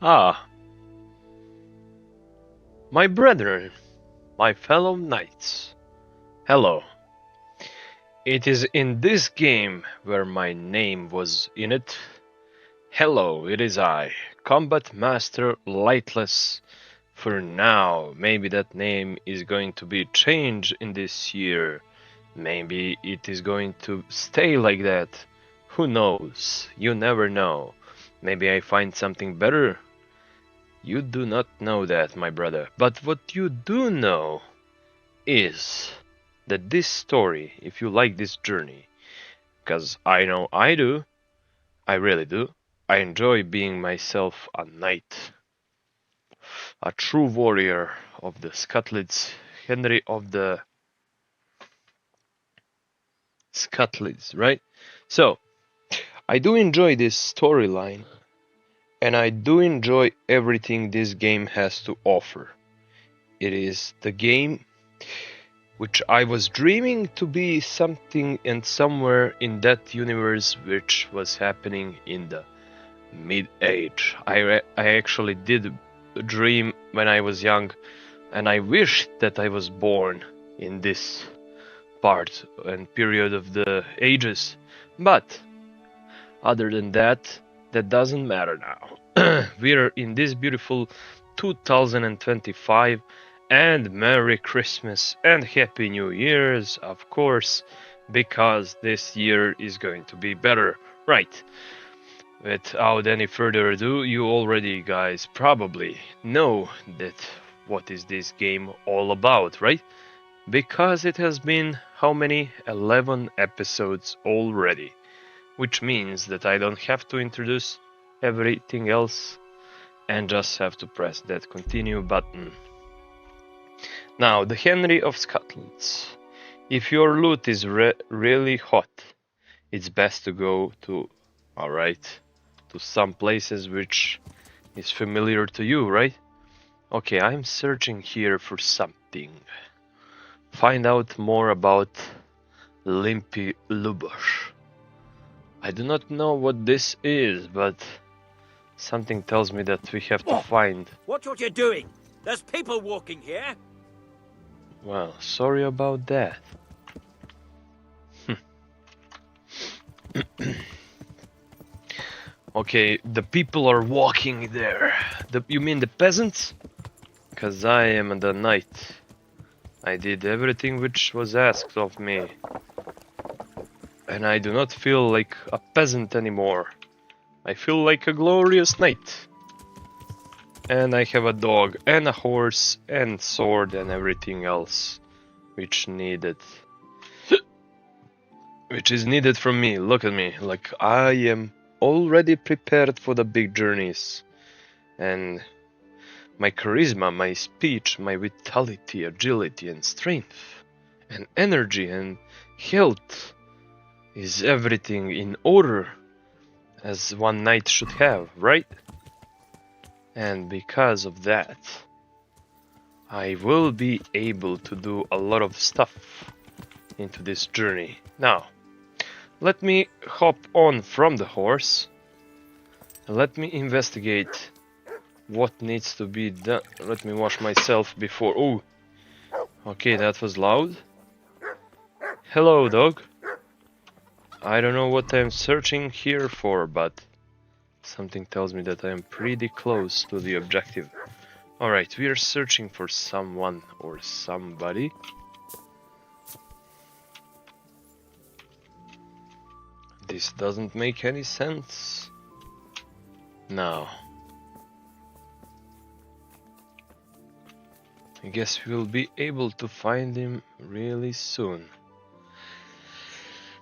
Ah, my brethren, my fellow knights, hello. It is in this game where my name was in it. Hello, it is I, Combat Master Lightless. For now, maybe that name is going to be changed in this year. Maybe it is going to stay like that. Who knows? You never know. Maybe I find something better. You do not know that, my brother. But what you do know is that this story, if you like this journey, because I know I do, I really do, I enjoy being myself a knight, a true warrior of the Skalitz, Henry of the Skalitz, right? So, I do enjoy this storyline, and I do enjoy everything this game has to offer. It is the game which I was dreaming to be something and somewhere in that universe which was happening in the mid-age. I actually did dream when I was young, and I wished that I was born in this part and period of the ages. But other than that, that doesn't matter now. We're in this beautiful 2025, and Merry Christmas and Happy New Year's, of course, because this year is going to be better, right? Without any further ado, you already guys probably know that what is this game all about, right? Because it has been how many? 11 episodes already, which means that I don't have to introduce everything else and just have to press that continue button. Now, the Henry of Scotland. If your loot is really hot, it's best to go to, alright, to some places which is familiar to you, right? Okay, I'm searching here for something. Find out more about Limpy Lubosh. I do not know what this is, but something tells me that we have to find. Watch what you're doing! There's people walking here! Well, sorry about that. Okay, the people are walking there. You mean the peasants? Because I am the knight. I did everything which was asked of me. And I do not feel like a peasant anymore. I feel like a glorious knight. And I have a dog and a horse and sword and everything else which needed. Which is needed from me. Look at me, like I am already prepared for the big journeys. And my charisma, my speech, my vitality, agility and strength and energy and health is everything in order as one knight should have, right? And because of that, I will be able to do a lot of stuff into this journey. Now, let me hop on from the horse and let me investigate what needs to be done. Let me wash myself before. Oh, okay, that was loud. Hello, dog. I don't know what I'm searching here for, but something tells me that I'm pretty close to the objective. Alright, we are searching for someone or somebody. This doesn't make any sense. Now, I guess we'll be able to find him really soon.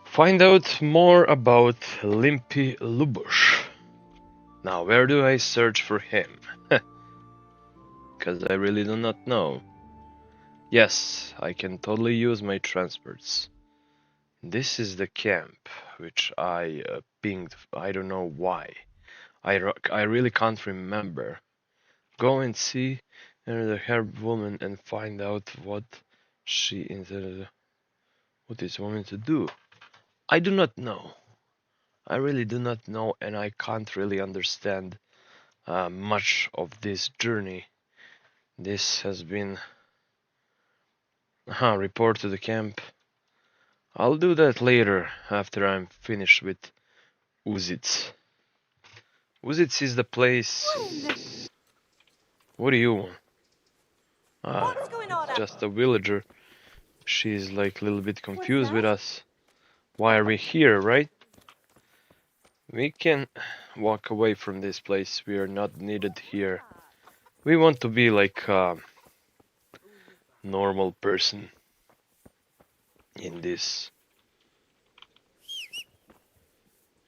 Find out more about Limpy Lubosh. Now, where do I search for him? Because I really do not know. Yes, I can totally use my transports. This is the camp, which I pinged. I don't know why. I really can't remember. Go and see the herb woman and find out what she intended. What is woman to do? I do not know. I really do not know, and I can't really understand much of this journey. This has been report to the camp. I'll do that later after I'm finished with Uzits. Uzits is the place. What do you want? What's going on? It's just a villager. She's like a little bit confused with us. Why are we here, right? We can walk away from this place. We are not needed here. We want to be like a normal person in this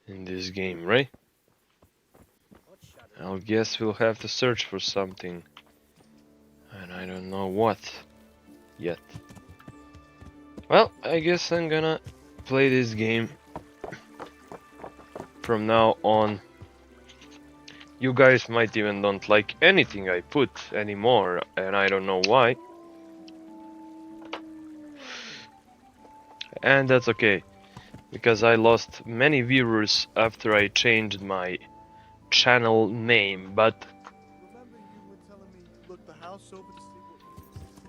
game, right? I guess we'll have to search for something. And I don't know what yet. Well, I guess I'm gonna play this game from now on. You guys might even don't like anything I put anymore, and I don't know why. And that's okay, because I lost many viewers after I changed my channel name, but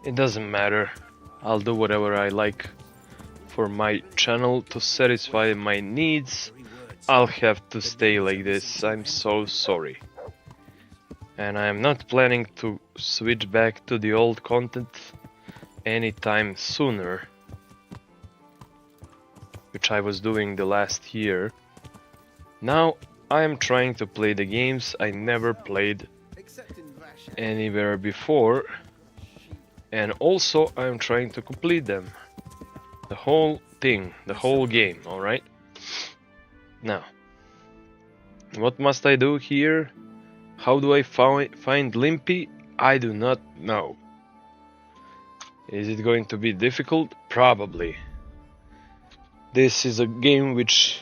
it doesn't matter. I'll do whatever I like for my channel to satisfy my needs. I'll have to stay like this. I'm so sorry. And I'm not planning to switch back to the old content anytime sooner, which I was doing the last year. Now I am trying to play the games I never played anywhere before, and also I'm trying to complete them. The whole thing, the whole game, alright? Now, what must I do here? How do I find Limpy? I do not know. Is it going to be difficult? Probably. This is a game which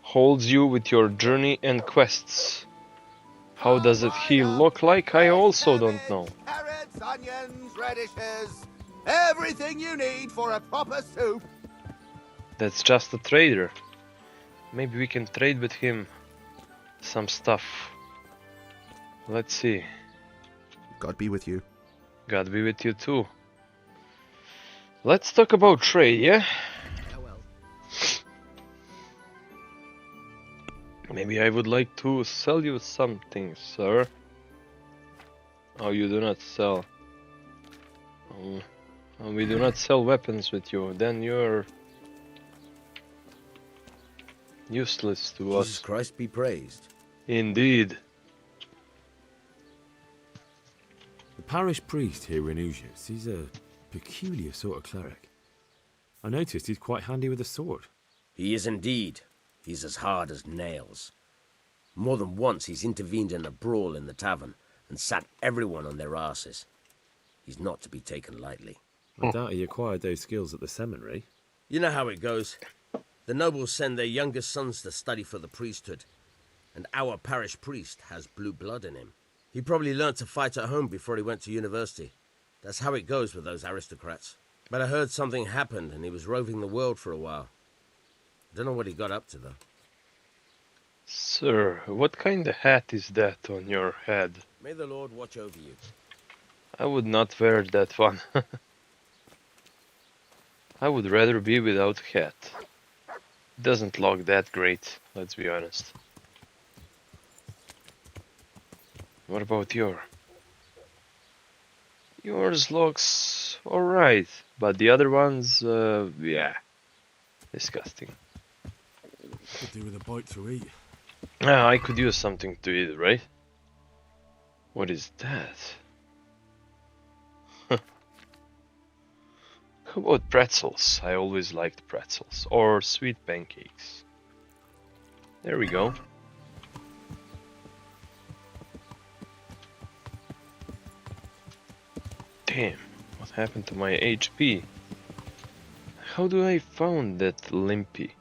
holds you with your journey and quests. How does he look like? I also don't know. Carrots, onions, radishes, everything you need for a proper soup. That's just a trader. Maybe we can trade with him some stuff. Let's see. God be with you. God be with you too. Let's talk about trade, yeah? Maybe I would like to sell you something, sir. Oh, you do not sell. We do not sell weapons with you. Then you're useless to us. Jesus Christ be praised. Indeed. The parish priest here in Uzits, he's a peculiar sort of cleric. I noticed he's quite handy with a sword. He is indeed. He's as hard as nails. More than once he's intervened in a brawl in the tavern and sat everyone on their asses. He's not to be taken lightly. I doubt he acquired those skills at the seminary. You know how it goes. The nobles send their youngest sons to study for the priesthood, and our parish priest has blue blood in him. He probably learnt to fight at home before he went to university. That's how it goes with those aristocrats. But I heard something happened and he was roving the world for a while. Don't know what he got up to, though. Sir, what kind of hat is that on your head? May the Lord watch over you. I would not wear that one. I would rather be without a hat. It doesn't look that great, let's be honest. What about yours looks alright, but the other ones, yeah, disgusting. Could do with a bite to eat. I could use something to eat, right? What is that? How about pretzels? I always liked pretzels. Or sweet pancakes. There we go. Damn, what happened to my HP? How do I found that Limpy?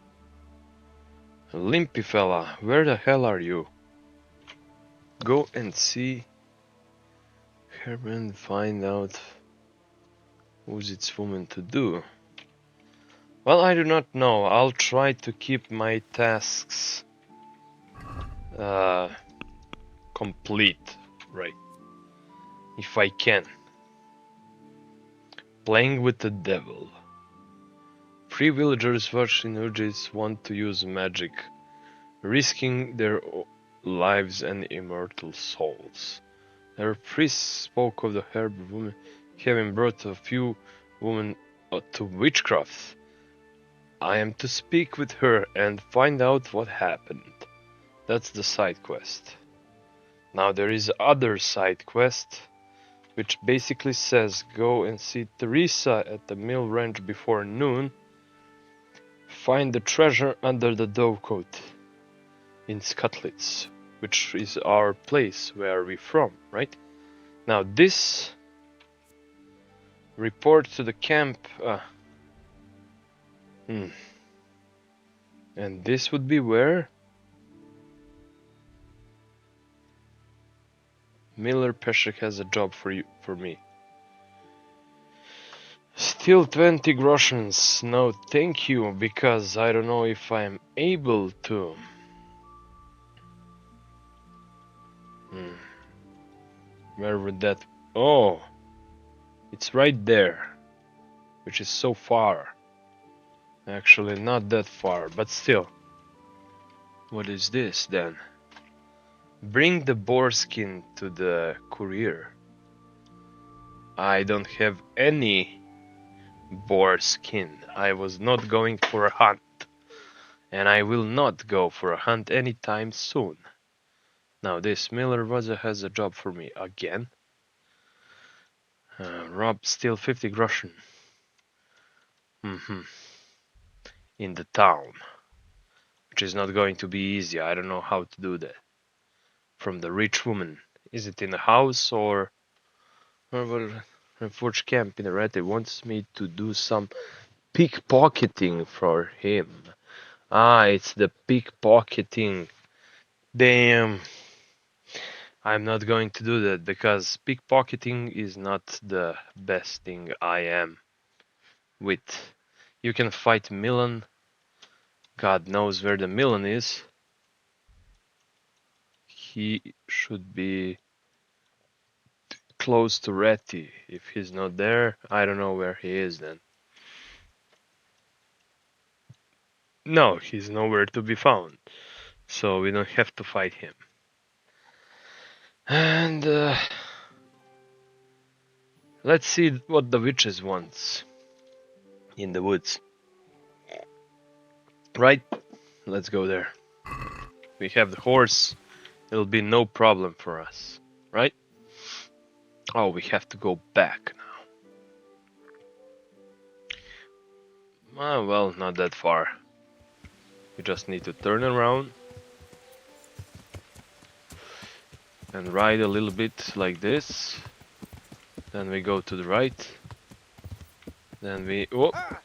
Limpy fella, where the hell are you? Go and see Herman, find out who's its woman to do. Well, I do not know. I'll try to keep my tasks complete, right? If I can. Playing with the devil. 3 villagers watch energies want to use magic, risking their lives and immortal souls. Their priest spoke of the herb woman having brought a few women to witchcraft. I am to speak with her and find out what happened. That's the side quest. Now there is other side quest, which basically says go and see Teresa at the mill ranch before noon. Find the treasure under the dovecote in Skalitz, which is our place where we're from, right? Now this report to the camp. And this would be where? Miller Peshek has a job for me. Still 20 groshens. No, thank you, because I don't know if I'm able to. Where would that... Oh! It's right there. Which is so far. Actually, not that far, but still. What is this, then? Bring the boar skin to the courier. I don't have any boar skin. I was not going for a hunt. And I will not go for a hunt anytime soon. Now this Miller has a job for me again. Rob still 50 groschen. In the town. Which is not going to be easy. I don't know how to do that. From the rich woman. Is it in the house or Forge camp in the red? It wants me to do some pickpocketing for him. Ah, it's the pickpocketing. Damn. I'm not going to do that because pickpocketing is not the best thing I am with. You can fight Milan. God knows where the Milan is. He should be close to Reti. If he's not there, I don't know where he is then. No, he's nowhere to be found. So we don't have to fight him. And let's see what the witches wants in the woods. Right? Let's go there. We have the horse. It'll be no problem for us. Right? Oh, we have to go back now. Well, not that far. We just need to turn around and ride a little bit like this. Then we go to the right. Then we... Oh! Ah!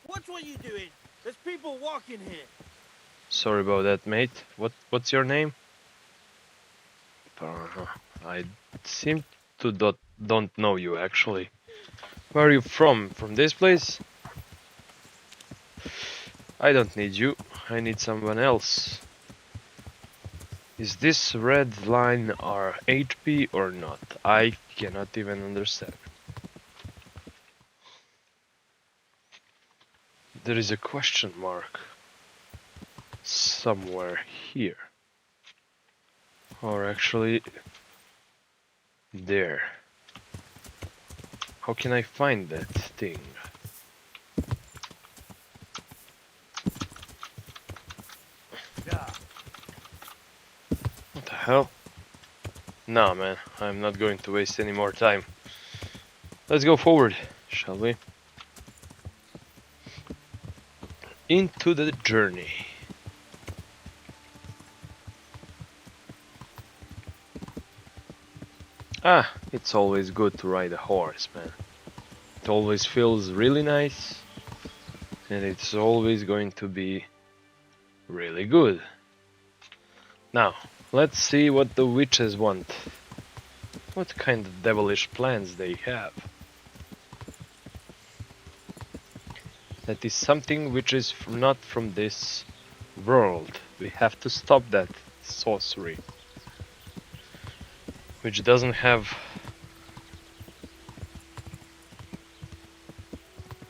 Watch what you doing. There's people walking here. Sorry about that, mate. What's your name? I seem to don't know you, actually. Where are you from? From this place? I don't need you. I need someone else. Is this red line our HP or not? I cannot even understand. There is a question mark somewhere here. Or actually there. How can I find that thing? What the hell? Nah, man, I'm not going to waste any more time. Let's go forward, shall we? Into the journey. Ah, it's always good to ride a horse, man. It always feels really nice. And it's always going to be really good. Now, let's see what the witches want. What kind of devilish plans they have. That is something which is not from this world. We have to stop that sorcery. which doesn't have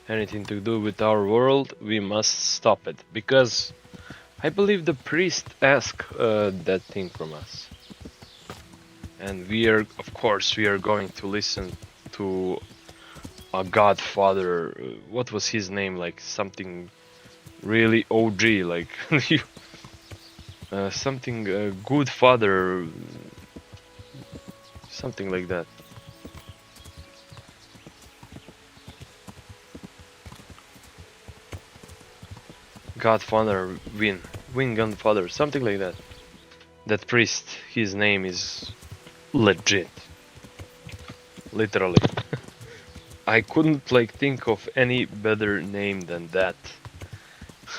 anything to do with our world, we must stop it, because I believe the priest asked that thing from us, and we are, of course, we are going to listen to a godfather. What was his name? Like something really OG, like something good father, something like that. Godfather, win Godfather, something like that. That priest, his name is legit, literally. I couldn't like think of any better name than that.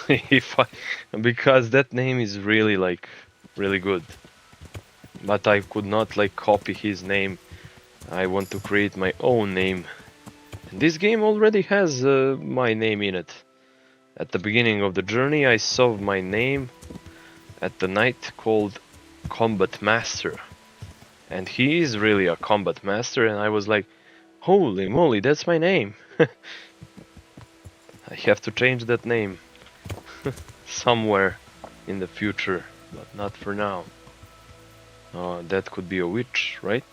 If I, because that name is really like really good. But I could not like copy his name. I want to create my own name. And this game already has my name in it. At the beginning of the journey, I saw my name at the knight called Combat Master. And he is really a combat master, and I was like, holy moly, that's my name. I have to change that name somewhere in the future, but not for now. That could be a witch, right?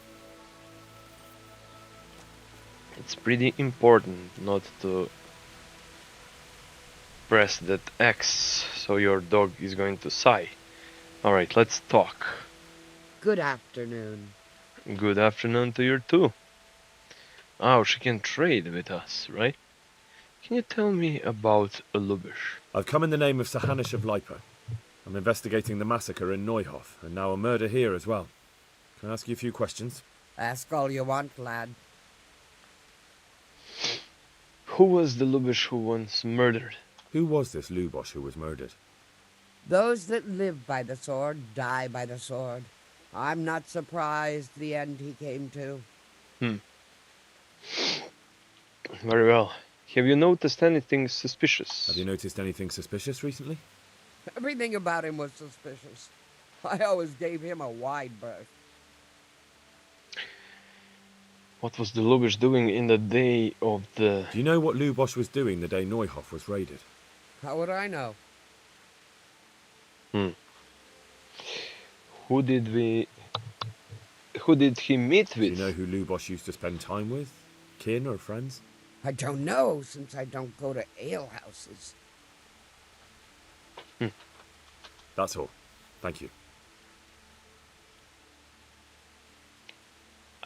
It's pretty important not to press that X so your dog is going to sigh. Alright, let's talk. Good afternoon. Good afternoon to you too. Oh, she can trade with us, right? Can you tell me about Lubish? I've come in the name of Sir Hanish of Lipa. I'm investigating the massacre in Neuhof, and now a murder here as well. Can I ask you a few questions? Ask all you want, lad. Who was the Lubish who once murdered? Who was this Lubosh who was murdered? Those that live by the sword die by the sword. I'm not surprised the end he came to. Very well. Have you noticed anything suspicious? Have you noticed anything suspicious recently? Everything about him was suspicious. I always gave him a wide berth. What was the Lubish doing in the day of the... Do you know what Lubosh was doing the day Neuhof was raided? How would I know? Who did he meet Do with? you know who Lubosh used to spend time with? Kin or friends? I don't know, since I don't go to alehouses. That's all. Thank you.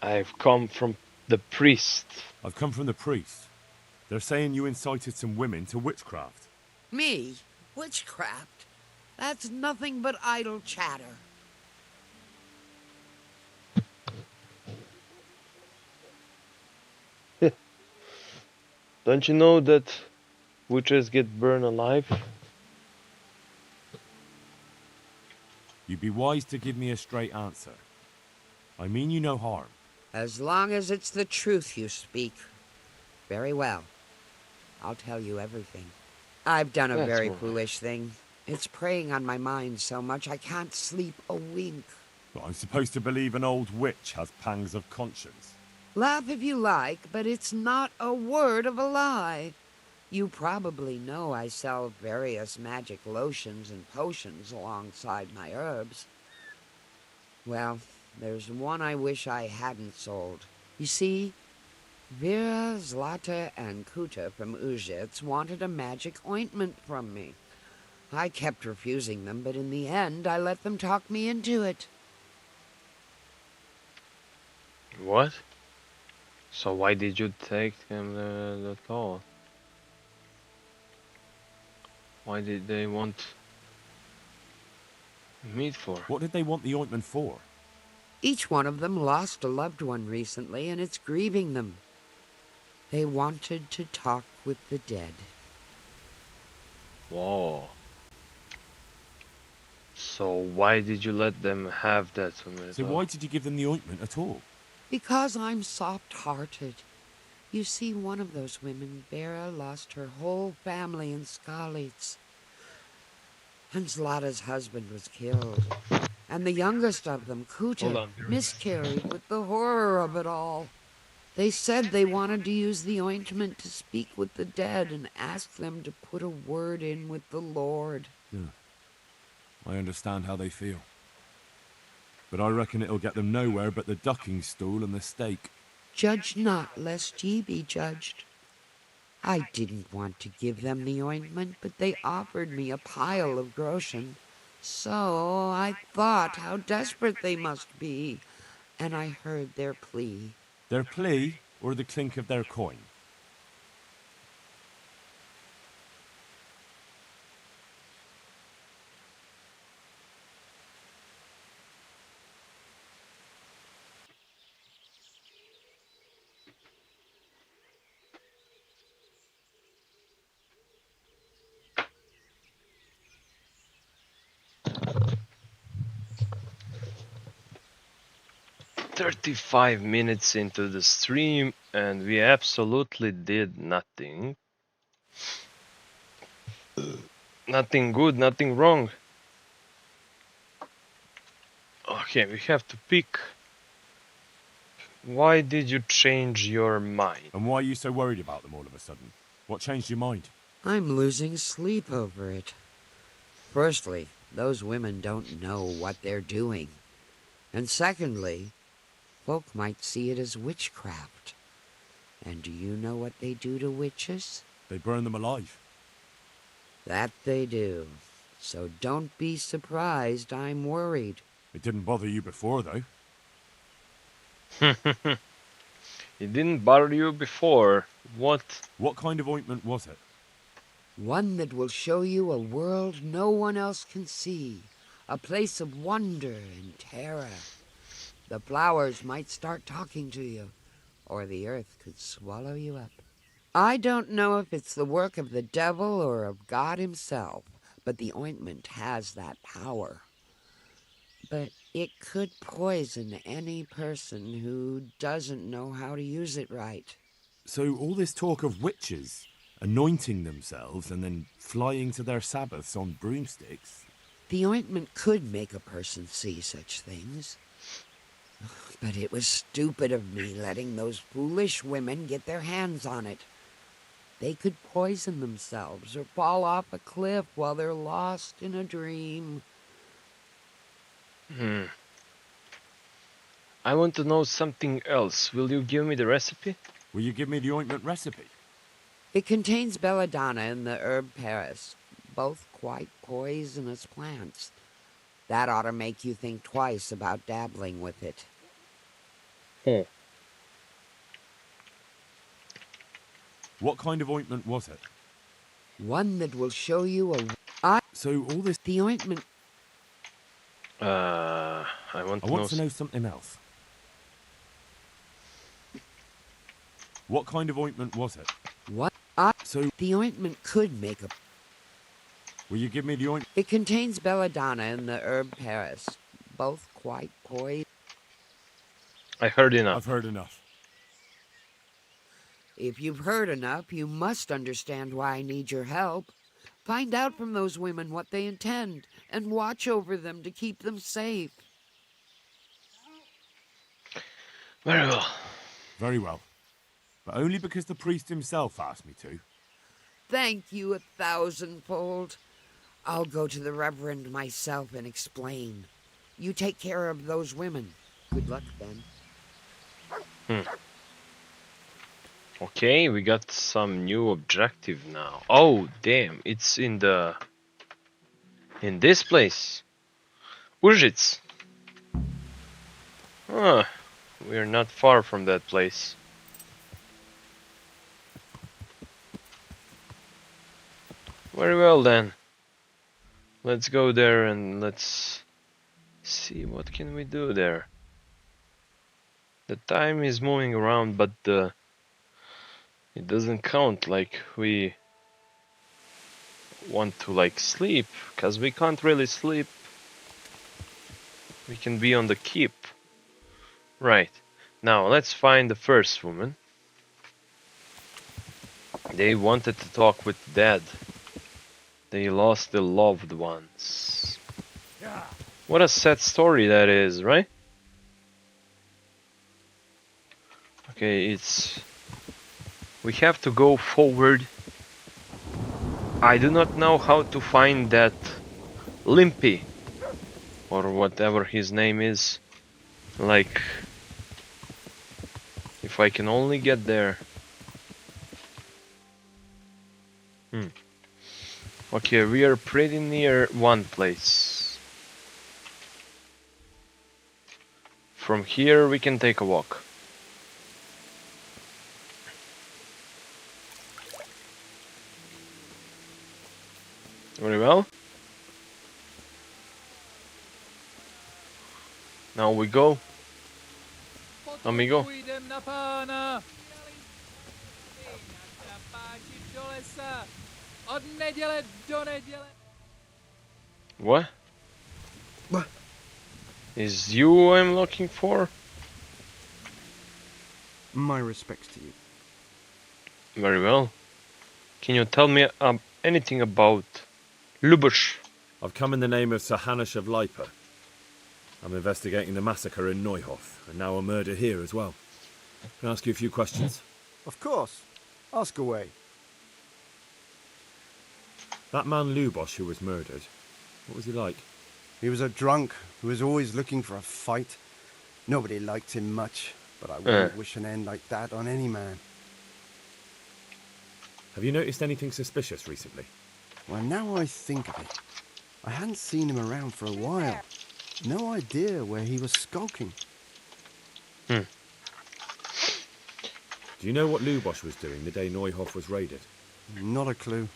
I've come from the priest. I've come from the priest. They're saying you incited some women to witchcraft. Me? Witchcraft? That's nothing but idle chatter. Don't you know that witches get burned alive? You'd be wise to give me a straight answer. I mean you no harm. As long as it's the truth you speak. Very well. I'll tell you everything. I've done a That's very all right. foolish thing. It's preying on my mind so much I can't sleep a wink. But I'm supposed to believe an old witch has pangs of conscience. Laugh if you like, but it's not a word of a lie. You probably know I sell various magic lotions and potions alongside my herbs. Well, there's one I wish I hadn't sold. You see, Vera, Zlata, and Kuta from Uzhitz wanted a magic ointment from me. I kept refusing them, but in the end, I let them talk me into it. What? So why did you take them the call? Why did they want meat for? What did they want the ointment for? Each one of them lost a loved one recently, and it's grieving them. They wanted to talk with the dead. Whoa. So why did you let them have that? So why did you give them the ointment at all? Because I'm soft-hearted. You see, one of those women, Vera, lost her whole family in Skalitz. And Zlata's husband was killed. And the youngest of them, Hold Kuta, on. miscarried with the horror of it all. They said they wanted to use the ointment to speak with the dead and ask them to put a word in with the Lord. Yeah. I understand how they feel. But I reckon it'll get them nowhere but the ducking stool and the stake. Judge not, lest ye be judged. I didn't want to give them the ointment, but they offered me a pile of groschen. So I thought how desperate they must be, and I heard their plea. Their plea or the clink of their coin? "35 minutes into the stream and we absolutely did nothing. Nothing good, nothing wrong. Okay, we have to pick. Why did you change your mind?" And why are you so worried about them all of a sudden? What changed your mind? I'm losing sleep over it. Firstly, those women don't know what they're doing. And secondly, folk might see it as witchcraft. And do you know what they do to witches? They burn them alive. That they do. So don't be surprised I'm worried. It didn't bother you before, though. It didn't bother you before. What? What kind of ointment was it? One that will show you a world no one else can see. A place of wonder and terror. The flowers might start talking to you, or the earth could swallow you up. I don't know if it's the work of the devil or of God himself, but the ointment has that power. But it could poison any person who doesn't know how to use it right. So all this talk of witches anointing themselves and then flying to their sabbaths on broomsticks. The ointment could make a person see such things. But it was stupid of me letting those foolish women get their hands on it. They could poison themselves or fall off a cliff while they're lost in a dream. I want to know something else. Will you give me the recipe? Will you give me the ointment recipe? It contains belladonna and the herb Paris, both quite poisonous plants. That ought to make you think twice about dabbling with it. What kind of ointment was it? One that will show you So all this... the ointment. I want to know something else. What kind of ointment was it? What? So the ointment could make a... Will you give me the ointment? It contains belladonna and the herb Paris, both quite poisonous. I heard enough. I've heard enough. If you've heard enough, you must understand why I need your help. Find out from those women what they intend, and watch over them to keep them safe. Very well. Very well. But only because the priest himself asked me to. Thank you 1,000-fold. I'll go to the Reverend myself and explain. You take care of those women. Good luck, then. Okay, we got some new objective now. Oh, damn, it's in this place. Uzhitz. We're not far from that place. Very well then. Let's go there and let's see what can we do there. The time is moving around, but it doesn't count like we want to like sleep, because we can't really sleep. We can be on the keep. Right. Now let's find the first woman. They wanted to talk with dead. They lost their loved ones. What a sad story that is, right? Okay, it's... We have to go forward. I do not know how to find that Limpy, or whatever his name is. Like, if I can only get there. Okay, we are pretty near one place. From here we can take a walk. Very well. Now we go. Amigo. Půjdem na pána. Páči do lesa. Od neděle do neděle. What? What? Is you I'm looking for? My respects to you. Very well. Can you tell me anything about Lubosh? I've come in the name of Sir Hanush of Lipa. I'm investigating the massacre in Neuhof, and now a murder here as well. Can I ask you a few questions? Of course. Ask away. That man Lubosh who was murdered, what was he like? He was a drunk who was always looking for a fight. Nobody liked him much, but I wouldn't wish an end like that on any man. Have you noticed anything suspicious recently? Well, now I think of it, I hadn't seen him around for a while. No idea where he was skulking. Do you know what Lubosh was doing the day Neuhof was raided? Not a clue.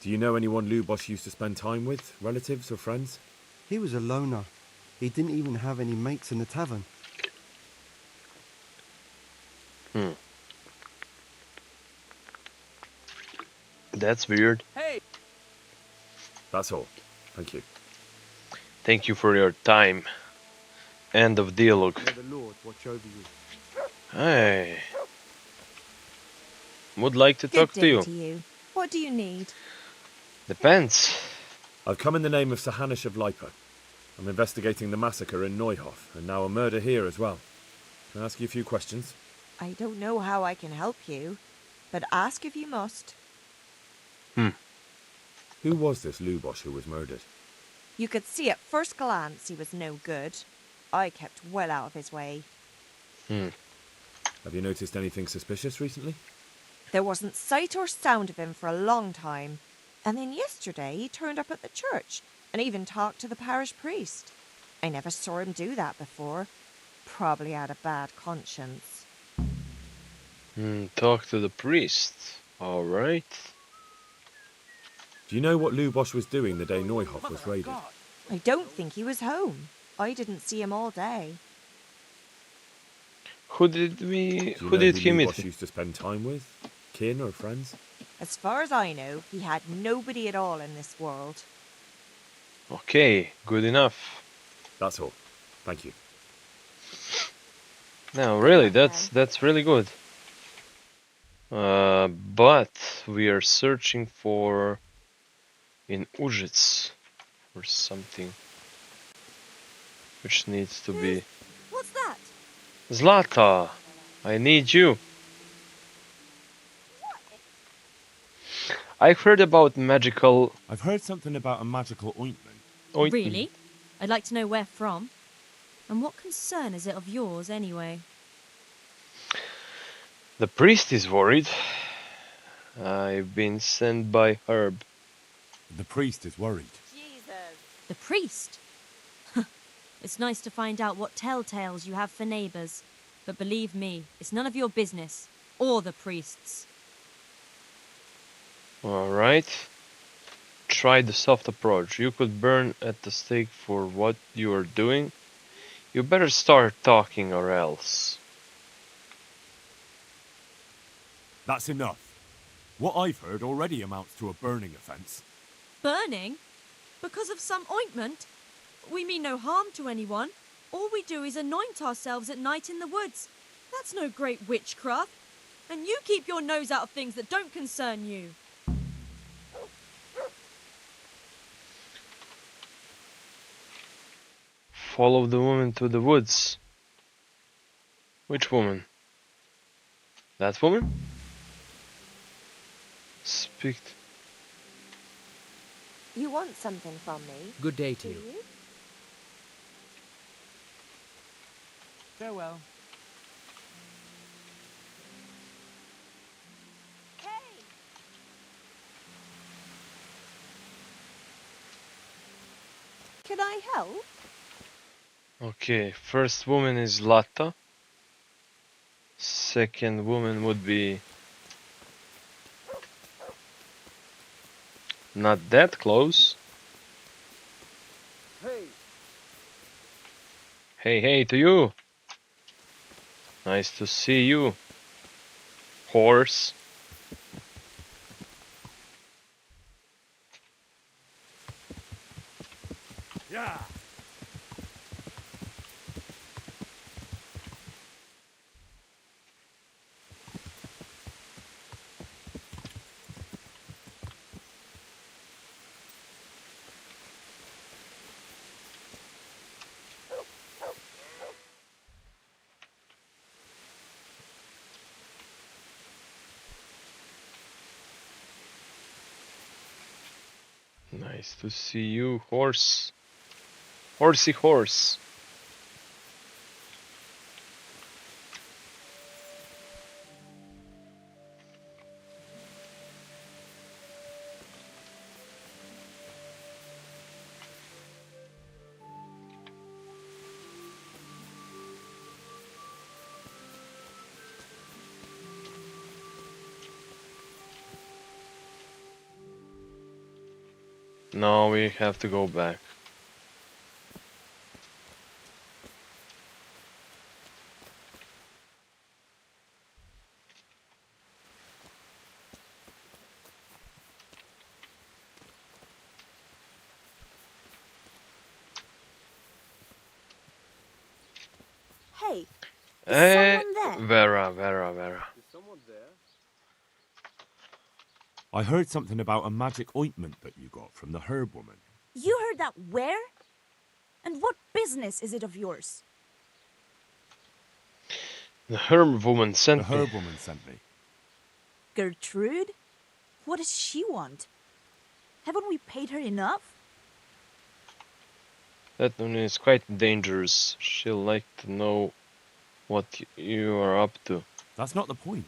Do you know anyone Lubosh used to spend time with, relatives or friends? He was a loner. He didn't even have any mates in the tavern. That's weird. Hey. That's all. Thank you. Thank you for your time. End of dialogue. May the Lord watch over you. Hey. Would like to talk Good to day you. to you. What do you need? Depends. I've come in the name of Sir Hanush of Lipa. I'm investigating the massacre in Neuhof, and now a murder here as well. Can I ask you a few questions? I don't know how I can help you, but ask if you must. Who was this Lubosh who was murdered? You could see at first glance he was no good. I kept well out of his way. Have you noticed anything suspicious recently? There wasn't sight or sound of him for a long time. And then yesterday he turned up at the church and even talked to the parish priest. I never saw him do that before. Probably had a bad conscience. Talk to the priest. Alright. Do you know what Lubosh was doing the day Neuhof was raided? I don't think he was home. I didn't see him all day. Who did Do you who know did who he meet? Lubosh used to spend time with? Kin or friends? As far as I know, he had nobody at all in this world. Okay, good enough. That's all. Thank you. No, really, that's really good. But we are searching for in Užice or something, which needs to be What's that? Zlata. I need you. I heard about magical I've heard something about a magical ointment. ointment. Really? I'd like to know where from. And what concern is it of yours, anyway? The priest is worried. I've been sent by Herb. The priest is worried. Jesus. The priest? It's nice to find out what telltales you have for neighbours. But believe me, it's none of your business. Or the priest's. Alright. Try the soft approach. You could burn at the stake for what you are doing. You better start talking or else. That's enough. What I've heard already amounts to a burning offence. Burning? Because of some ointment? We mean no harm to anyone. All we do is anoint ourselves at night in the woods. That's no great witchcraft. And you keep your nose out of things that don't concern you. Follow the woman to the woods. Which woman? That woman? Speak. You want something from me? Good day to Do you. you? Farewell. Can I help? Okay, first woman is Latta. Second woman would be not that close. Hey, Hey, hey to you. Nice to see you. Horse. Yeah. Nice to see you, horse. Horsey horse. No, we have to go back. Hey, Eh, someone there? Vera. is someone there? I heard something about a magic ointment that you got from the herb woman. You heard that where? And what business is it of yours? The herb woman The sent me. herb woman sent me. Gertrude? What does she want? Haven't we paid her enough? That one is quite dangerous. She'll like to know what you are up to. That's not the point.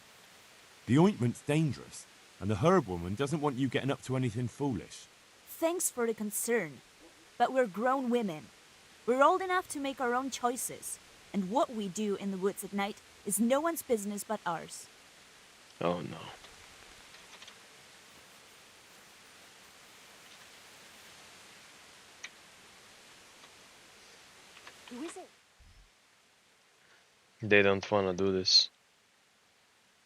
The ointment's dangerous, and the herb woman doesn't want you getting up to anything foolish. Thanks for the concern. But we're grown women. We're old enough to make our own choices. And what we do in the woods at night is no one's business but ours. Oh no. Who is it? They don't wanna do this.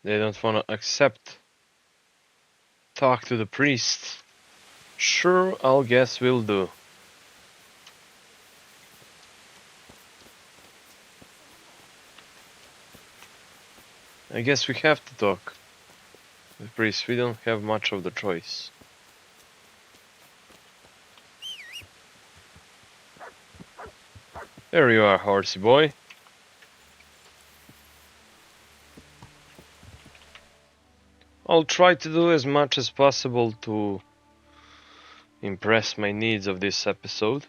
They don't wanna accept. Talk to the priest. Sure, I'll guess we'll do. I guess we have to talk. The priest, we don't have much of the choice. There you are, horsey boy. I'll try to do as much as possible to impress my needs of this episode.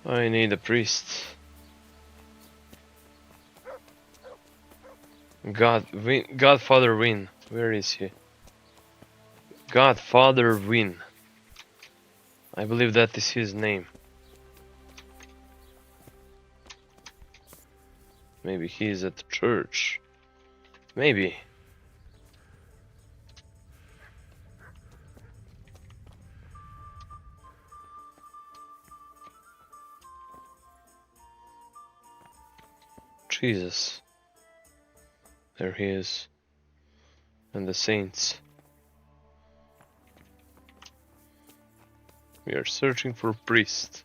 I need a priest. Godfather Win. Where is he? Godfather Win. I believe that is his name. Maybe he is at the church. Maybe. Jesus. There he is. And the saints. We are searching for a priest.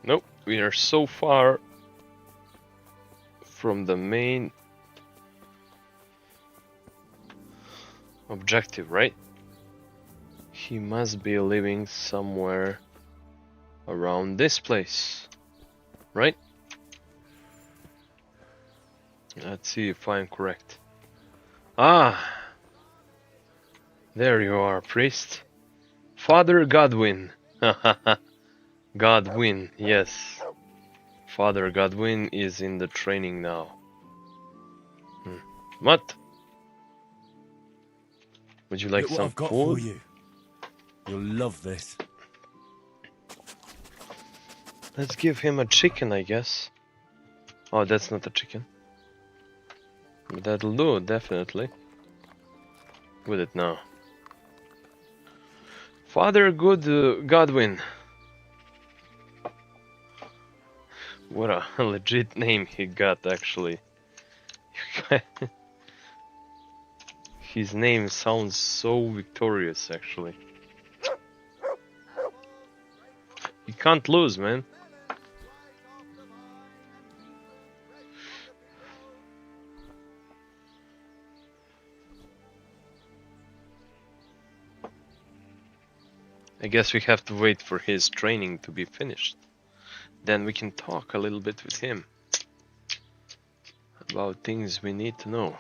Nope, we are so far from the main objective, right? He must be living somewhere around this place, right? Let's see if I'm correct. Ah, there you are, priest. Father Godwin. Godwin, yes. Father Godwin is in the training now. What? Would you like Look what some I've got food? for you. You'll love this. Let's give him a chicken, I guess. Oh, that's not a chicken. But that'll do, definitely. With it now. Father Godwin. What a legit name he got, actually. His name sounds so victorious, actually. You can't lose, man. I guess we have to wait for his training to be finished. Then we can talk a little bit with him about things we need to know.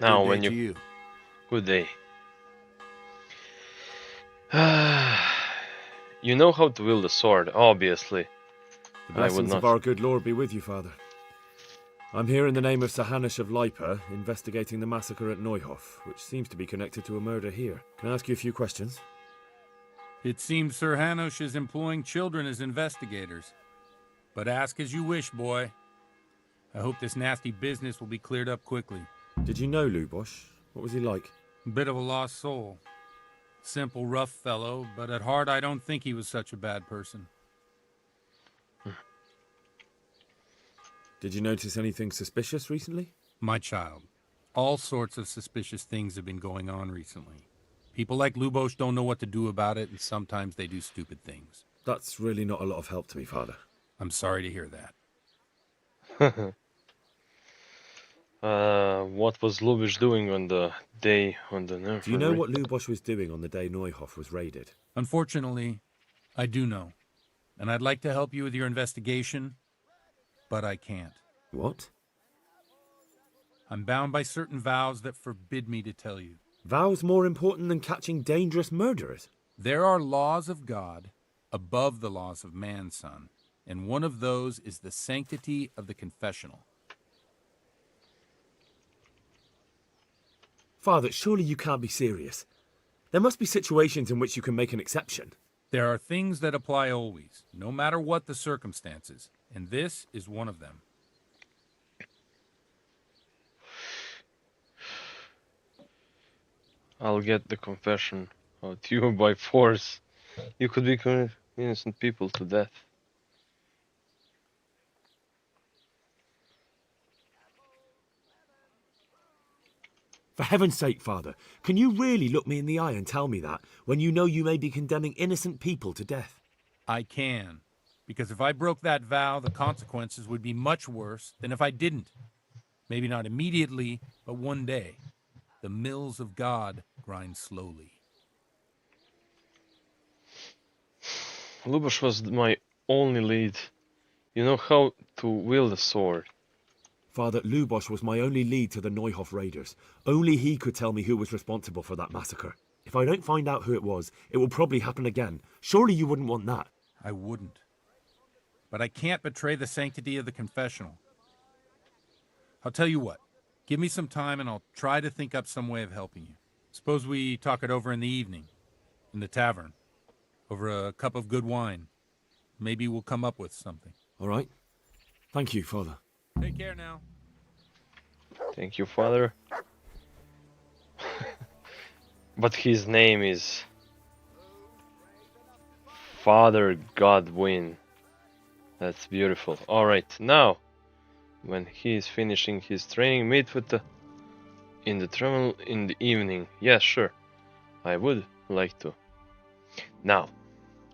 Now, Good when day to you. Good day. You know how to wield a sword, obviously. The I would blessings not. of our good Lord be with you, Father. I'm here in the name of Sir Hanish of Lipa, investigating the massacre at Neuhof, which seems to be connected to a murder here. Can I ask you a few questions? It seems Sir Hanush is employing children as investigators. But ask as you wish, boy. I hope this nasty business will be cleared up quickly. Did you know Lubosh? What was he like? A bit of a lost soul. Simple, rough fellow, but at heart I don't think he was such a bad person. Did you notice anything suspicious recently? My child, all sorts of suspicious things have been going on recently. People like Lubosh don't know what to do about it, and sometimes they do stupid things. That's really not a lot of help to me, Father. I'm sorry to hear that. What was Lubish doing on the day on the nerf? Do you know what Lubosh was doing on the day Neuhof was raided? Unfortunately, I do know. And I'd like to help you with your investigation, but I can't. What? I'm bound by certain vows that forbid me to tell you. Vows more important than catching dangerous murderers? There are laws of God above the laws of man, son, and one of those is the sanctity of the confessional. Father, surely you can't be serious. There must be situations in which you can make an exception. There are things that apply always, no matter what the circumstances, and this is one of them. I'll get the confession out to you by force. You could be innocent people to death. For heaven's sake, Father, can you really look me in the eye and tell me that, when you know you may be condemning innocent people to death? I can, because if I broke that vow, the consequences would be much worse than if I didn't. Maybe not immediately, but one day. The mills of God grind slowly. Lubosh was my only lead. You know how to wield a sword. Father, Lubosh was my only lead to the Neuhof raiders. Only he could tell me who was responsible for that massacre. If I don't find out who it was, it will probably happen again. Surely you wouldn't want that. I wouldn't. but I can't betray the sanctity of the confessional. I'll tell you what. Give me some time and I'll try to think up some way of helping you. Suppose we talk it over in the evening, in the tavern, over a cup of good wine. Maybe we'll come up with something. All right. Thank you, Father. Take care now. Thank you, Father. But his name is Father Godwin. That's beautiful. Alright, now, when he is finishing his training, meet with in the travel in the evening. Yes, sure. I would like to. Now,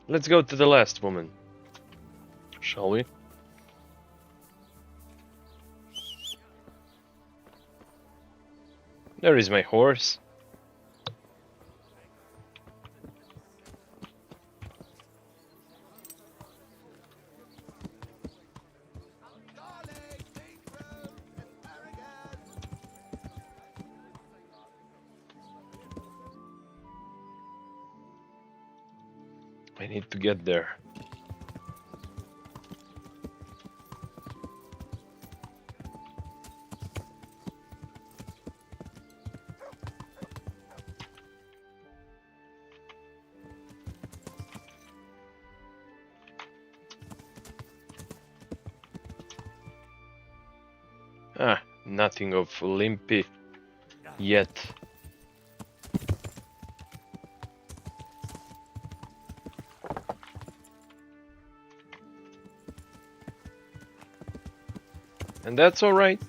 let's go to the last woman. Shall we? There is my horse. I need to get there. Ah, nothing of Limpy yet. And that's alright.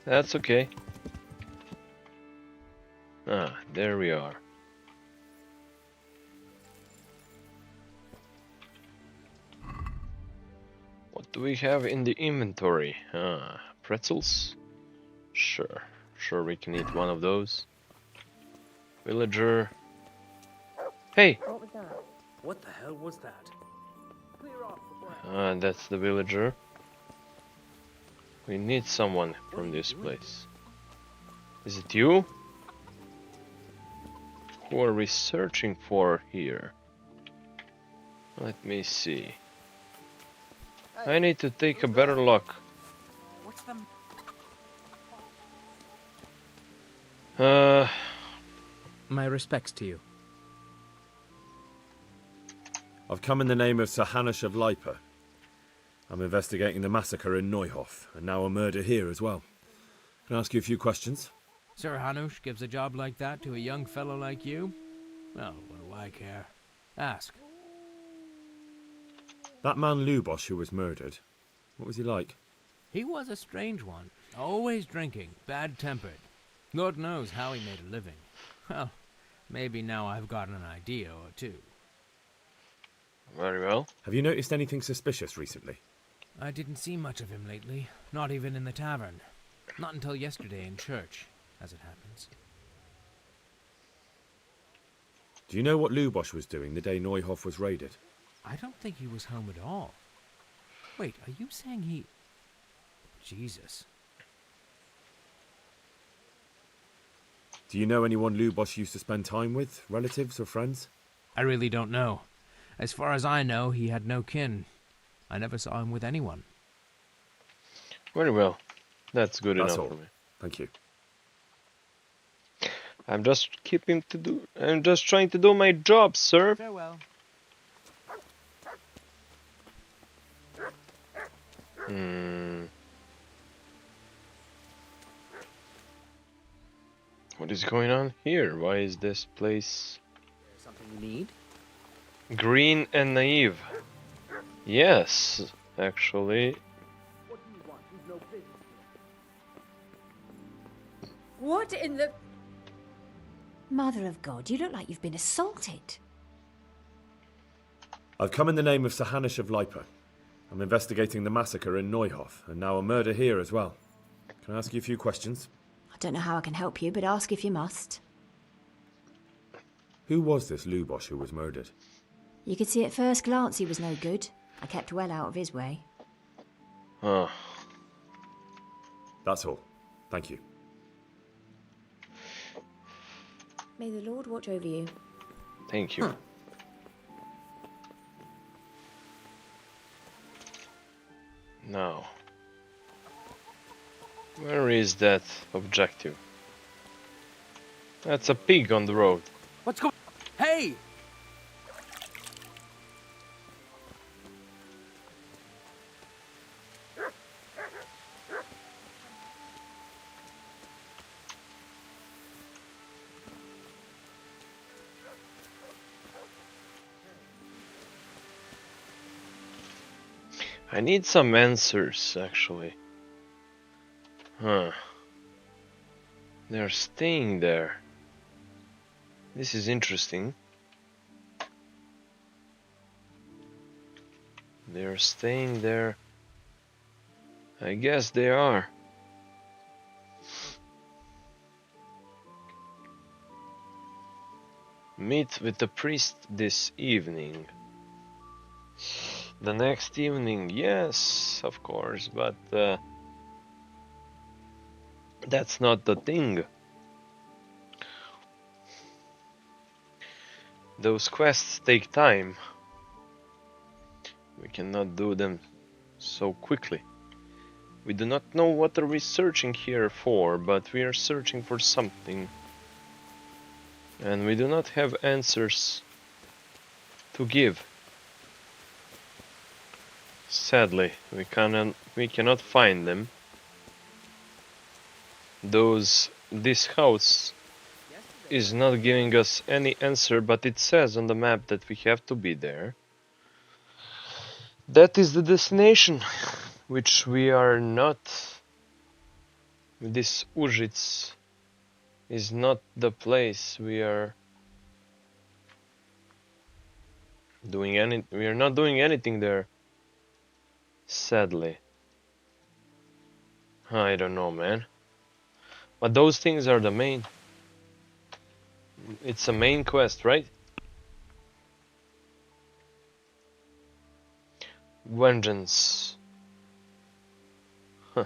That's okay. Ah, there we are. What do we have in the inventory? Ah, pretzels? Sure. Sure we can eat one of those. Villager. Hey! What was that? What the hell was that? Ah, that's the villager. We need someone from this place. Is it you? Who are we searching for here? Let me see. I need to take a better look. What's the... My respects to you. I've come in the name of Sir Hanush of Lipa. I'm investigating the massacre in Neuhof, and now a murder here as well. Can I ask you a few questions? Sir Hanush gives a job like that to a young fellow like you? Well, what do I care? Ask. That man Lubosh who was murdered, what was he like? He was a strange one. Always drinking, bad-tempered. Lord knows how he made a living. Well, maybe now I've got an idea or two. Very well. Have you noticed anything suspicious recently? I didn't see much of him lately, not even in the tavern. Not until yesterday in church, as it happens. Do you know what Lubosh was doing the day Neuhof was raided? I don't think he was home at all. Wait, are you saying he... Jesus. Do you know anyone Lubosh used to spend time with? Relatives or friends? I really don't know. As far as I know, he had no kin. I never saw him with anyone. Very well. That's good enough all. for me. Thank you. I'm just trying to do my job, sir. Farewell. What is going on here? Why is this place Something you need? green and naive? Yes, actually. What in the... Mother of God, you look like you've been assaulted. I've come in the name of Sir Hanush of Lipa. I'm investigating the massacre in Neuhof, and now a murder here as well. Can I ask you a few questions? I don't know how I can help you, but ask if you must. Who was this Lubosh who was murdered? You could see at first glance he was no good. I kept well out of his way. Oh. That's all. Thank you. May the Lord watch over you. Thank you. Now, where is that objective? That's a pig on the road. What's going? Hey! I need some answers, actually. Huh. They're staying there. This is interesting. They're staying there. I guess they are. Meet with the priest this evening. The next evening, yes, of course, but that's not the thing. Those quests take time. We cannot do them so quickly. We do not know what are we searching here for, but we are searching for something. And we do not have answers to give. Sadly, we cannot find them. This house is not giving us any answer, but it says on the map that we have to be there. That is the destination, which we are not. This Ujits is not the place we are doing we are not doing anything there. Sadly. I don't know, man. But those things are the main. It's a main quest, right? Vengeance. Huh.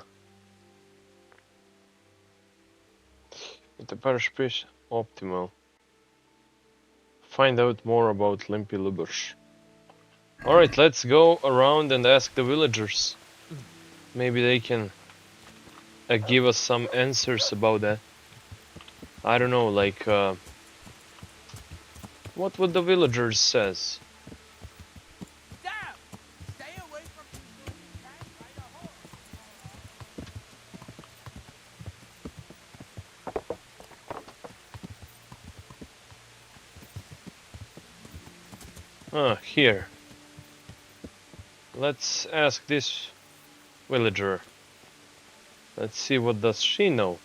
With the parish priest, optimal. Find out more about Limpy Lubush. Alright, let's go around and ask the villagers. Maybe they can give us some answers about that. I don't know, like what would the villagers says? Here. Let's ask this villager. Let's see, what does she know?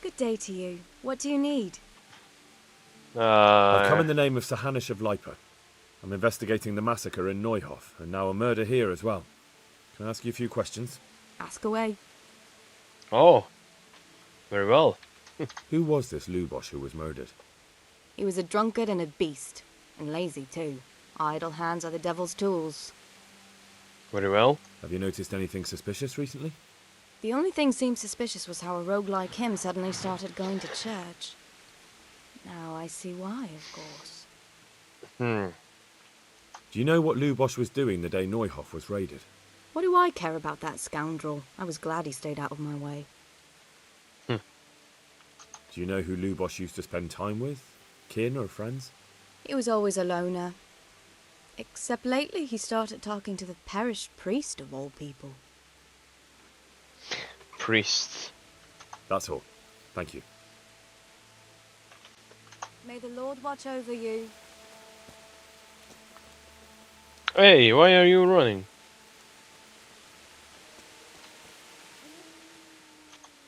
Good day to you. What do you need? I've come in the name of Sahanish of Lipa. I'm investigating the massacre in Neuhof, and now a murder here as well. Can I ask you a few questions? Ask away. Oh, very well. Who was this Lubosh who was murdered? He was a drunkard and a beast. And lazy too. Idle hands are the devil's tools. Very well. Have you noticed anything suspicious recently? The only thing seemed suspicious was how a rogue like him suddenly started going to church. Now I see why, of course. Do you know what Lubosh was doing the day Neuhof was raided? What do I care about that scoundrel? I was glad he stayed out of my way. Do you know who Lubosh used to spend time with? Kin or friends? He was always a loner. Except lately he started talking to the parish priest of all people. Priest. That's all. Thank you. May the Lord watch over you. Hey, why are you running?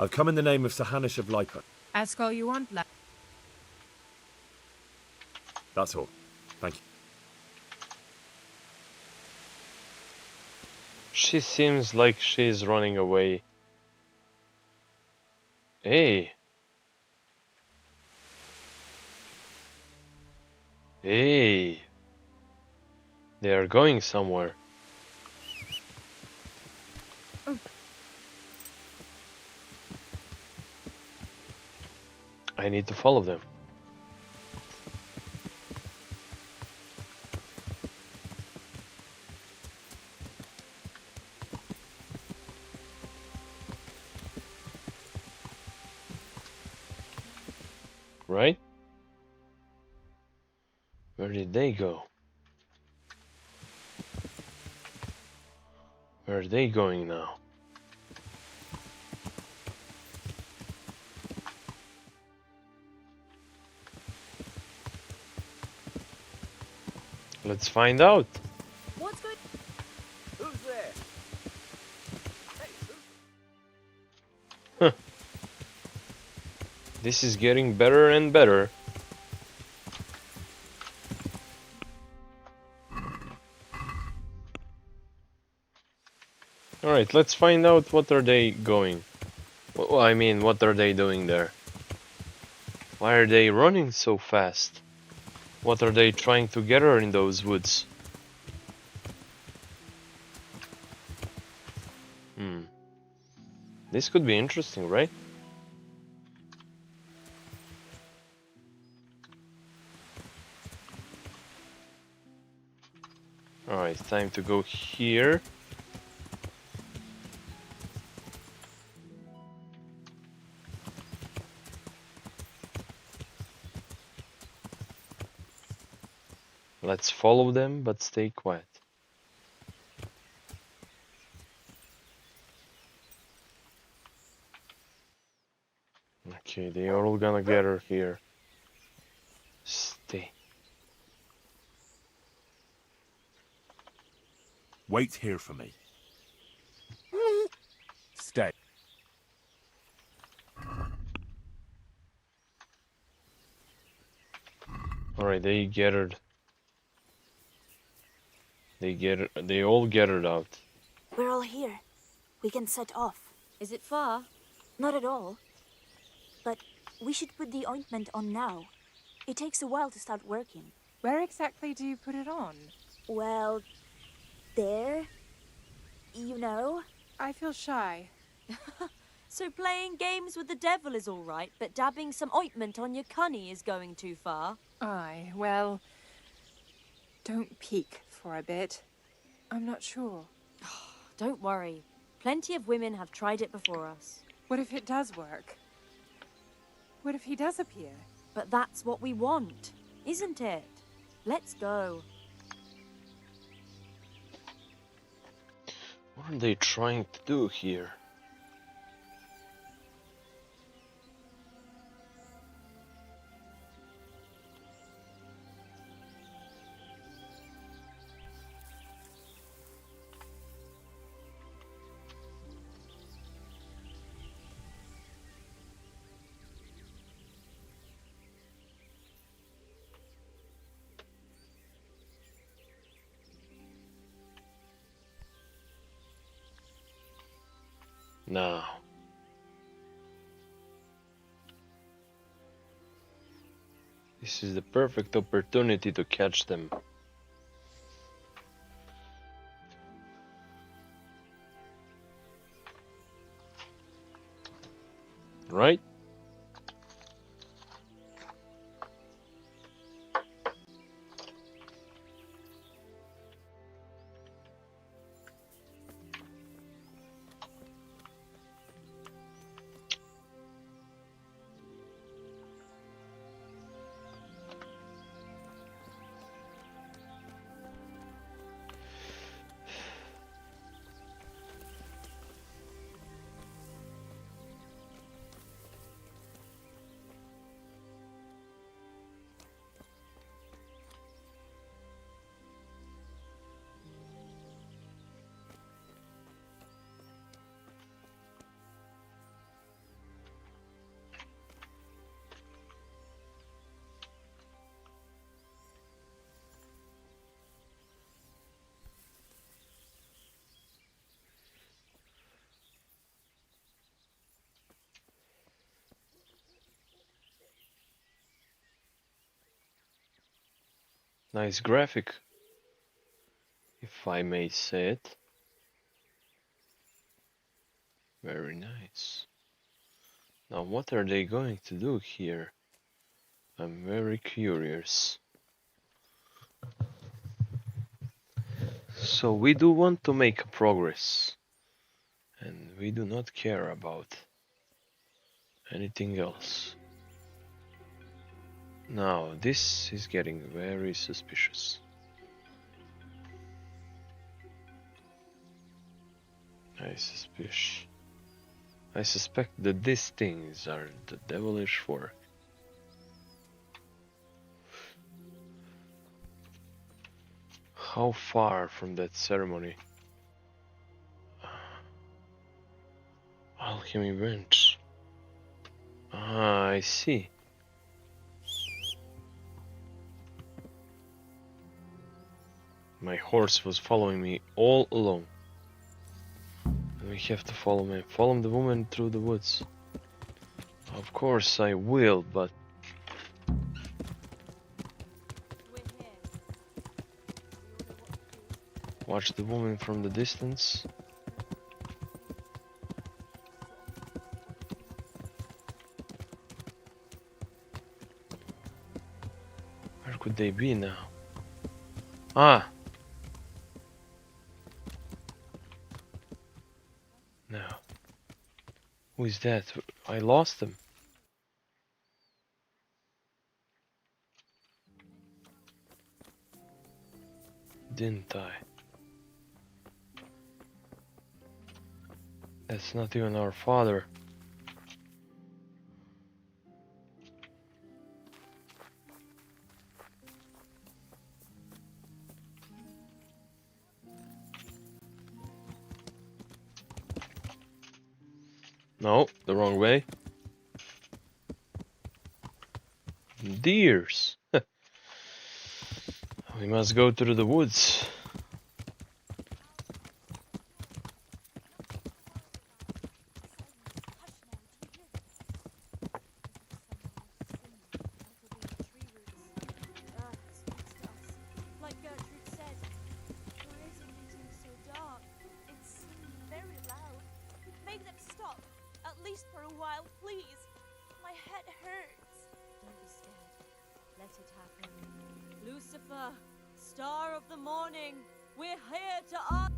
I've come in the name of Sahanish of Lipa. Ask all you want, lad. That's all. Thank you. She seems like she's running away. Hey. Hey. They are going somewhere. I need to follow them. right? Where did they go? Where are they going now? Let's find out. What's good? Who's there? Huh. This is getting better and better. Alright, let's find out what are they going. Well, I mean, what are they doing there? Why are they running so fast? What are they trying to gather in those woods? This could be interesting, right? Alright, time to go here. Let's follow them, but stay quiet. Okay, they are all gonna gather here. Stay. Wait here for me. Stay. Alright, they gathered. They all gathered out. We're all here. We can set off. Is it far? Not at all. But we should put the ointment on now. It takes a while to start working. Where exactly do you put it on? Well, there. You know? I feel shy. So playing games with the devil is all right, but dabbing some ointment on your cunny is going too far. Aye, well, don't peek for a bit. I'm not sure. Don't worry. Plenty of women have tried it before us. What if it does work? What if he does appear? But that's what we want, isn't it? Let's go. What are they trying to do here? Now. This is the perfect opportunity to catch them. Right? Nice graphic, if I may say it. Very nice. Now what are they going to do here? I'm very curious. So we do want to make progress, and we do not care about anything else. Now, this is getting very suspicious. I suspect that these things are the devilish work. How far from that ceremony? Alchemy bench. Ah, I see. My horse was following me all along. And we have to follow him. Follow the woman through the woods. Of course I will, but... Watch the woman from the distance. Where could they be now? Ah! No. Who is that? I lost them. Didn't I? That's not even our father. No, the wrong way. Deers. We must go through the woods. Like Gertrude said, why is everything so dark? It's very loud. Make them stop, at least for a while, please. My head hurts. Don't be scared. Let it happen. Lucifer, star of the morning, we're here to ask.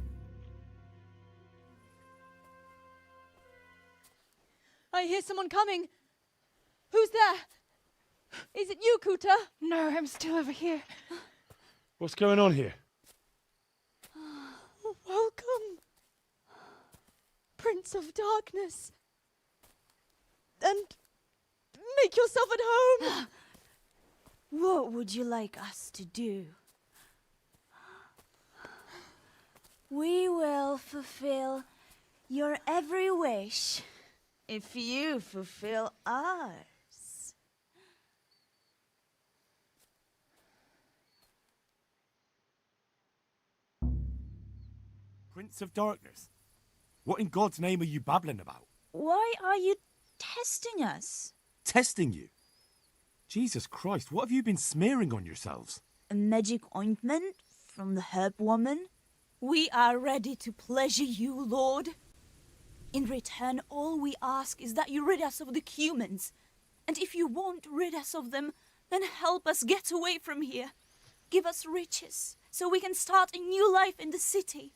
I hear someone coming. Who's there? Is it you, Kuta? No, I'm still over here. What's going on here? Welcome, Prince of Darkness. And make yourself at home. What would you like us to do? We will fulfill your every wish if you fulfill ours. Prince of Darkness? What in God's name are you babbling about? Why are you testing us? Testing you? Jesus Christ, what have you been smearing on yourselves? A magic ointment from the herb woman? We are ready to pleasure you, Lord. In return, all we ask is that you rid us of the humans. And if you won't rid us of them, then help us get away from here. Give us riches, so we can start a new life in the city.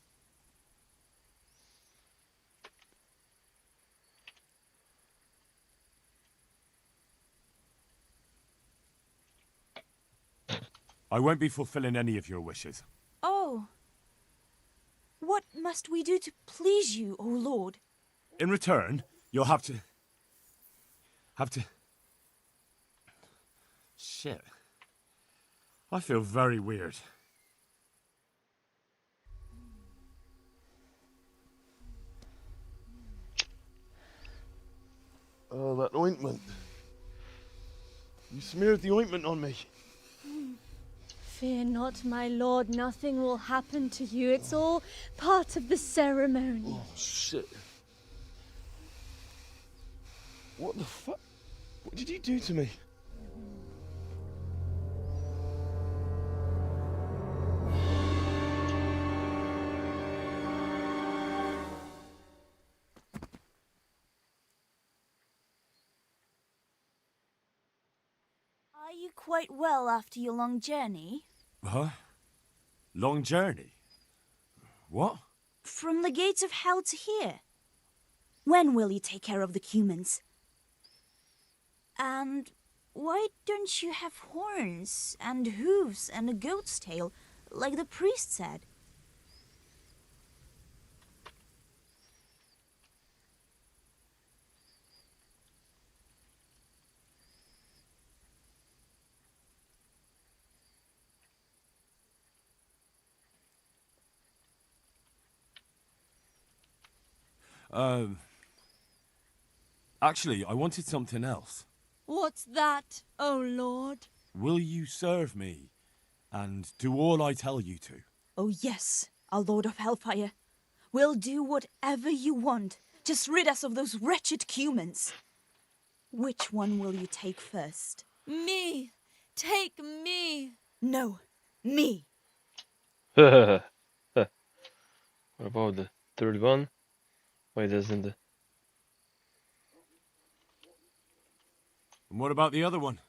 I won't be fulfilling any of your wishes. Oh. What must we do to please you, O Lord? In return, you'll have to... Shit. I feel very weird. Oh, that ointment. You smeared the ointment on me. Fear not, my lord. Nothing will happen to you. It's all part of the ceremony. Oh, shit. What the fuck? What did you do to me? Are you quite well after your long journey? Huh? Long journey? What? From the gates of hell to here. When will you take care of the humans? And Why don't you have horns and hooves and a goat's tail, like the priest said? Actually, I wanted something else. What's that, oh Lord? Will you serve me and do all I tell you to? Oh yes, our Lord of Hellfire. We'll do whatever you want. Just rid us of those wretched humans. Which one will you take first? Me! Take me! No, me! What about the third one? Why doesn't the... And what about the other one?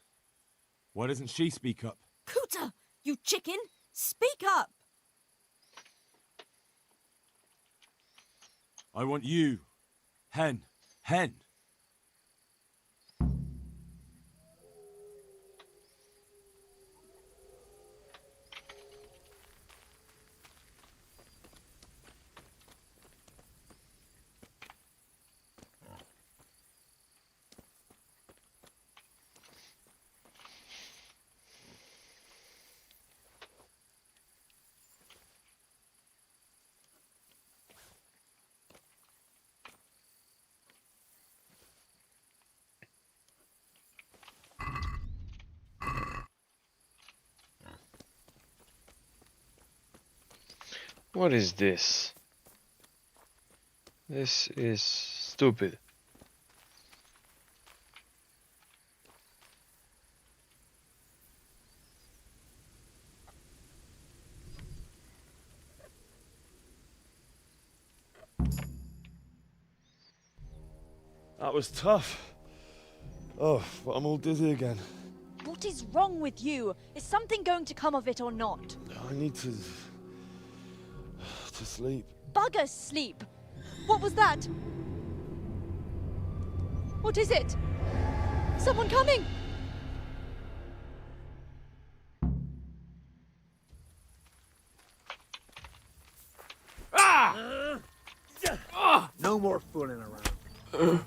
Why doesn't she speak up? Cooter! You chicken! Speak up! I want you. Hen. Hen. What is this? This is stupid. That was tough. Oh, but I'm all dizzy again. What is wrong with you? Is something going to come of it or not? I need to sleep. Bugger sleep! What was that? What is it? Someone coming! No more fooling around.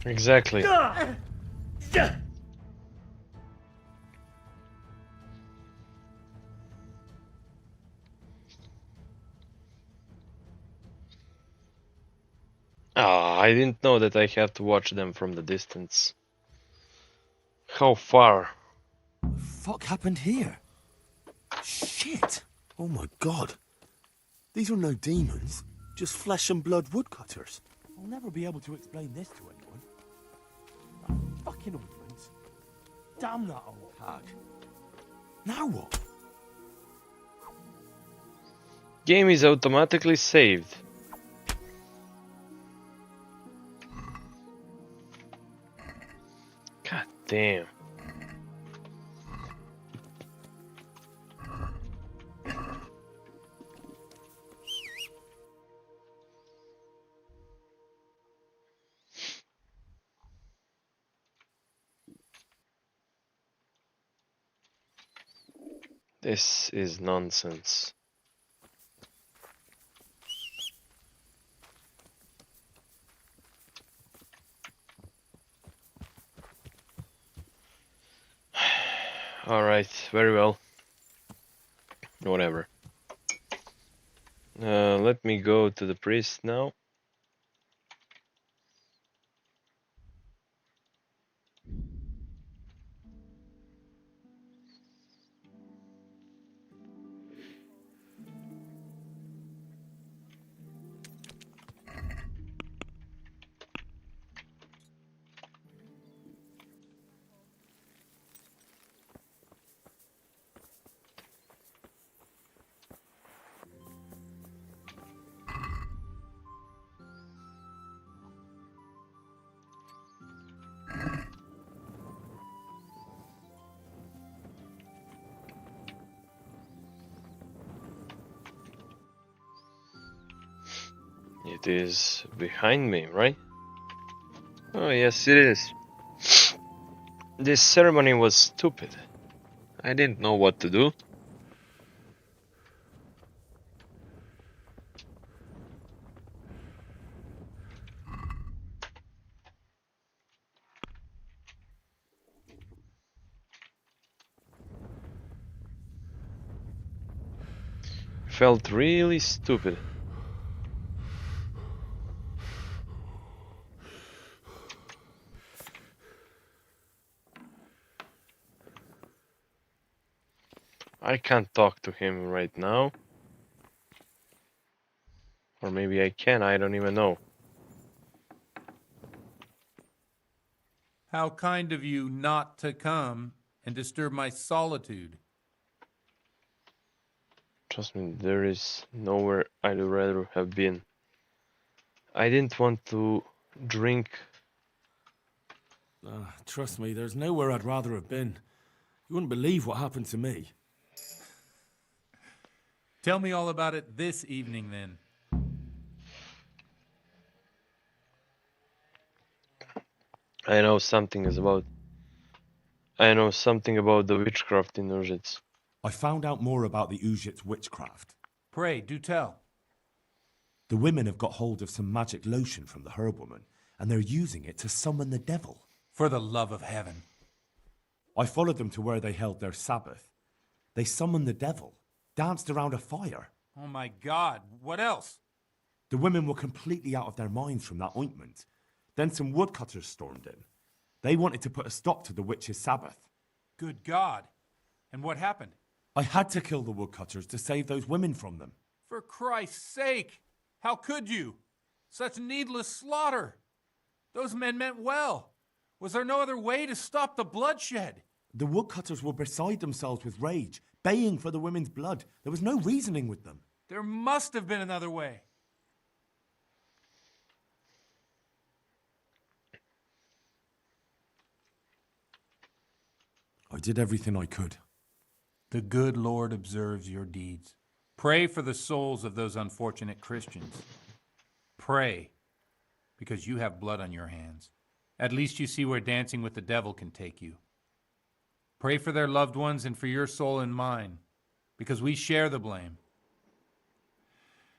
Exactly. Ah, I didn't know that I have to watch them from the distance. How far? What the fuck happened here? Shit! Oh my god. These are no demons, just flesh and blood woodcutters. I'll never be able to explain this to anyone. That fucking ointment. Damn that old hag. Now what? Game is automatically saved. God damn. This is nonsense. Alright, very well. Whatever. Let me go to the priest now. It is behind me, right? Oh, yes, it is. This ceremony was stupid. I didn't know what to do. Felt really stupid. I can't talk to him right now. Or maybe I can, I don't even know. How kind of you not to come and disturb my solitude. Trust me, there is nowhere I'd rather have been. I didn't want to drink. Trust me, there's nowhere I'd rather have been. You wouldn't believe what happened to me. Tell me all about it this evening, then. I know something about the witchcraft in Urzic. I found out more about the Uzhit's witchcraft. Pray, do tell. The women have got hold of some magic lotion from the herb woman, and they're using it to summon the devil. For the love of heaven. I followed them to where they held their Sabbath. They summoned the devil, danced around a fire. Oh my God, what else? The women were completely out of their minds from that ointment. Then some woodcutters stormed in. They wanted to put a stop to the witch's Sabbath. Good God. And what happened? I had to kill the woodcutters to save those women from them. For Christ's sake! How could you? Such needless slaughter! Those men meant well. Was there no other way to stop the bloodshed? The woodcutters were beside themselves with rage, baying for the women's blood. There was no reasoning with them. There must have been another way. I did everything I could. The good Lord observes your deeds. Pray for the souls of those unfortunate Christians. Pray, because you have blood on your hands. At least you see where dancing with the devil can take you. Pray for their loved ones and for your soul and mine, because we share the blame.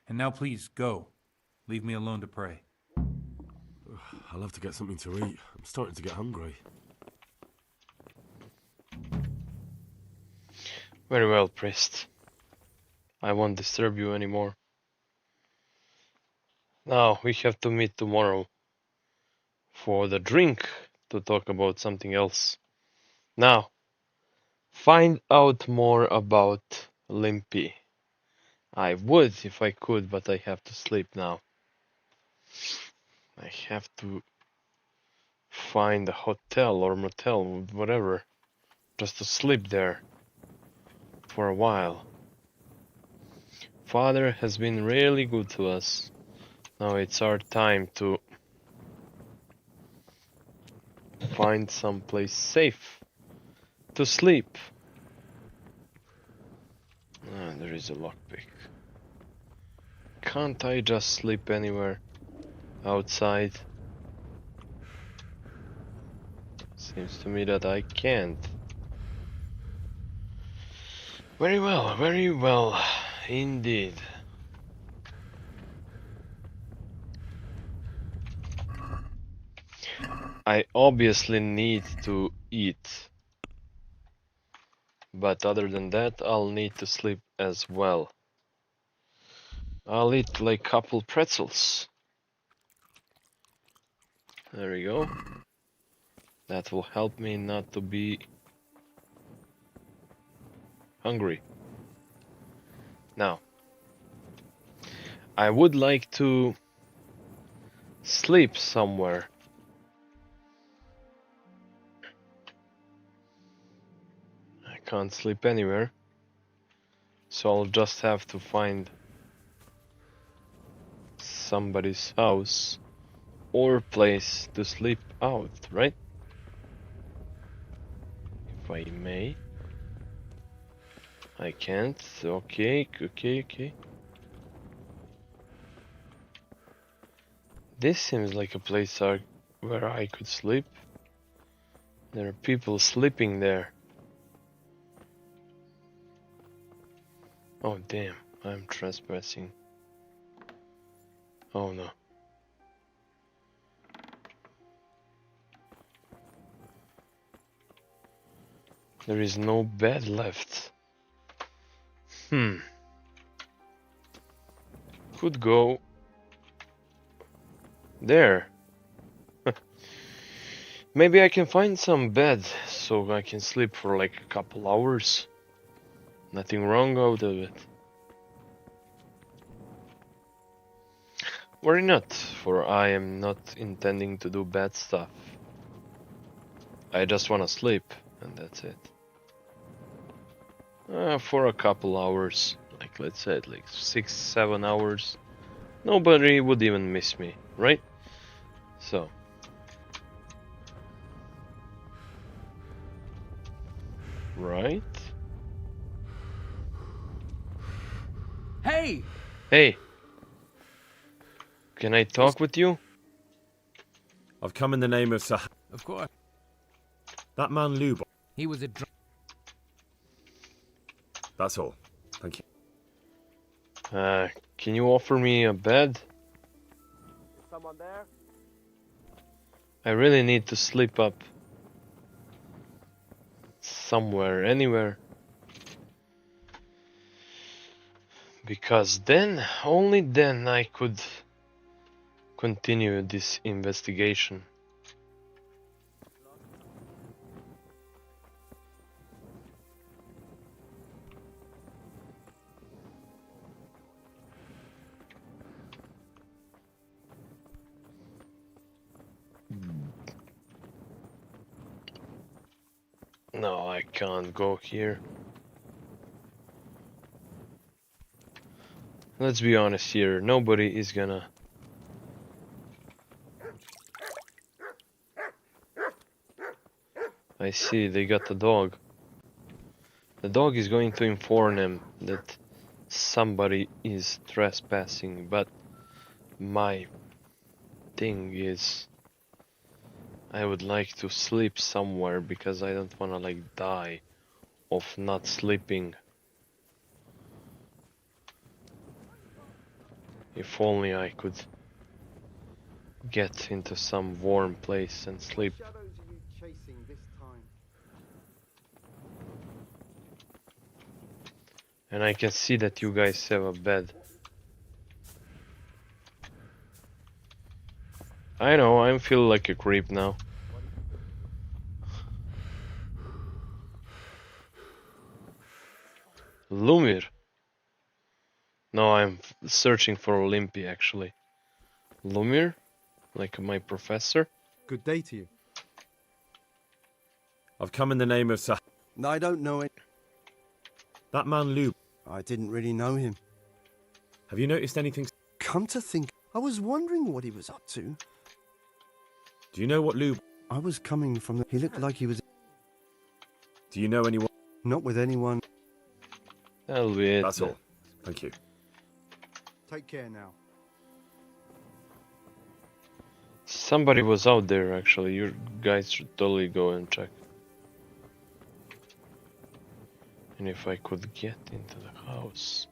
And now please, go. Leave me alone to pray. I'll have to get something to eat. I'm starting to get hungry. Very well, priest. I won't disturb you anymore. Now we have to meet tomorrow for the drink to talk about something else. Now, find out more about Limpy. I would if I could, but I have to sleep now. I have to find a hotel or motel, whatever, just to sleep there for a while. Father has been really good to us. Now it's our time to find some place safe to sleep. Ah, there is a lockpick. Can't I just sleep anywhere outside? Seems to me that I can't. Very well, indeed. I obviously need to eat. But other than that, I'll need to sleep as well. I'll eat like couple pretzels. There we go. That will help me not to be hungry. Now, I would like to sleep somewhere. I can't sleep anywhere, so I'll just have to find somebody's house or place to sleep out, right? If I may. I can't. Okay. This seems like a place where I could sleep. There are people sleeping there. Oh damn, I'm trespassing. Oh no. There is no bed left. Could go there. Maybe I can find some bed so I can sleep for like a couple hours. Nothing wrong out of it. Worry not, for I am not intending to do bad stuff. I just wanna sleep, and that's it. For a couple hours, like let's say like 6-7 hours, nobody would even miss me, right? So. Right? Hey! Hey! Can I talk with you? I've come in the name of Sah. Of course. That man Lub. He was a drunk. That's all. Thank you. Can you offer me a bed? Is someone there? I really need to sleep up. Somewhere, anywhere. Because then, only then I could continue this investigation. No, I can't go here. Let's be honest here, nobody is gonna... I see, they got the dog. The dog is going to inform them that somebody is trespassing, but my thing is... I would like to sleep somewhere because I don't wanna like die of not sleeping. If only I could get into some warm place and sleep. Shadows are you chasing this time? And I can see that you guys have a bed. I know, I feel like a creep now. Lumir? No, I'm searching for Olympia actually. Lumir? Like my professor? Good day to you. I've come in the name of Sah. I don't know it. That man Lub. I didn't really know him. Have you noticed anything? Come to think, I was wondering what he was up to. Do you know what Lub... I was coming from the... He looked like he was... Do you know anyone? Not with anyone. That'll be it. That's all. Thank you. Take care now. Somebody was out there actually. You guys should totally go and check. And if I could get into the house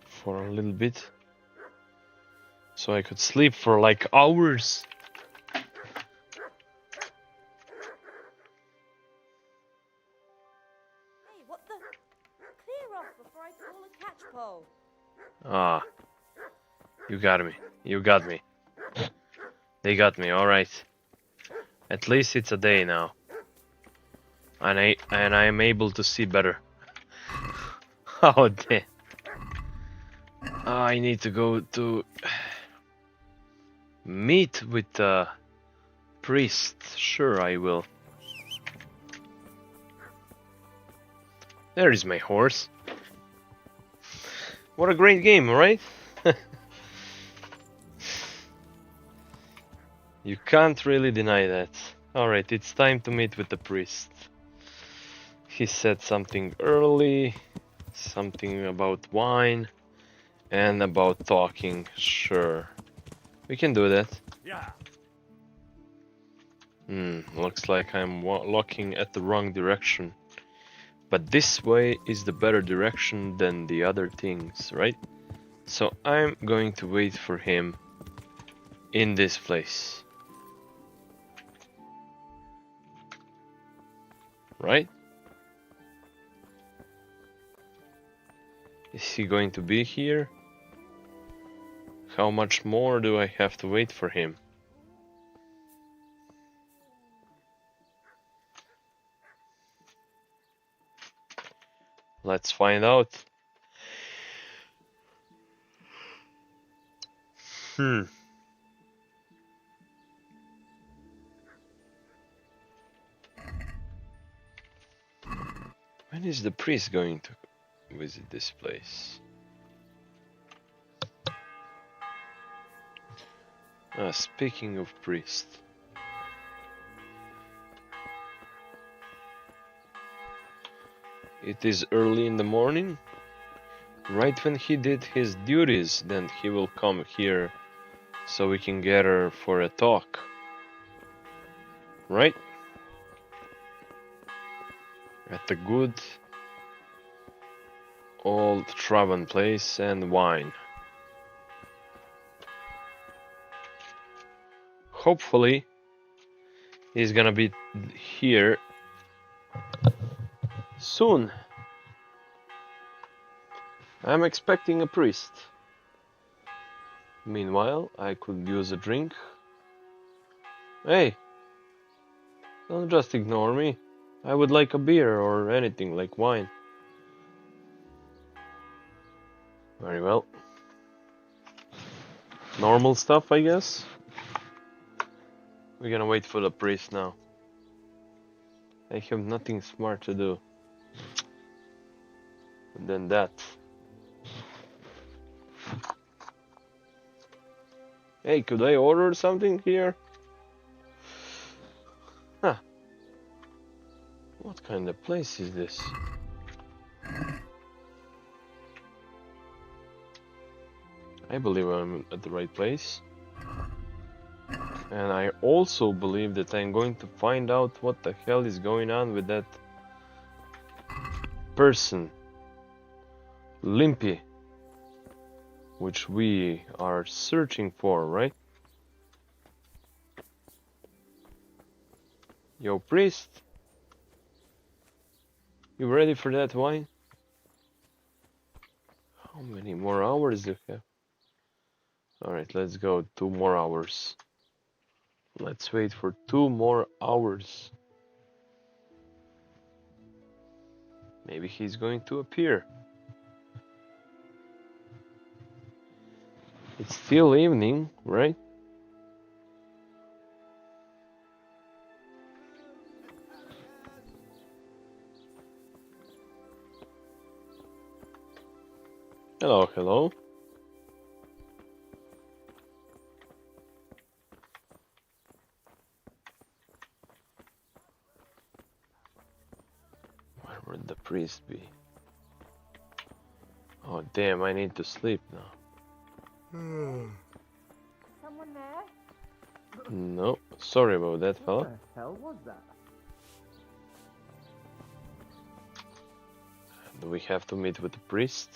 for a little bit, so I could sleep for like hours. Hey, what the? Clear off before I call a catch pole. Ah, you got me. You got me. They got me. All right. At least it's a day now, and I am able to see better. Oh damn! I need to go to meet with the priest. Sure, I will. There is my horse. What a great game, right? You can't really deny that. Alright, it's time to meet with the priest. He said something early, something about wine, and about talking. Sure. We can do that. Yeah. Looks like I'm looking at the wrong direction. But this way is the better direction than the other things, right? So I'm going to wait for him in this place. Right? Is he going to be here? How much more do I have to wait for him? Let's find out. When is the priest going to visit this place? Speaking of priest. It is early in the morning. Right when he did his duties, then he will come here so we can gather for a talk. Right? At the good old Traven place and wine. Hopefully, he's gonna be here soon. I'm expecting a priest. Meanwhile, I could use a drink. Hey, don't just ignore me. I would like a beer or anything like wine. Very well. Normal stuff, I guess. We're gonna wait for the priest now. I have nothing smart to do than that. Hey, could I order something here? Huh. What kind of place is this? I believe I'm at the right place. And I also believe that I'm going to find out what the hell is going on with that person, Limpy, which we are searching for, right? Yo, priest, you ready for that wine? How many more hours do you have? Alright, let's go. 2 more hours. Let's wait for 2 more hours. Maybe he's going to appear. It's still evening, right? Hello, hello. Where would the priest be? Oh damn, I need to sleep now. Someone there? No, sorry about that, fella. What the hell was that? Do we have to meet with the priest?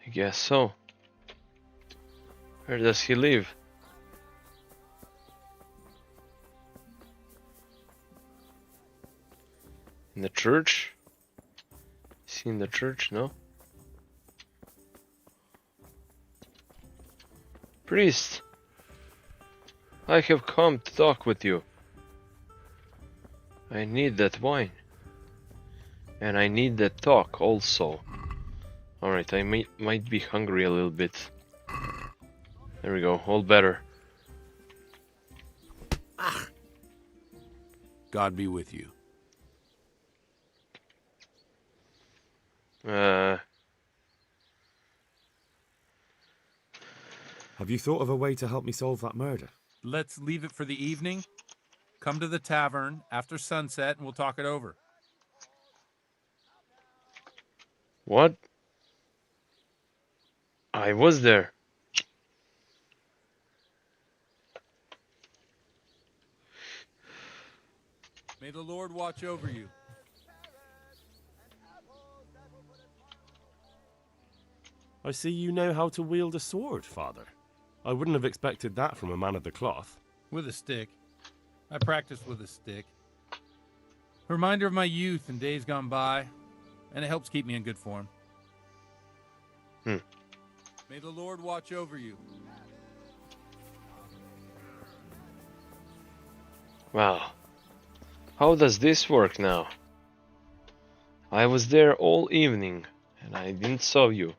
I guess so. Where does he live? In the church? Is he in the church? No? Priest! I have come to talk with you. I need that wine. And I need that talk also. Alright, I might be hungry a little bit. There we go, all better. God be with you. Have you thought of a way to help me solve that murder? Let's leave it for the evening. Come to the tavern after sunset and we'll talk it over. What? I was there. May the Lord watch over you. I see you know how to wield a sword, Father. I wouldn't have expected that from a man of the cloth. With a stick. I practice with a stick. A reminder of my youth and days gone by, and it helps keep me in good form. May the Lord watch over you. Wow. How does this work now? I was there all evening and I didn't saw you.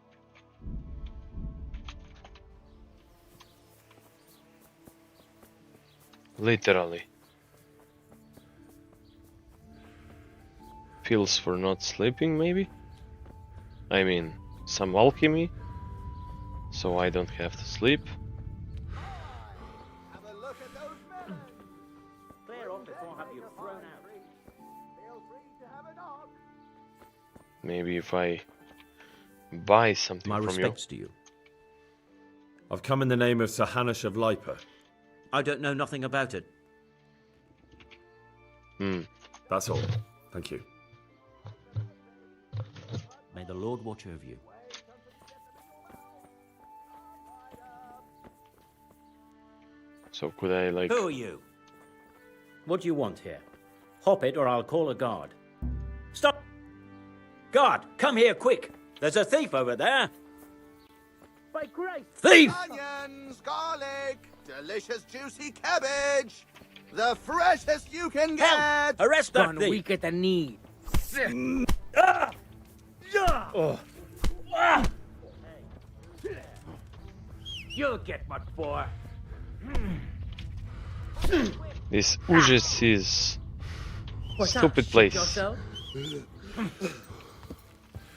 Literally. Pills for not sleeping, maybe? I mean, some alchemy, so I don't have to sleep. Maybe if I buy something My from respects to you. I've come in the name of Sir Hanush of Lipa. I don't know nothing about it. That's all. Thank you. May the Lord watch over you. So could I like... Who are you? What do you want here? Hop it or I'll call a guard. Stop! Guard, come here quick. There's a thief over there. By Christ! Thief! Onions, garlic, delicious juicy cabbage. The freshest you can get. Help! Arrest that Gone thief! weak at the knee. You'll get what for. This Ujis is stupid place. Yourself?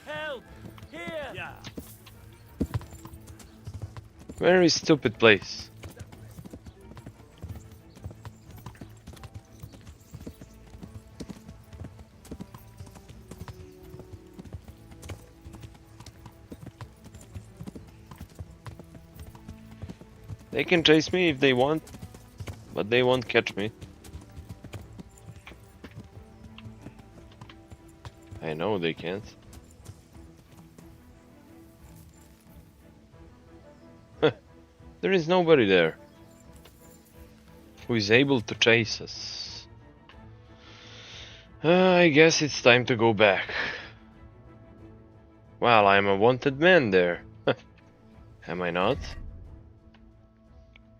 Help! Here! Very stupid place. They can chase me if they want, but they won't catch me. I know they can't. There is nobody there who is able to chase us. I guess it's time to go back. Well, I'm a wanted man there. Am I not?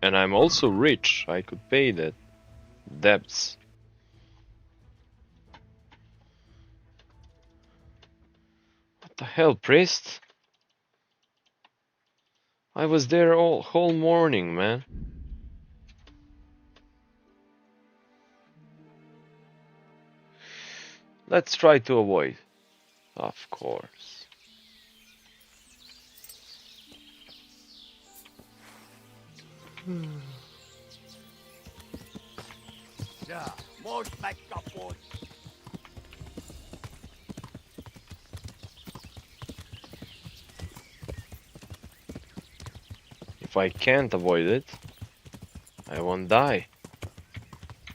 And I'm also rich. I could pay the debts. What the hell, priest? I was there whole morning, man. Let's try to avoid. Of course. Ja, most met kapot. If I can't avoid it, I won't die.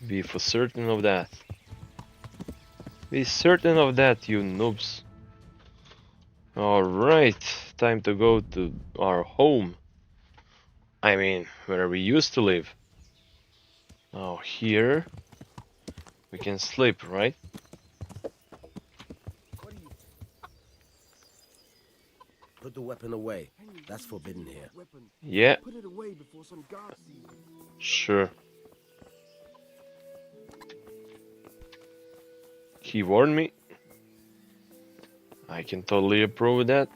Be for certain of that. Be certain of that, you noobs. Alright, time to go to our home. I mean, where we used to live. Now here, we can sleep, right? Put the weapon away. That's forbidden here. Yeah. Put it away before some guards see it. Sure. He warned me. I can totally approve of that.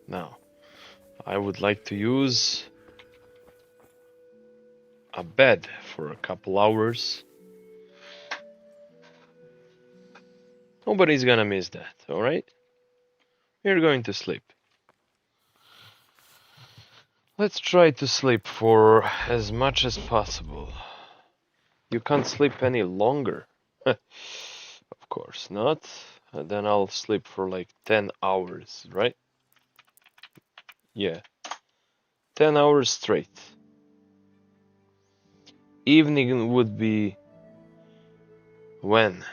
Now, I would like to use a bed for a couple hours. Nobody's gonna miss that, alright? We're going to sleep. Let's try to sleep for as much as possible. You can't sleep any longer. Of course not. Then I'll sleep for like 10 hours, right? Yeah. 10 hours straight. evening would be when?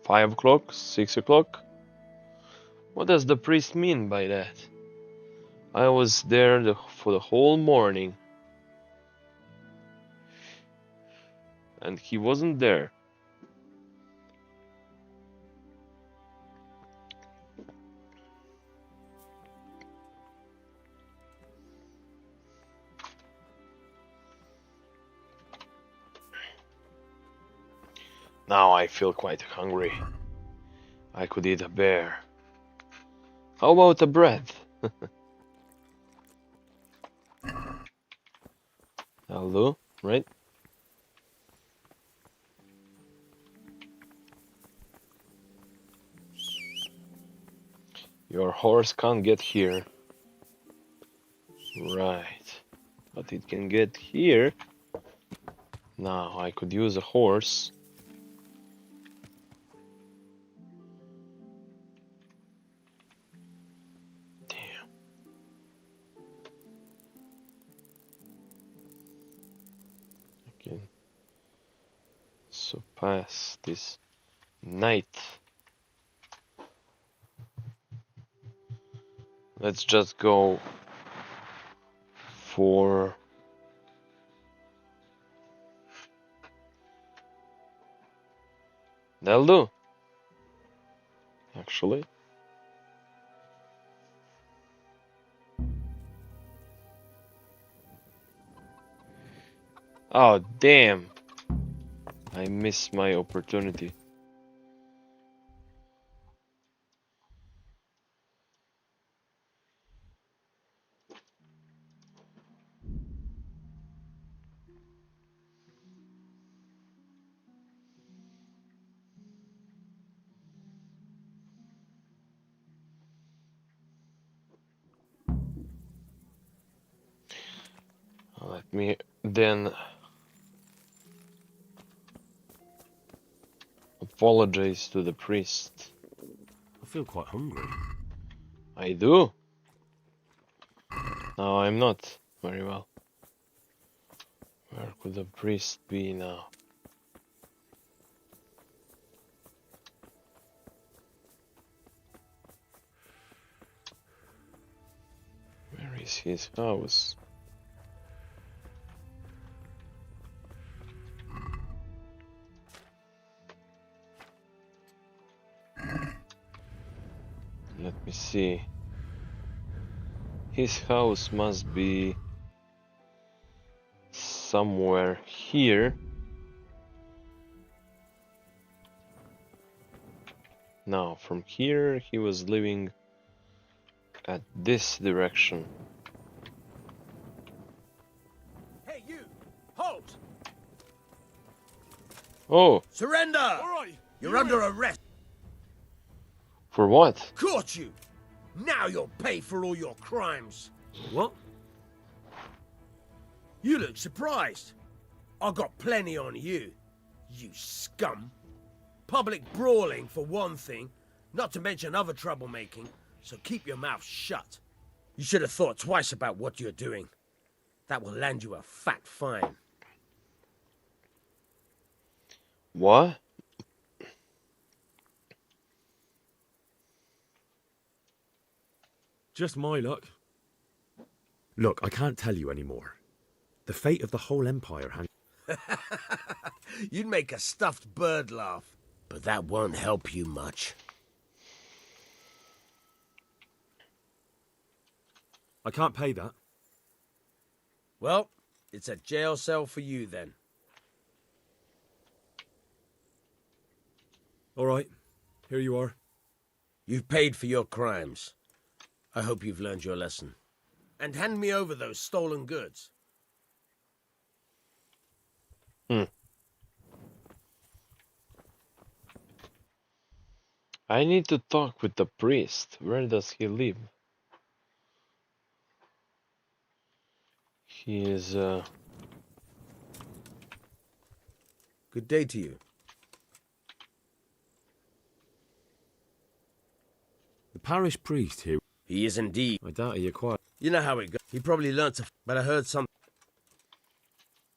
5 o'clock? 6 o'clock? What does the priest mean by that? I was there for the whole morning. And he wasn't there. Now I feel quite hungry. I could eat a bear. How about a bread? That'll do, right? Your horse can't get here. Right. But it can get here. Now I could use a horse. Damn. I can surpass this night. Let's just go for that'll do. Actually. Oh damn. I missed my opportunity. Let me then apologize to the priest. I feel quite hungry. I do. No, I'm not very well. Where could the priest be now? Where is his house? Let me see. His house must be somewhere here. Now, from here he was living at this direction. Hey, you! Halt! Oh! Surrender! All right. You're under arrest. For what? Caught you! Now you'll pay for all your crimes. What? You look surprised. I got plenty on you, you scum. Public brawling for one thing, not to mention other troublemaking, so keep your mouth shut. You should have thought twice about what you're doing. That will land you a fat fine. What? Just my luck. Look, I can't tell you anymore. The fate of the whole empire hangs... You'd make a stuffed bird laugh, but that won't help you much. I can't pay that. Well, it's a jail cell for you then. All right, here you are. You've paid for your crimes. I hope you've learned your lesson. And hand me over those stolen goods. I need to talk with the priest. Where does he live? He is, Good day to you. The parish priest here... He is indeed. I doubt he acquired... You know how it goes. He probably learnt to... But I heard something.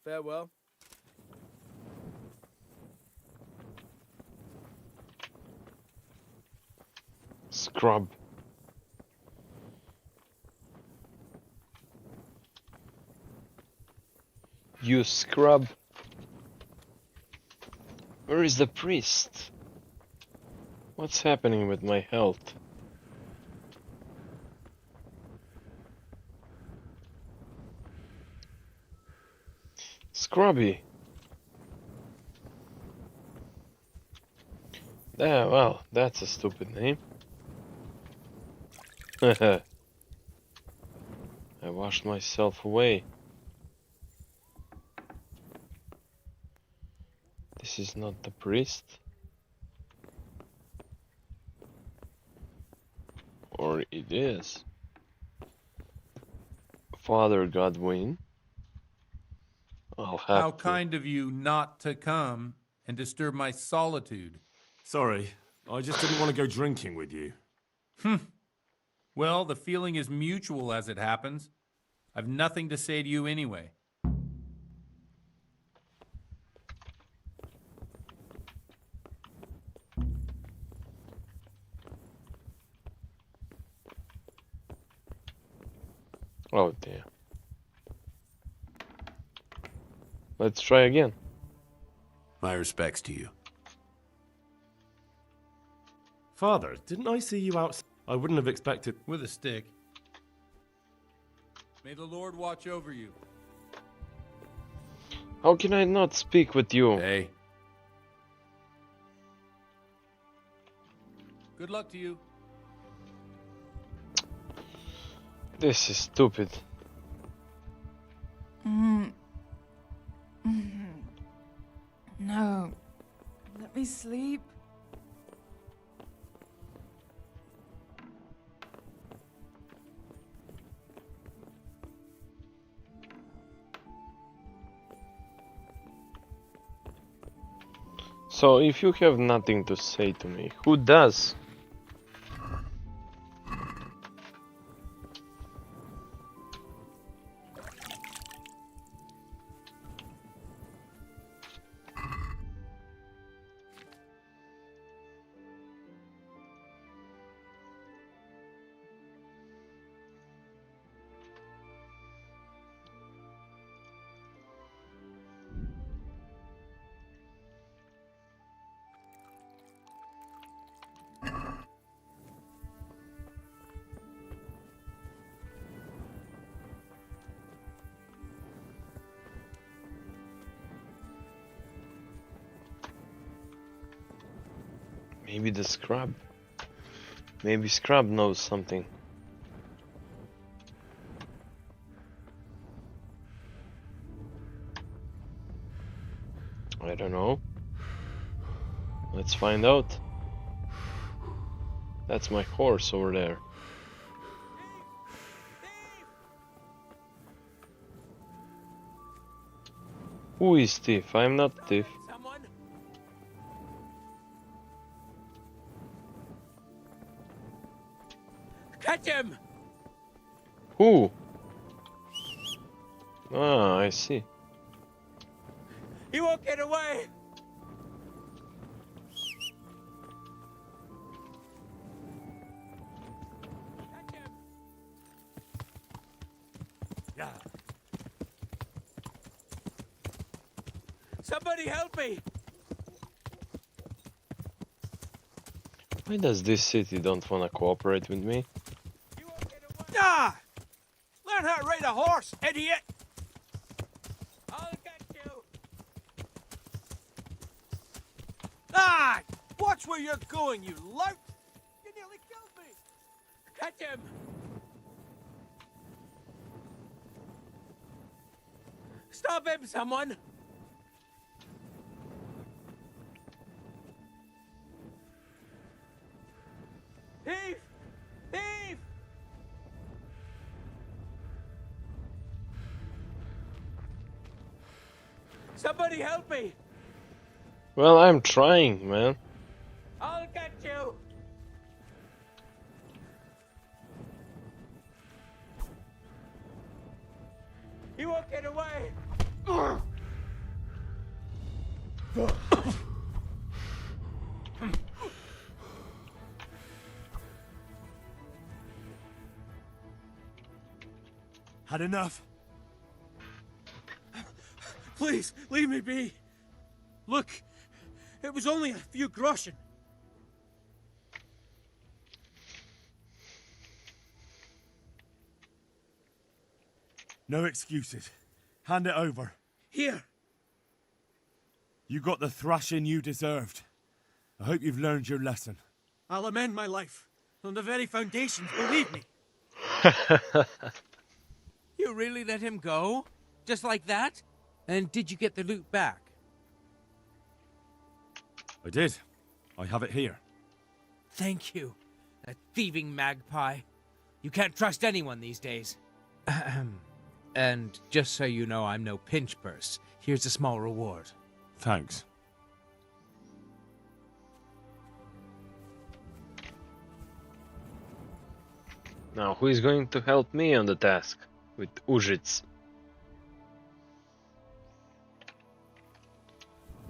Farewell. scrub. You scrub. Where is the priest? What's happening with my health? Scrubby. Yeah, well, that's a stupid name. I washed myself away. This is not the priest. Or it is. Father Godwin. I'll have How to. kind of you not to come and disturb my solitude. Sorry, I just didn't want to go drinking with you. Well, the feeling is mutual as it happens. I've nothing to say to you anyway. Oh dear. Let's try again. My respects to you. Father, didn't I see you outside? I wouldn't have expected... With a stick. May the Lord watch over you. How can I not speak with you? Hey. Good luck to you. This is stupid. No. Let me sleep. So, if you have nothing to say to me, who does? Maybe the scrub. Maybe scrub knows something. I don't know. Let's find out. That's my horse over there. Who is thief? I'm not thief. Catch him! Who? Ah, I see. He won't get away! Catch him! Yeah. Somebody help me! Why does this city don't wanna cooperate with me? Ah! Learn how to ride a horse, idiot! I'll get you! Ah! Watch where you're going, you lout! You nearly killed me! Catch him! Stop him, someone! Thief! Thief! Somebody help me! Well, I'm trying, man. I'll get you! You won't get away! Had enough. Please, leave me be. Look, it was only a few groschen. No excuses. Hand it over. Here. You got the thrashing you deserved. I hope you've learned your lesson. I'll amend my life. On the very foundations, believe me. You really let him go? Just like that? And did you get the loot back? I did. I have it here. Thank you. That thieving magpie. You can't trust anyone these days. And just so you know, I'm no pinch purse. Here's a small reward. Thanks. Now, who is going to help me on the task with Uzhitz?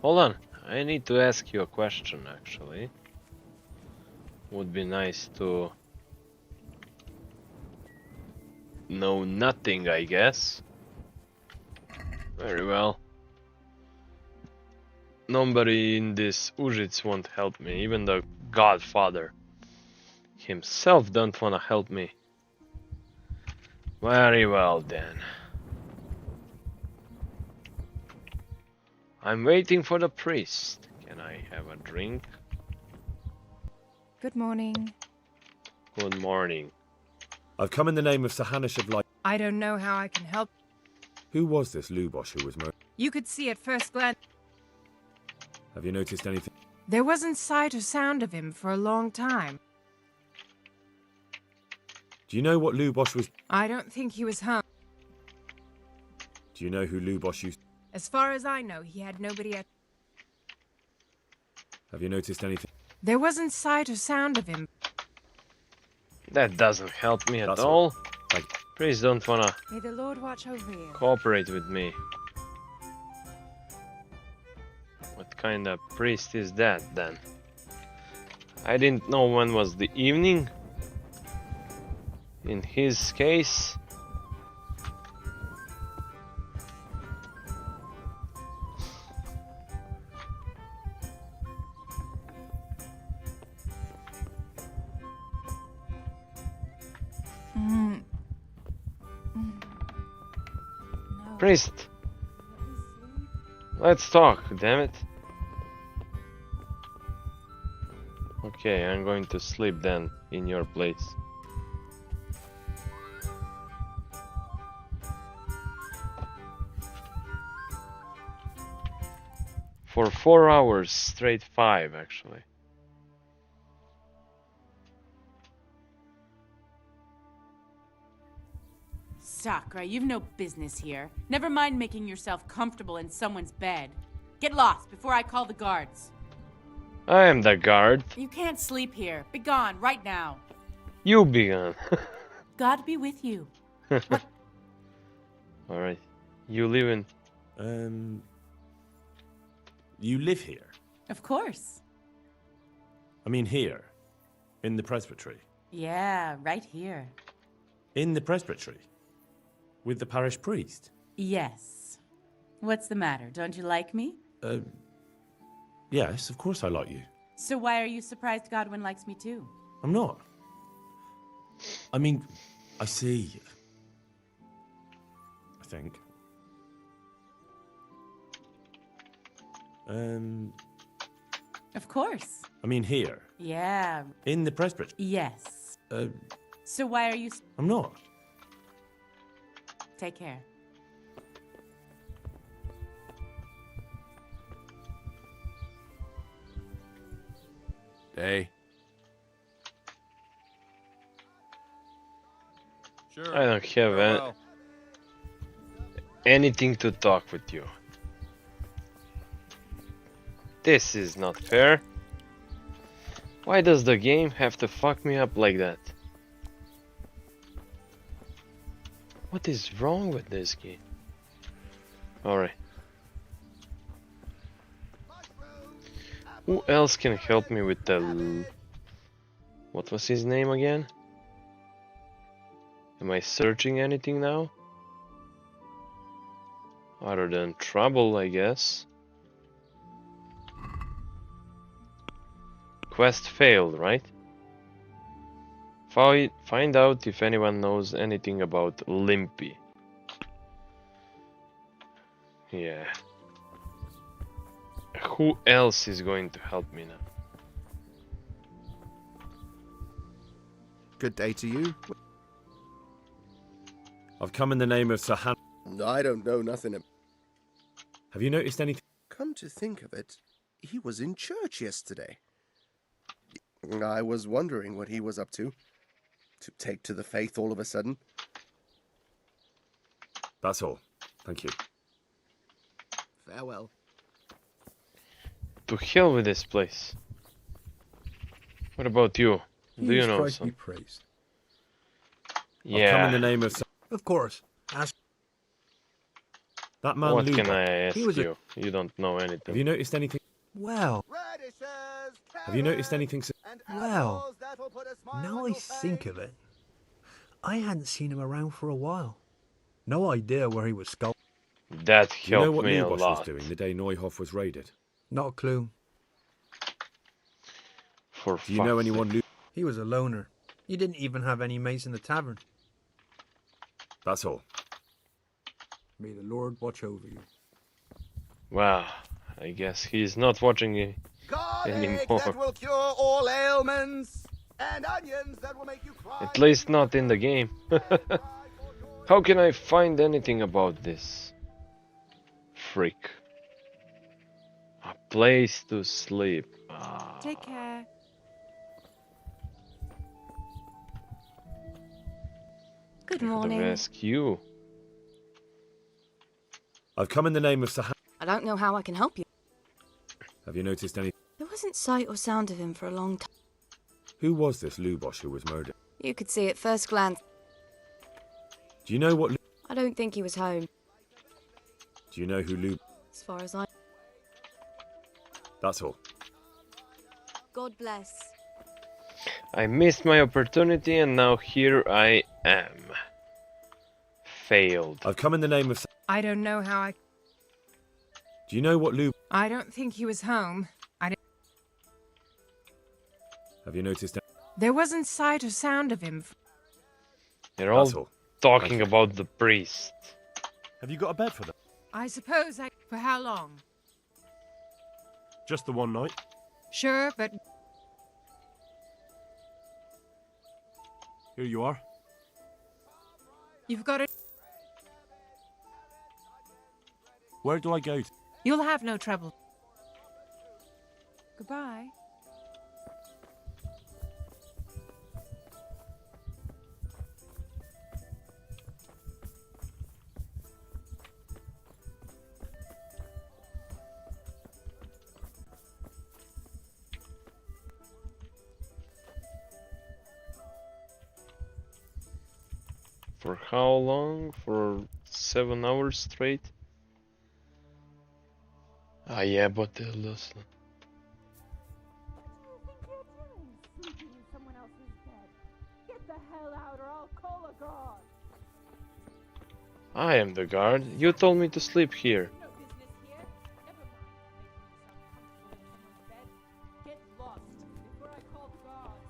Hold on, I need to ask you a question actually. Would be nice to know nothing, I guess. Very well. Nobody in this Uzhitz won't help me, even the Godfather himself don't wanna help me. Very well then. I'm waiting for the priest. Can I have a drink? Good morning. Good morning. I've come in the name of Sahanish of Light. I don't know how I can help. Who was this Lubosh who was murdered? You could see at first glance. Have you noticed anything? There wasn't sight or sound of him for a long time. Do you know what Lubosh was? I don't think he was hung. Do you know who Lubosh used? As far as I know, he had nobody at... Have you noticed anything? There wasn't sight or sound of him. That doesn't help me at That's all. Please don't wanna May the Lord watch over you. cooperate with me. What kind of priest is that then? I didn't know when was the evening. In his case. Priest, let's talk, damn it. Okay, I'm going to sleep then in your place. For 4 hours, straight 5 actually. Sakra, you've no business here. Never mind making yourself comfortable in someone's bed. Get lost before I call the guards. I am the guard. You can't sleep here. Be gone right now. You be gone. God be with you. Alright. You live in... You live here? Of course. I mean here. In the presbytery. Yeah, right here. In the presbytery? With the parish priest? Yes. What's the matter? Don't you like me? Yes, of course I like you. So why are you surprised Godwin likes me too? I'm not. I mean, I see. I think. Of course. I mean here. Yeah. In the presbytery? Yes. So why are you... I'm not. Take care. Day. I don't have anything to talk with you. This is not fair. Why does the game have to fuck me up like that? What is wrong with this game? Alright. Who else can help me with the... What was his name again? Am I searching anything now? Other than trouble, I guess. Quest failed, right? Find out if anyone knows anything about Limpy. Yeah. Who else is going to help me now? Good day to you. I've come in the name of Sahan. I don't know nothing. Have you noticed anything? Come to think of it, he was in church yesterday. I was wondering what he was up to take to the faith all of a sudden. That's all. Thank you. Farewell. To hell with this place. What about you? Do you know Christ some? be praised. Yeah. I've come in the name of Of course. Ask. That man What Luba. can I ask He was you? You don't know anything. Have you noticed anything? Well. Have you noticed anything? Well. Now I think of it, I hadn't seen him around for a while. No idea where he was skulking. That Do you know helped what me a Lubosh lot. was doing the day Neuhof was raided? Not a clue. For Do you know fuck's anyone? sake. He was a loner. He didn't even have any mates in the tavern. That's all. May the Lord watch over you. Wow. I guess he's not watching me anymore. That will cure all ailments, and onions that will make you cry. At least not in the game. How can I find anything about this? Freak. A place to sleep. Ah. Take care. Good I could morning. have asked you. I've come in the name of Sahan. I don't know how I can help you. Have you noticed any? There wasn't sight or sound of him for a long time. Who was this Lubosh who was murdered? You could see at first glance. Do you know what? I don't think he was home, Do you know who Lub? as far as I... That's all. God bless. I missed my opportunity and now here I am. Failed. I've come in the name of. I don't know how I... Do you know what Lub? I don't think he was home. Have you noticed? There wasn't sight or sound of him. They're all That's all. talking about the priest. Have you got a bed for them? I suppose I... For how long? Just the one night? Sure, but... Here you are. You've got it. Where do I go to? You'll have no trouble. Goodbye. For how long? For 7 hours straight? Ah, yeah, but they're listening. Get the hell out or I'll call a guard. I am the guard. You told me to sleep here. Get lost before I call the guards.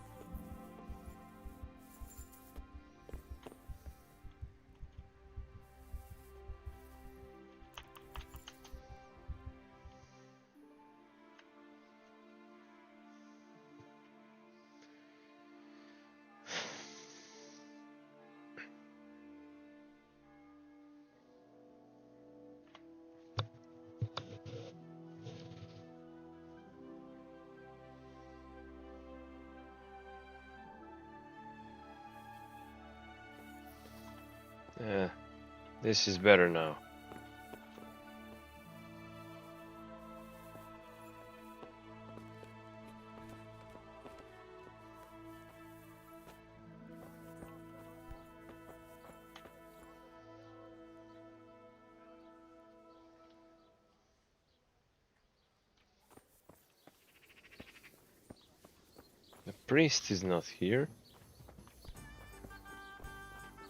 Yeah, this is better now. The priest is not here.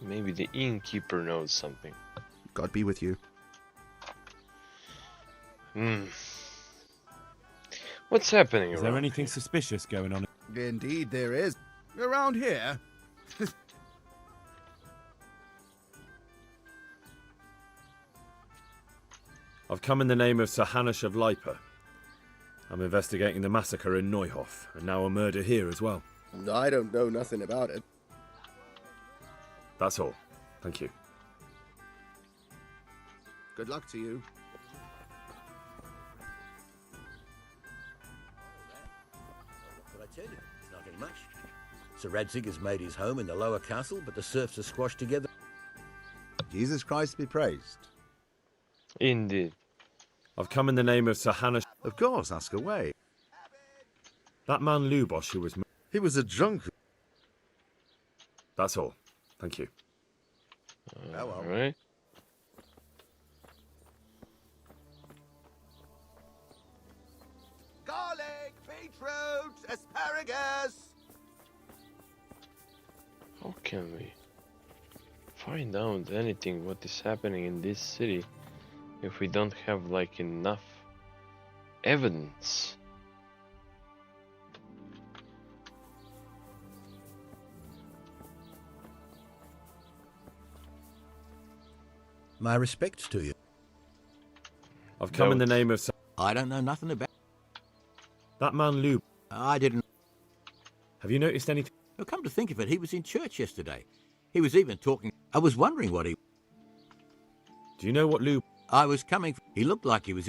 Maybe the innkeeper knows something. God be with you. Hmm. What's happening Is around there anything here? suspicious going on? Indeed there is. Around here. I've come in the name of Sir Hanush of Leiper. I'm investigating the massacre in Neuhof, and now a murder here as well. I don't know nothing about it. That's all. Thank you. Good luck to you. What I tell you, it's not getting much. Sir Radzig has made his home in the lower castle, but the serfs are squashed together. Jesus Christ be praised. Indeed. I've come in the name of Sir Hanush. Of course, ask away. That man Lubosh who was... He was a drunk. That's all. Thank you. All right. Garlic, beetroot, asparagus. How can we find out anything what is happening in this city if we don't have like enough evidence? My respects to you. I've come in the name of... I don't know nothing about... That man Lub... I didn't... Have you noticed anything? Well, come to think of it, he was in church yesterday. He was even talking... I was wondering what he... Do you know what Lub... I was coming... He looked like he was...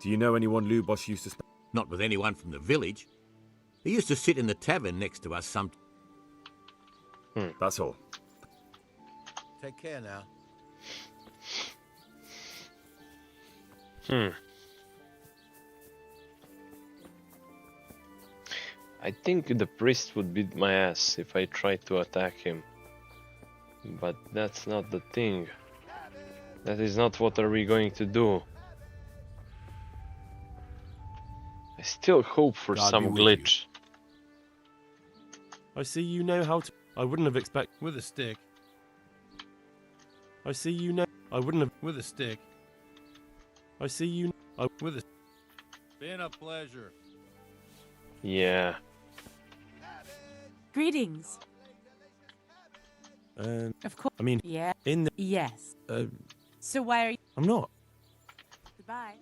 Do you know anyone Lubosh used to... Not with anyone from the village. He used to sit in the tavern next to us some... That's all. Take care now. I think the priest would beat my ass if I tried to attack him. But that's not the thing. That is not what are we going to do. I still hope for God some be with glitch. I see you know how to... I wouldn't have expected... With a stick. I see you know... I wouldn't have... With a stick. I see you... With a... Been a pleasure. Yeah. Greetings. Of course. I mean... Yeah. In the... Yes. So why are you... I'm not. Goodbye.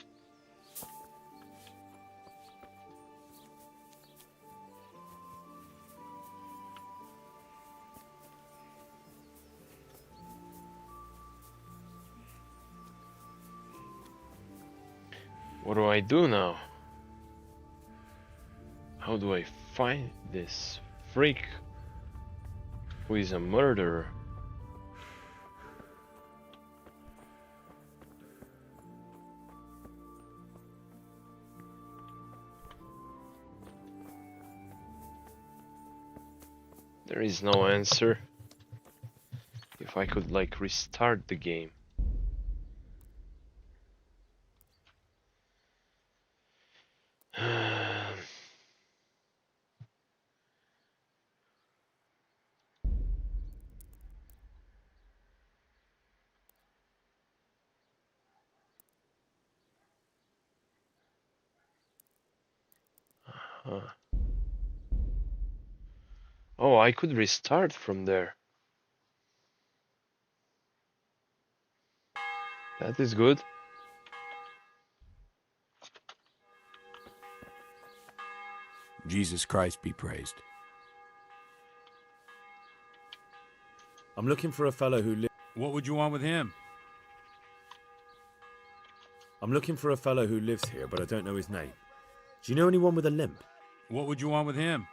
What do I do now? How do I find this freak who is a murderer? There is no answer. If I could like restart the game. Oh, I could restart from there. That is good. Jesus Christ be praised. I'm looking for a fellow who lives... What would you want with him? I'm looking for a fellow who lives here, but I don't know his name. Do you know anyone with a limp? What would you want with him?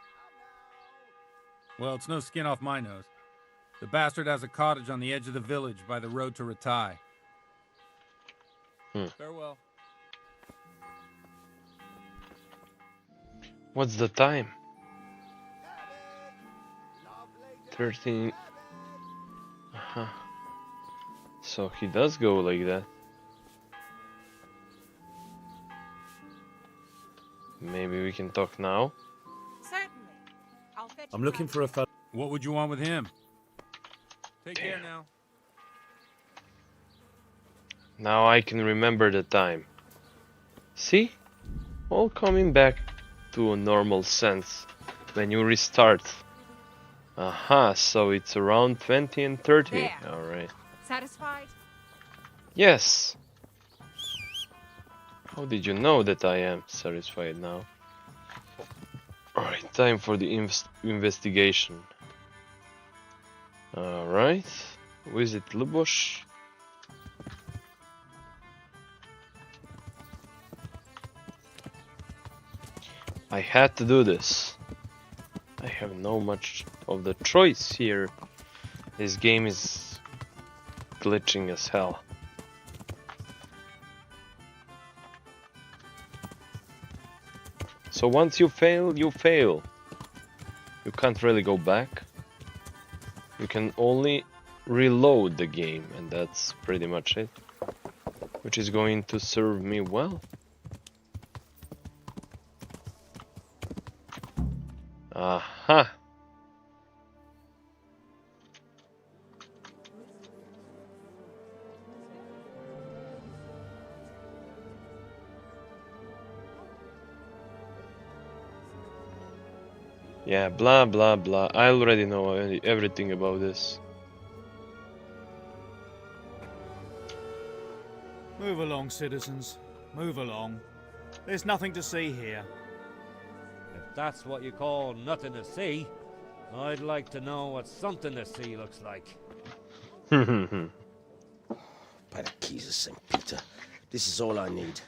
Well, it's no skin off my nose. The bastard has a cottage on the edge of the village by the road to Ratai. Farewell. What's the time? 13. So he does go like that. Maybe we can talk now. Certainly. I'll fetch I'm looking for a fellow... What would you want with him? Take care now. Now I can remember the time. See? All coming back to a normal sense when you restart. Aha, so it's around 20 and 30. There. Alright. Satisfied? Yes. How did you know that I am satisfied now? Alright, time for the investigation. Alright. Visit Lubosh. I had to do this. I have no much of the choice here. This game is glitching as hell. So once you fail, you fail. You can't really go back. You can only reload the game, and that's pretty much it. Which is going to serve me well. Aha! Yeah, blah blah blah. I already know everything about this. Move along, citizens. Move along. There's nothing to see here. If that's what you call nothing to see, I'd like to know what something to see looks like. By the keys of St. Peter, this is all I need.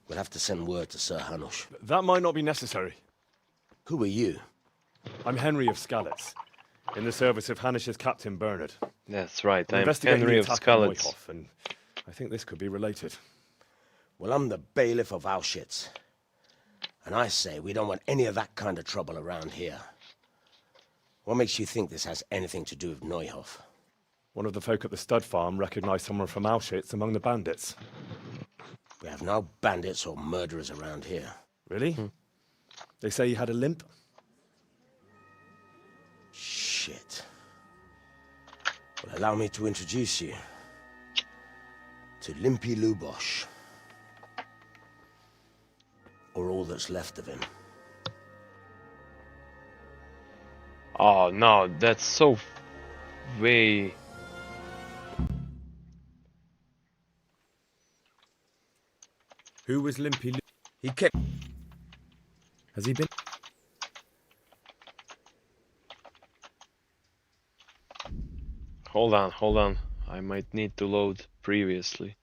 We'll have to send word to Sir Hanush. That might not be necessary. Who are you? I'm Henry of Skalitz, in the service of Hanush's Captain Bernard. That's right, I'm investigating Henry the of attack on Skalitz. Neuhof, and I think this could be related. Well, I'm the bailiff of Auschwitz. And I say we don't want any of that kind of trouble around here. What makes you think this has anything to do with Neuhof? One of the folk at the stud farm recognized someone from Auschwitz among the bandits. We have no bandits or murderers around here. Really? They say he had a limp? Shit. Well, allow me to introduce you to Limpy Lubosh. Or all that's left of him. Oh no, that's so way. Who was Limpy Lu? He kept. Has he been? Hold on. I might need to load previously.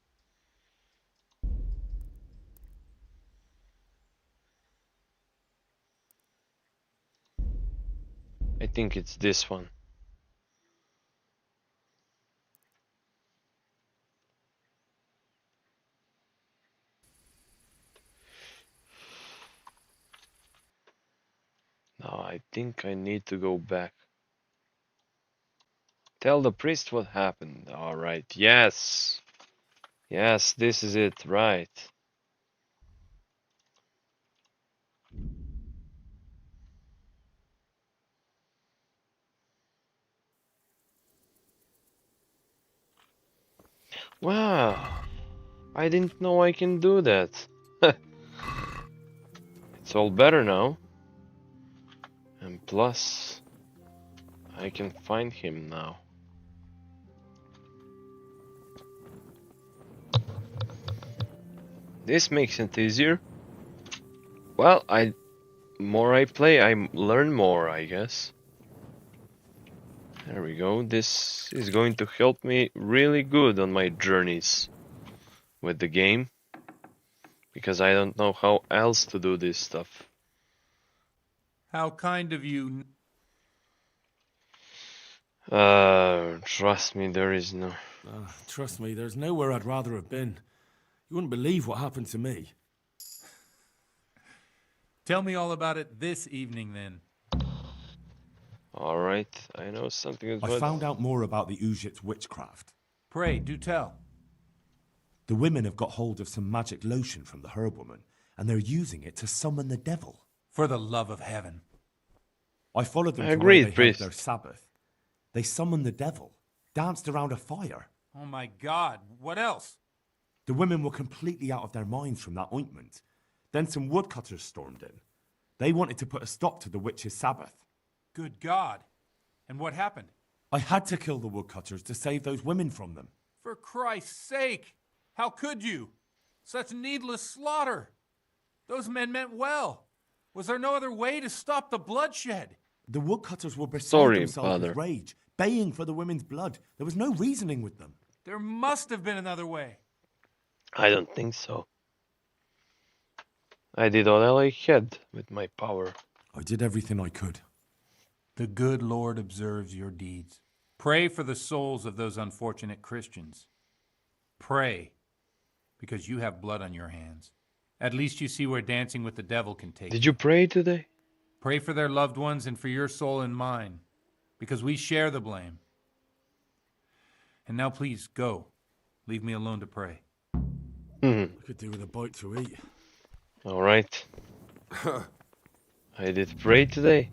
I think it's this one. Now I think I need to go back. Tell the priest what happened. Alright, yes. Yes, this is it, right. Wow, I didn't know I can do that. It's all better now. And plus, I can find him now. This makes it easier. Well, more I play, I learn more, I guess. There we go. This is going to help me really good on my journeys with the game, because I don't know how else to do this stuff. How kind of you. Trust me, there is no... Trust me, there's nowhere I'd rather have been. You wouldn't believe what happened to me. Tell me all about it this evening, then. Alright, I know something about... I found out more about the Auschwitz witchcraft. Pray, do tell. The women have got hold of some magic lotion from the herb woman, and they're using it to summon the devil. For the love of heaven. I followed them I to where agreed, they priest. held their Sabbath. They summoned the devil, danced around a fire, Oh my God, what else? The women were completely out of their minds from that ointment. Then some woodcutters stormed in. They wanted to put a stop to the witch's Sabbath. Good God. And what happened? I had to kill the woodcutters to save those women from them. For Christ's sake! How could you? Such needless slaughter! Those men meant well. Was there no other way to stop the bloodshed? The woodcutters were beside Sorry, themselves Father. with rage, baying for the women's blood. There was no reasoning with them. There must have been another way. I don't think so. I did all I had with my power. I did everything I could. The good Lord observes your deeds. Pray for the souls of those unfortunate Christians. Pray, because you have blood on your hands. At least you see where dancing with the devil can take you. Did you pray today? Pray for their loved ones and for your soul and mine, because we share the blame. And now please, go. Leave me alone to pray. I could do with a bite to eat. Alright. I did pray today.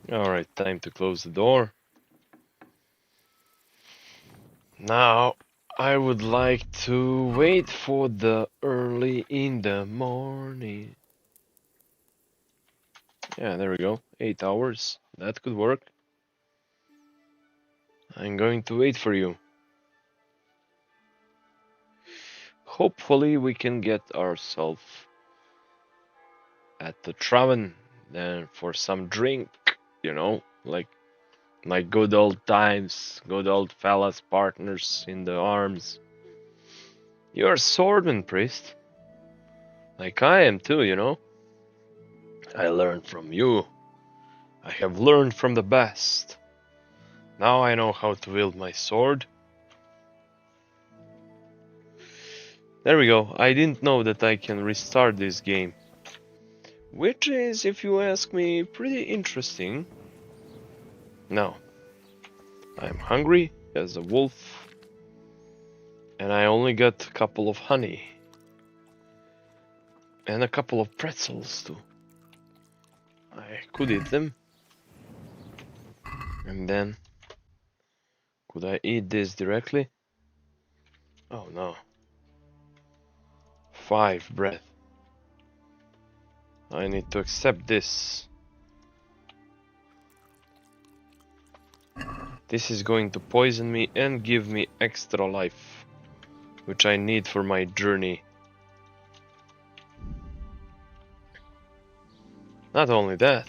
Alright, time to close the door. Now, I would like to wait for the early in the morning. Yeah, there we go. 8 hours. That could work. I'm going to wait for you. Hopefully we can get ourselves at the tavern then for some drink, you know, like good old times, good old fellas, partners in the arms. You're a swordman, priest. Like I am too, you know. I learned from you. I have learned from the best. Now I know how to wield my sword. There we go. I didn't know that I can restart this game. Which is, if you ask me, pretty interesting. Now, I'm hungry as a wolf. And I only got a couple of honey. And a couple of pretzels too. I could eat them. And then, could I eat this directly? Oh no. 5 breath. I need to accept this. This is going to poison me and give me extra life, which I need for my journey. Not only that,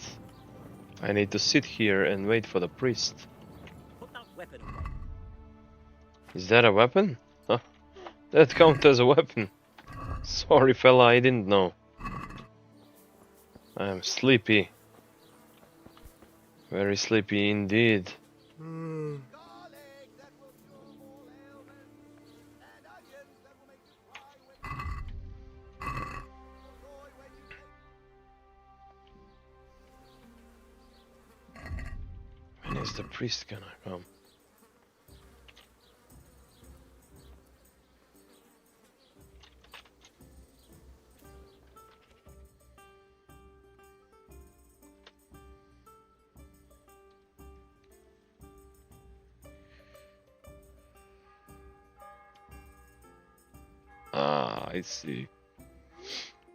I need to sit here and wait for the priest. Put that weapon away. Is that a weapon? Huh. That counts as a weapon. Sorry fella, I didn't know. I am sleepy. Very sleepy indeed. When is the priest gonna come? Ah, I see.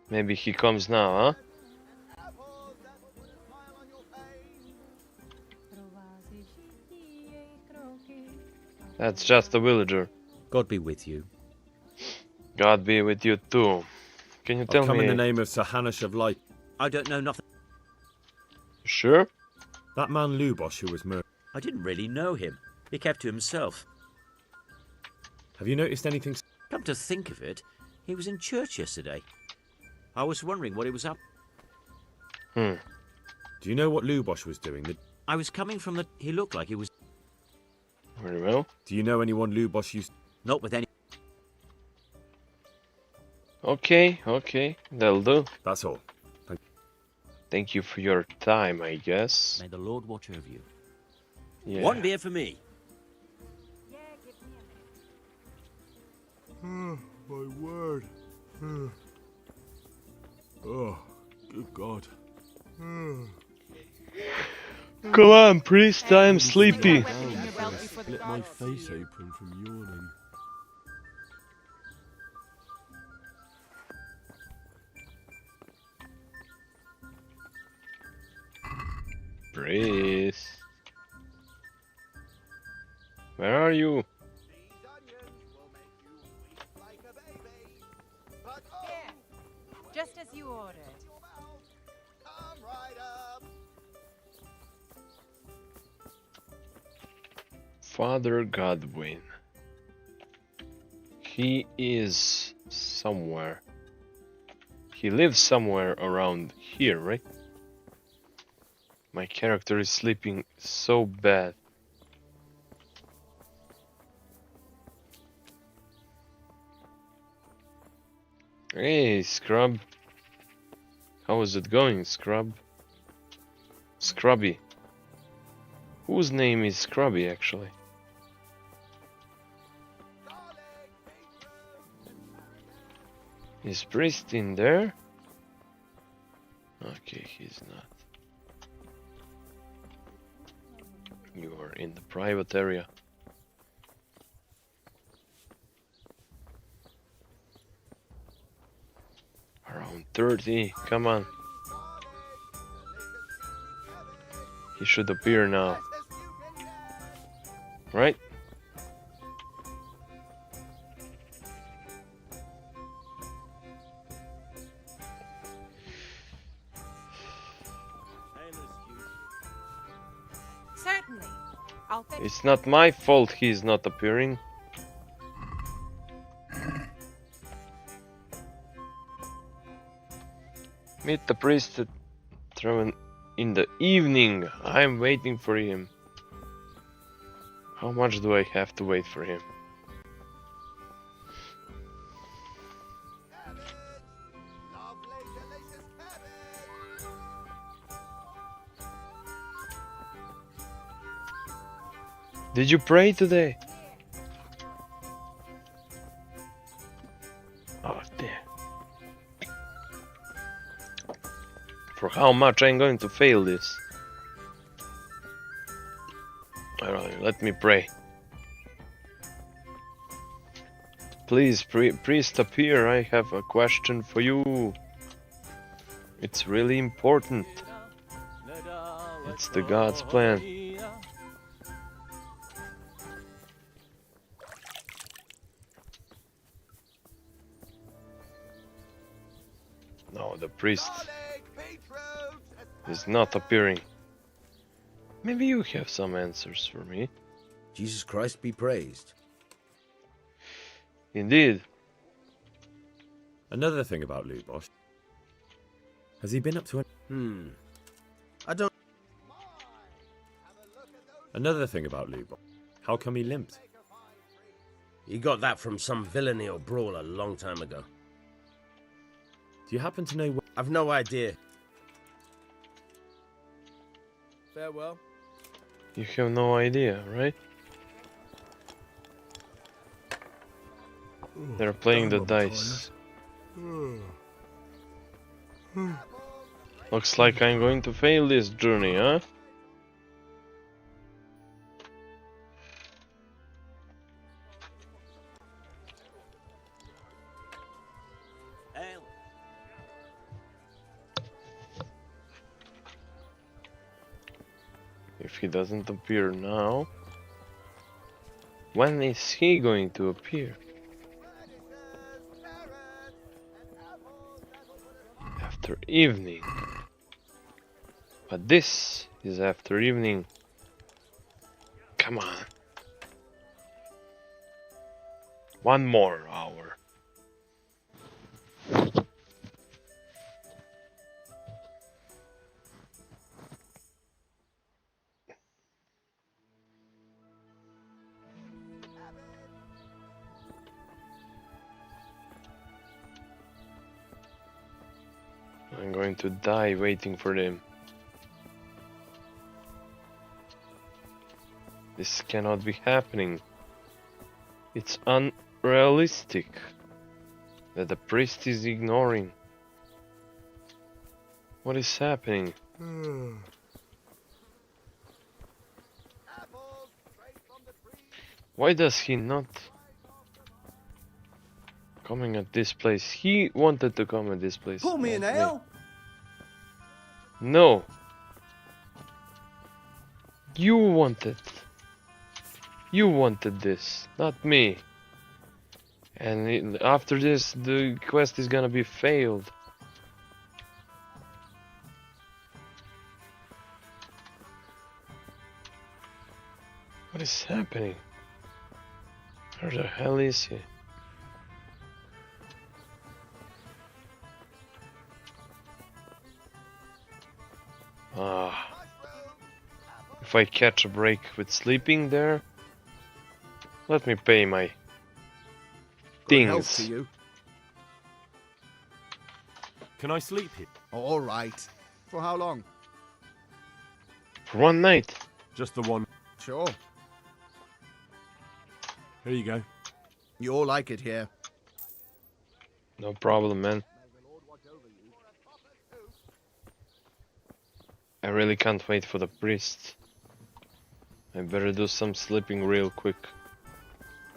Maybe he comes now, huh? That's just a villager. God be with you. God be with you too. Can you tell I've come me? in the name of Sir Hanush of Light. I don't know nothing. Sure? That man Lubosh who was murdered. I didn't really know him. He kept to himself. Have you noticed anything? Come to think of it, he was in church yesterday. I was wondering what he was up. Hmm. Do you know what Lubosh was doing? I was coming from the... He looked like he was... Very well. Do you know anyone Lubosh used... Not with any... Okay, okay. That'll do. That's all. Thank you for your time, I guess. May the Lord watch over you. Yeah. One beer for me. My word. Oh, good God. Come on, priest, I am sleepy. Split my face open from yawning. Priest. Where are you? Just as you ordered. Father Godwin. He is somewhere. He lives somewhere around here, right? My character is sleeping so bad. Hey, Scrub. How is it going, Scrub? Scrubby. Whose name is Scrubby, actually? Is Priest in there? Okay, he's not. You are in the private area. Around 30, come on. He should appear now. Right? Certainly. I'll fetch. It's not my fault he's not appearing. Meet the priest at Treven in the evening. I'm waiting for him. How much do I have to wait for him? Did you pray today? Oh dear. For how much I'm going to fail this? Alright, let me pray. Please, priest, appear. I have a question for you. It's really important. It's the God's plan. No, the priest is not appearing. Maybe you have some answers for me. Jesus Christ be praised. Indeed. Another thing about Lubosh. Has he been up to it? I don't... Another thing about Lubosh. How come he limped? He got that from some villainy or brawl a long time ago. Do you happen to know where... I've no idea. Farewell. You have no idea, right? They're playing the dice. Looks like I'm going to fail this journey, huh? If he doesn't appear now, when is he going to appear? After evening. But this is after evening. Come on. One more hour. I'm going to die waiting for them. This cannot be happening. It's unrealistic that the priest is ignoring. What is happening? Why does he not coming at this place? He wanted to come at this place. Pour me an not ale. No. You wanted. You wanted this, not me. And after this, the quest is gonna be failed. What is happening? Where the hell is he? If I catch a break with sleeping there, let me pay my Good health things. to you. Can I sleep here? All right. For how long? For one night. Just the one. Sure. Here you go. You'll like it here. No problem, man. I really can't wait for the priest. I better do some sleeping real quick.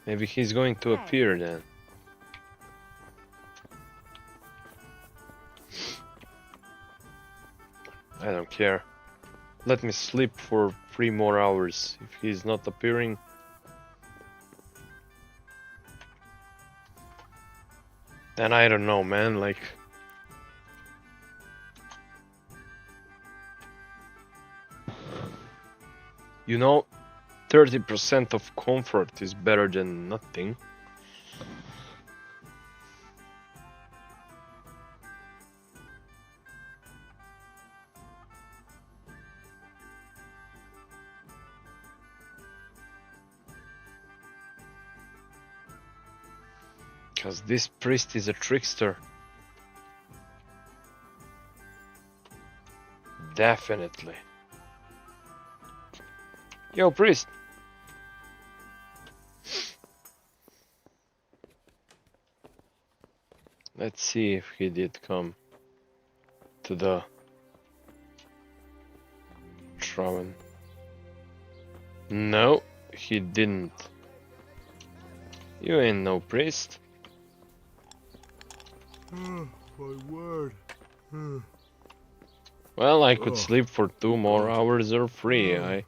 Maybe he's going to appear then. I don't care. Let me sleep for 3 more hours. If he's not appearing, then I don't know, man. Like, you know, 30% of comfort is better than nothing. Because this priest is a trickster. Definitely. Yo, priest. Let's see if he did come to the Traven. No, he didn't. You ain't no priest. My word. Well, I could sleep for 2 more hours or 3.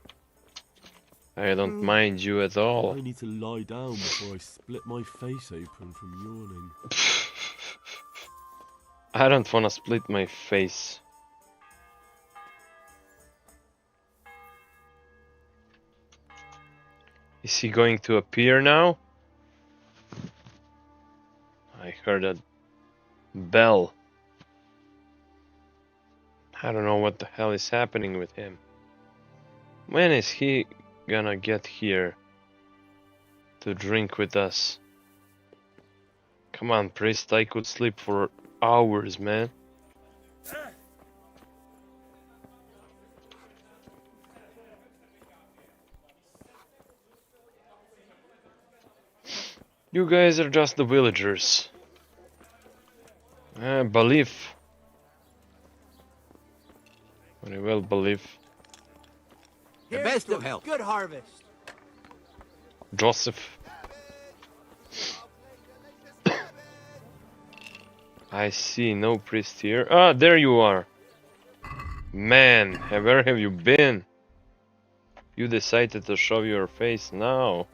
I don't mind you at all. I need to lie down before I split my face open from yawning. I don't wanna split my face. Is he going to appear now? I heard a bell. I don't know what the hell is happening with him. When is he gonna get here to drink with us? Come on, priest, I could sleep for hours, man. You guys are just the villagers. Believe. Very well, believe. The best of health. Good harvest. Joseph. I see no priest here. Ah, there you are. Man, where have you been? You decided to show your face now.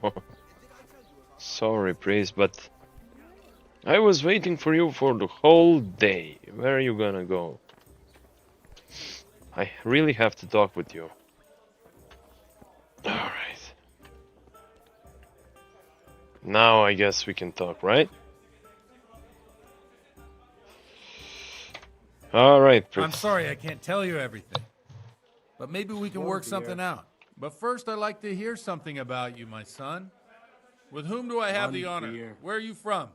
Sorry, priest, but I was waiting for you for the whole day. Where are you gonna go? I really have to talk with you. Alright. Now I guess we can talk, right? Alright, I'm sorry I can't tell you everything. But maybe we can work something out. But first I'd like to hear something about you, my son. With whom do I have the honor? Where are you from?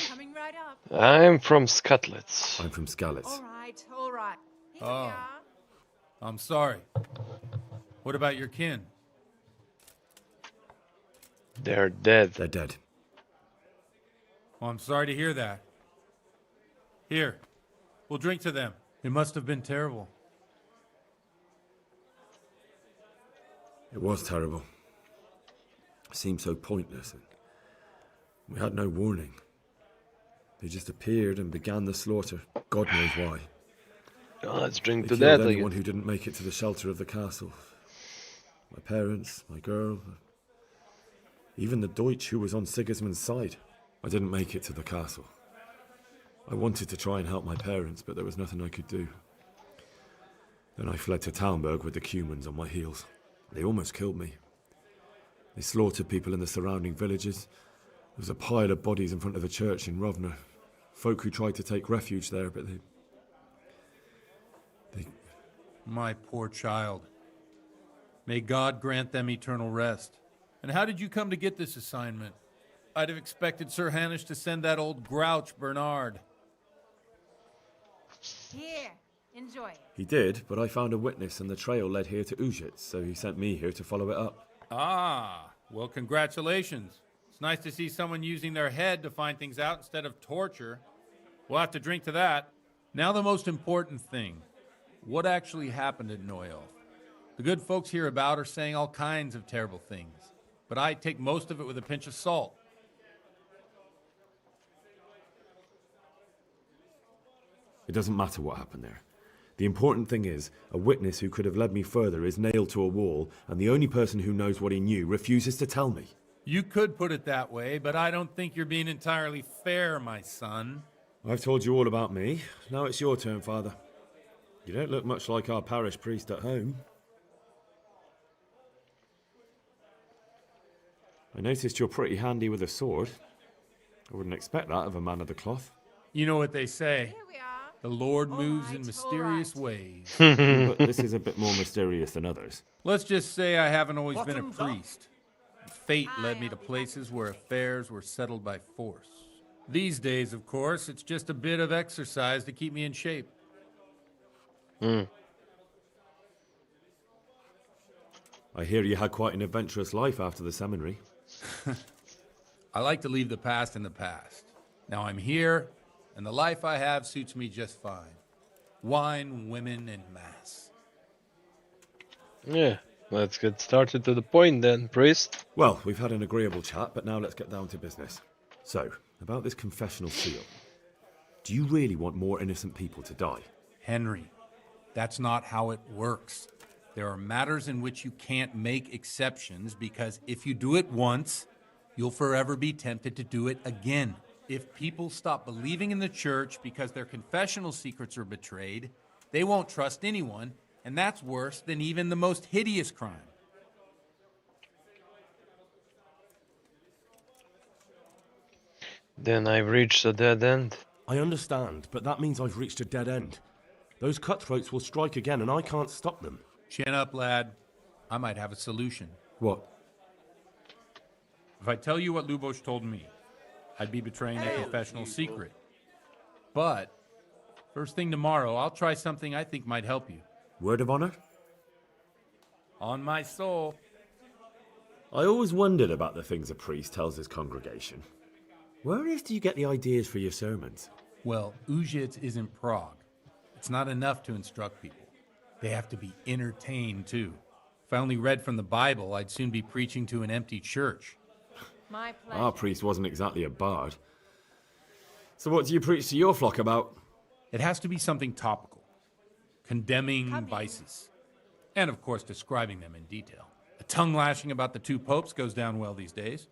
Coming right up. I'm from Skalitz. I'm from Skalitz. All right, all right. Here we Oh, are. I'm sorry. What about your kin? They're dead. They're dead. Oh, I'm sorry to hear that. Here, we'll drink to them. It must have been terrible. It was terrible. It seemed so pointless. We had no warning. They just appeared and began the slaughter. God knows why. Oh, let's drink They to killed that anyone again. who didn't make it to the shelter of the castle. My parents, my girl, even the Deutsch who was on Sigismund's side. I didn't make it to the castle. I wanted to try and help my parents, but there was nothing I could do. Then I fled to Talmberg with the Cumans on my heels. They almost killed me. They slaughtered people in the surrounding villages. There was a pile of bodies in front of the church in Rovna. Folk who tried to take refuge there, but they... My poor child. May God grant them eternal rest. And how did you come to get this assignment? I'd have expected Sir Hanish to send that old grouch, Bernard. Here, enjoy it. He did, but I found a witness and the trail led here to Ujits, so he sent me here to follow it up. Ah, well, congratulations. It's nice to see someone using their head to find things out instead of torture. We'll have to drink to that. Now the most important thing. What actually happened at Neuhof? The good folks hereabout are saying all kinds of terrible things, but I take most of it with a pinch of salt. It doesn't matter what happened there. The important thing is, a witness who could have led me further is nailed to a wall, and the only person who knows what he knew refuses to tell me. You could put it that way, but I don't think you're being entirely fair, my son. I've told you all about me. Now it's your turn, Father. You don't look much like our parish priest at home. I noticed you're pretty handy with a sword. I wouldn't expect that of a man of the cloth. You know what they say. The Lord moves in mysterious ways. But this is a bit more mysterious than others. Let's just say I haven't always been a priest. Fate led me to places where affairs were settled by force. These days, of course, it's just a bit of exercise to keep me in shape. I hear you had quite an adventurous life after the seminary. I like to leave the past in the past. Now I'm here, and the life I have suits me just fine. Wine, women, and mass. Yeah, let's get started to the point then, priest. Well, we've had an agreeable chat, but now let's get down to business. So, about this confessional seal. Do you really want more innocent people to die? Henry, that's not how it works. There are matters in which you can't make exceptions because if you do it once, you'll forever be tempted to do it again. If people stop believing in the church because their confessional secrets are betrayed, they won't trust anyone, and that's worse than even the most hideous crime. Then I've reached a dead end. I understand, but that means I've reached a dead end. Those cutthroats will strike again, and I can't stop them. Chin up, lad. I might have a solution. What? If I tell you what Lubosh told me, I'd be betraying a confessional secret. But, first thing tomorrow, I'll try something I think might help you. Word of honor? On my soul. I always wondered about the things a priest tells his congregation. Where on earth do you get the ideas for your sermons? Well, Ujits isn't Prague. It's not enough to instruct people. They have to be entertained, too. If I only read from the Bible, I'd soon be preaching to an empty church. My pleasure. Our priest wasn't exactly a bard. So what do you preach to your flock about? It has to be something topical. Condemning vices. And, of course, describing them in detail. A tongue lashing about the two popes goes down well these days.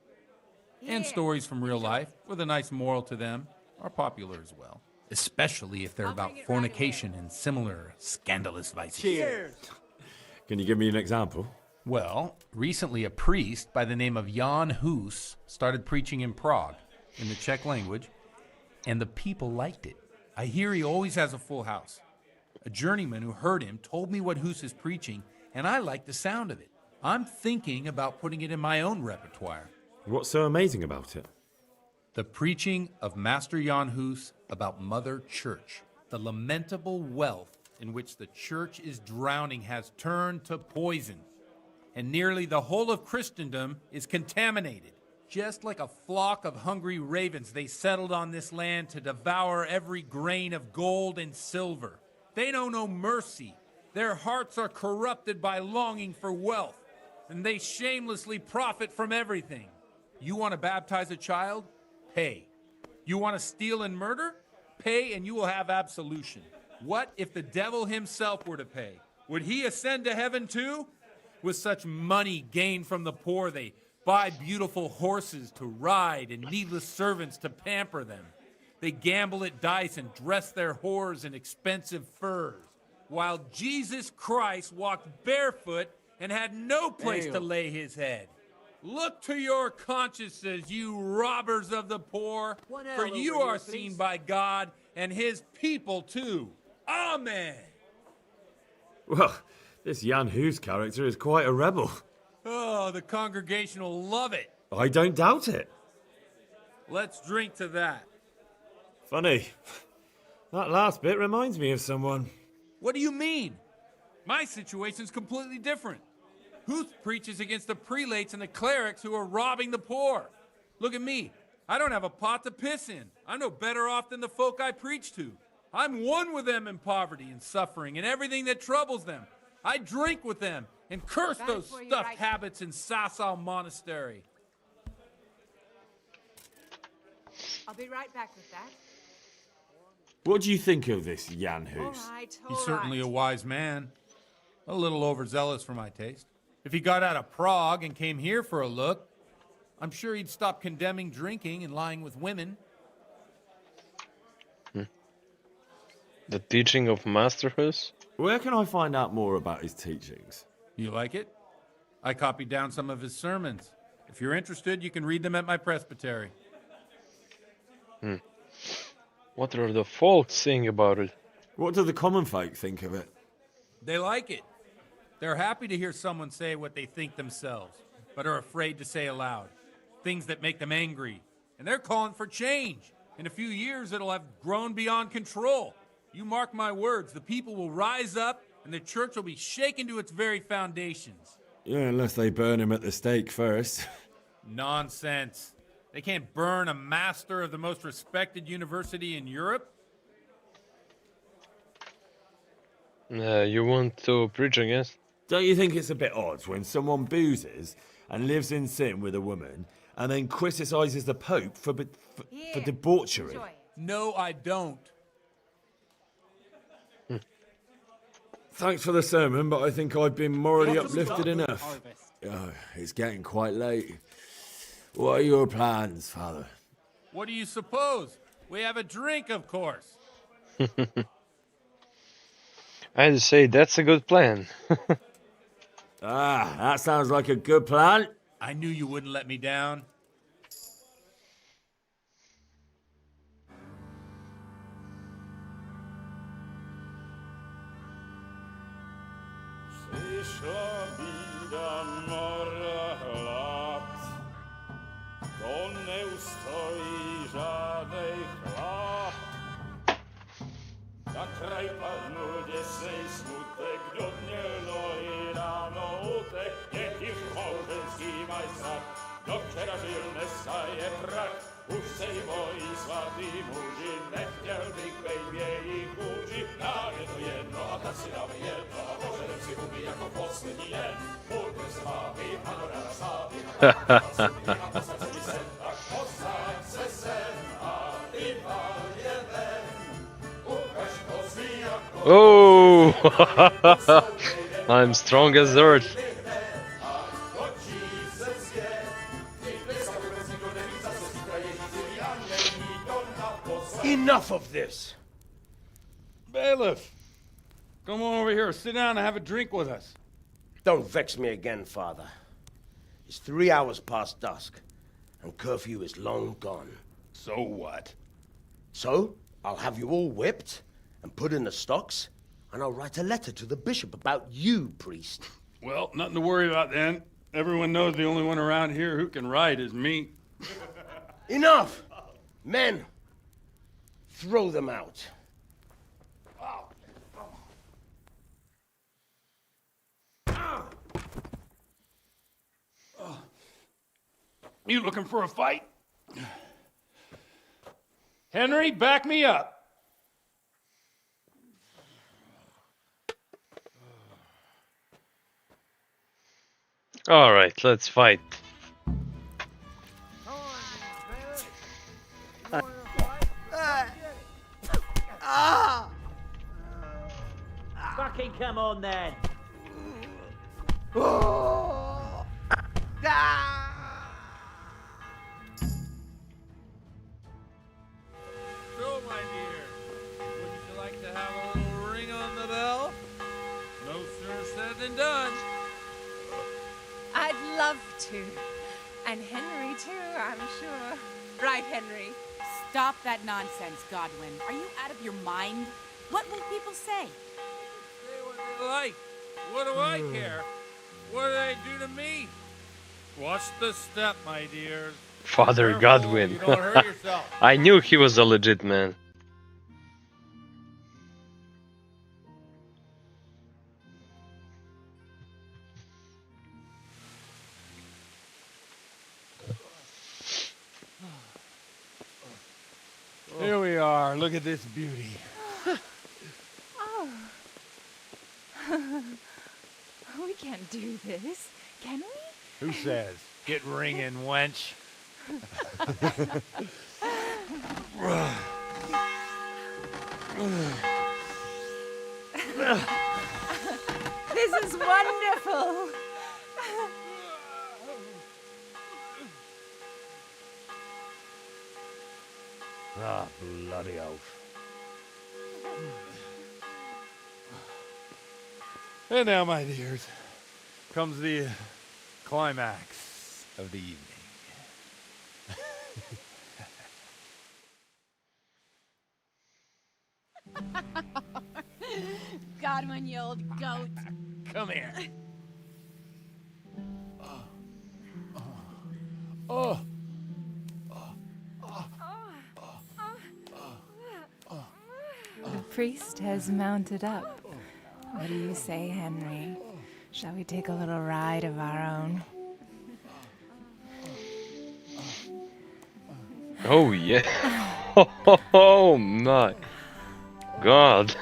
And stories from real life, with a nice moral to them, are popular as well. Especially if they're about fornication and similar scandalous vices. Cheers! Can you give me an example? Well, recently a priest by the name of Jan Hus started preaching in Prague, in the Czech language, and the people liked it. I hear he always has a full house. A journeyman who heard him told me what Hus is preaching, and I like the sound of it. I'm thinking about putting it in my own repertoire. What's so amazing about it? The preaching of Master Jan Hus about Mother Church. The lamentable wealth in which the church is drowning has turned to poison. And nearly the whole of Christendom is contaminated. Just like a flock of hungry ravens, they settled on this land to devour every grain of gold and silver. They know no mercy. Their hearts are corrupted by longing for wealth, and they shamelessly profit from everything. You want to baptize a child? Pay. You want to steal and murder? Pay and you will have absolution. What if the devil himself were to pay? Would he ascend to heaven too? With such money gained from the poor, they buy beautiful horses to ride and needless servants to pamper them. They gamble at dice and dress their whores in expensive furs, while Jesus Christ walked barefoot and had no place to lay his head. Look to your consciences, you robbers of the poor, for you are seen by God and his people too. Amen. Well, this Jan Hus character is quite a rebel. Oh, the congregation will love it. I don't doubt it. Let's drink to that. Funny. That last bit reminds me of someone. What do you mean? My situation's completely different. Huth preaches against the prelates and the clerics who are robbing the poor. Look at me. I don't have a pot to piss in. I'm no better off than the folk I preach to. I'm one with them in poverty and suffering and everything that troubles them. I drink with them and curse those stuffed habits in Sasau Monastery. I'll be right back with that. What do you think of this Jan Hus? He's certainly a wise man. A little overzealous for my taste. If he got out of Prague and came here for a look, I'm sure he'd stop condemning drinking and lying with women. The teaching of Master Hus? Where can I find out more about his teachings? You like it? I copied down some of his sermons. If you're interested, you can read them at my presbytery. What are the folk saying about it? What do the common folk think of it? They like it. They're happy to hear someone say what they think themselves, but are afraid to say aloud. Things that make them angry. And they're calling for change. In a few years, it'll have grown beyond control. You mark my words, the people will rise up and the church will be shaken to its very foundations. Yeah, unless they burn him at the stake first. Nonsense. They can't burn a master of the most respected university in Europe. You want to preach against? Don't you think it's a bit odd when someone boozes and lives in sin with a woman and then criticises the Pope for debauchery? No, I don't. Thanks for the sermon, but I think I've been morally uplifted enough. Oh, it's getting quite late. What are your plans, Father? What do you suppose? We have a drink, of course. I'd say that's a good plan. That sounds like a good plan. I knew you wouldn't let me down. Oh, I'm strong as earth. Enough of this! Bailiff, come on over here, sit down and have a drink with us. Don't vex me again, Father. It's 3 hours past dusk, and curfew is long gone. So what? So, I'll have you all whipped and put in the stocks, and I'll write a letter to the bishop about you, priest. Well, nothing to worry about then. Everyone knows the only one around here who can write is me. Enough! Men, throw them out. You looking for a fight? Henry, back me up. Alright, let's fight. Fucking come on then. So, my dear, wouldn't you like to have a little ring on the bell? No sooner said than done. I'd love to. And Henry, too, I'm sure. Right, Henry? Stop that nonsense, Godwin. Are you out of your mind? What will people say? Say what they like. What do I care? What do they do to me? Watch the step, my dears. Father Careful, Godwin. you don't hurt yourself. I knew he was a legit man. Here we are. Look at this beauty. Oh. We can't do this, can we? Who says? Get ringing, wench. This is wonderful. Ah, bloody oath. And now, my dears, comes the climax of the evening. Godwin, you old goat. Come here. Oh. The priest has mounted up. What do you say, Henry? Shall we take a little ride of our own? Oh yeah. Oh my God.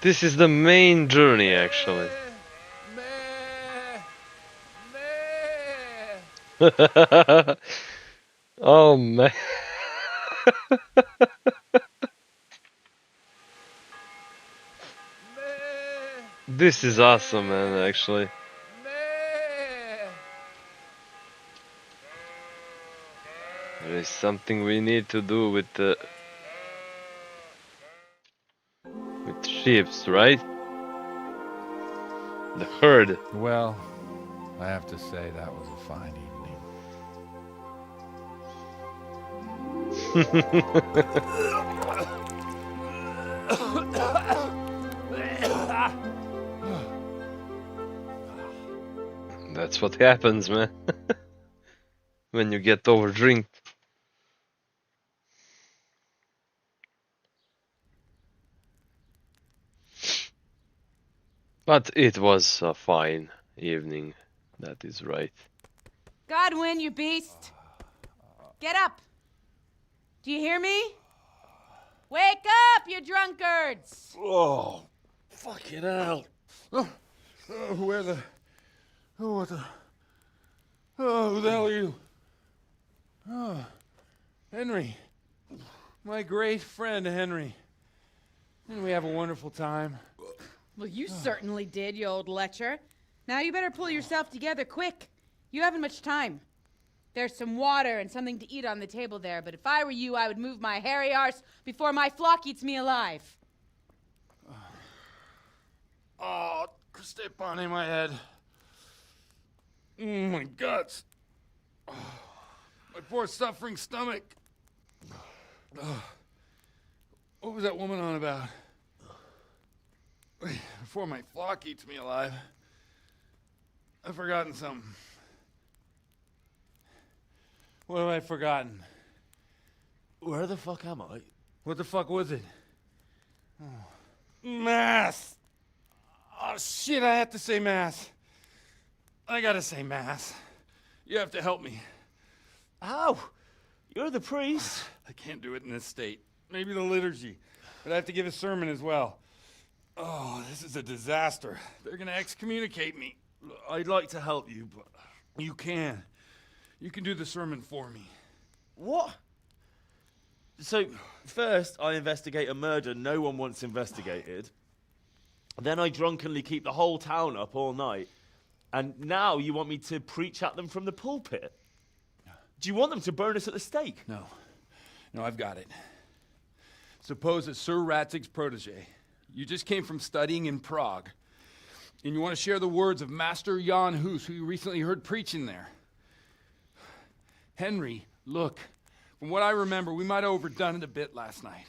This is the main journey, actually. Oh man. This is awesome, man, actually. There is something we need to do with the sheep, right? The herd. Well, I have to say that was a fine That's what happens, man. When you get overdrinked. But it was a fine evening, that is right. Godwin, you beast. Get up. Do you hear me? Wake up, you drunkards. Oh, fucking hell. Where the... Oh, what the... Oh, who the hell are you? Oh, Henry. My great friend, Henry. Didn't we have a wonderful time? Well, you certainly did, you old lecher. Now you better pull yourself together quick. You haven't much time. There's some water and something to eat on the table there, but if I were you, I would move my hairy arse before my flock eats me alive. Oh, step on in my head. My guts. Oh, my poor suffering stomach. Oh, what was that woman on about? Before my flock eats me alive. I've forgotten something. What have I forgotten? Where the fuck am I? What the fuck was it? Oh. Mass! Oh shit, I have to say mass. I gotta say Mass. You have to help me. How? You're the priest. I can't do it in this state. Maybe the liturgy. But I have to give a sermon as well. Oh, this is a disaster. They're gonna excommunicate me. I'd like to help you, but... You can. You can do the sermon for me. What? So, first I investigate a murder no one wants investigated. Then I drunkenly keep the whole town up all night. And now you want me to preach at them from the pulpit? Do you want them to burn us at the stake? No. No, I've got it. Suppose that Sir Ratzig's protege. You just came from studying in Prague. And you want to share the words of Master Jan Hus, who you recently heard preaching there. Henry, look. From what I remember, we might have overdone it a bit last night.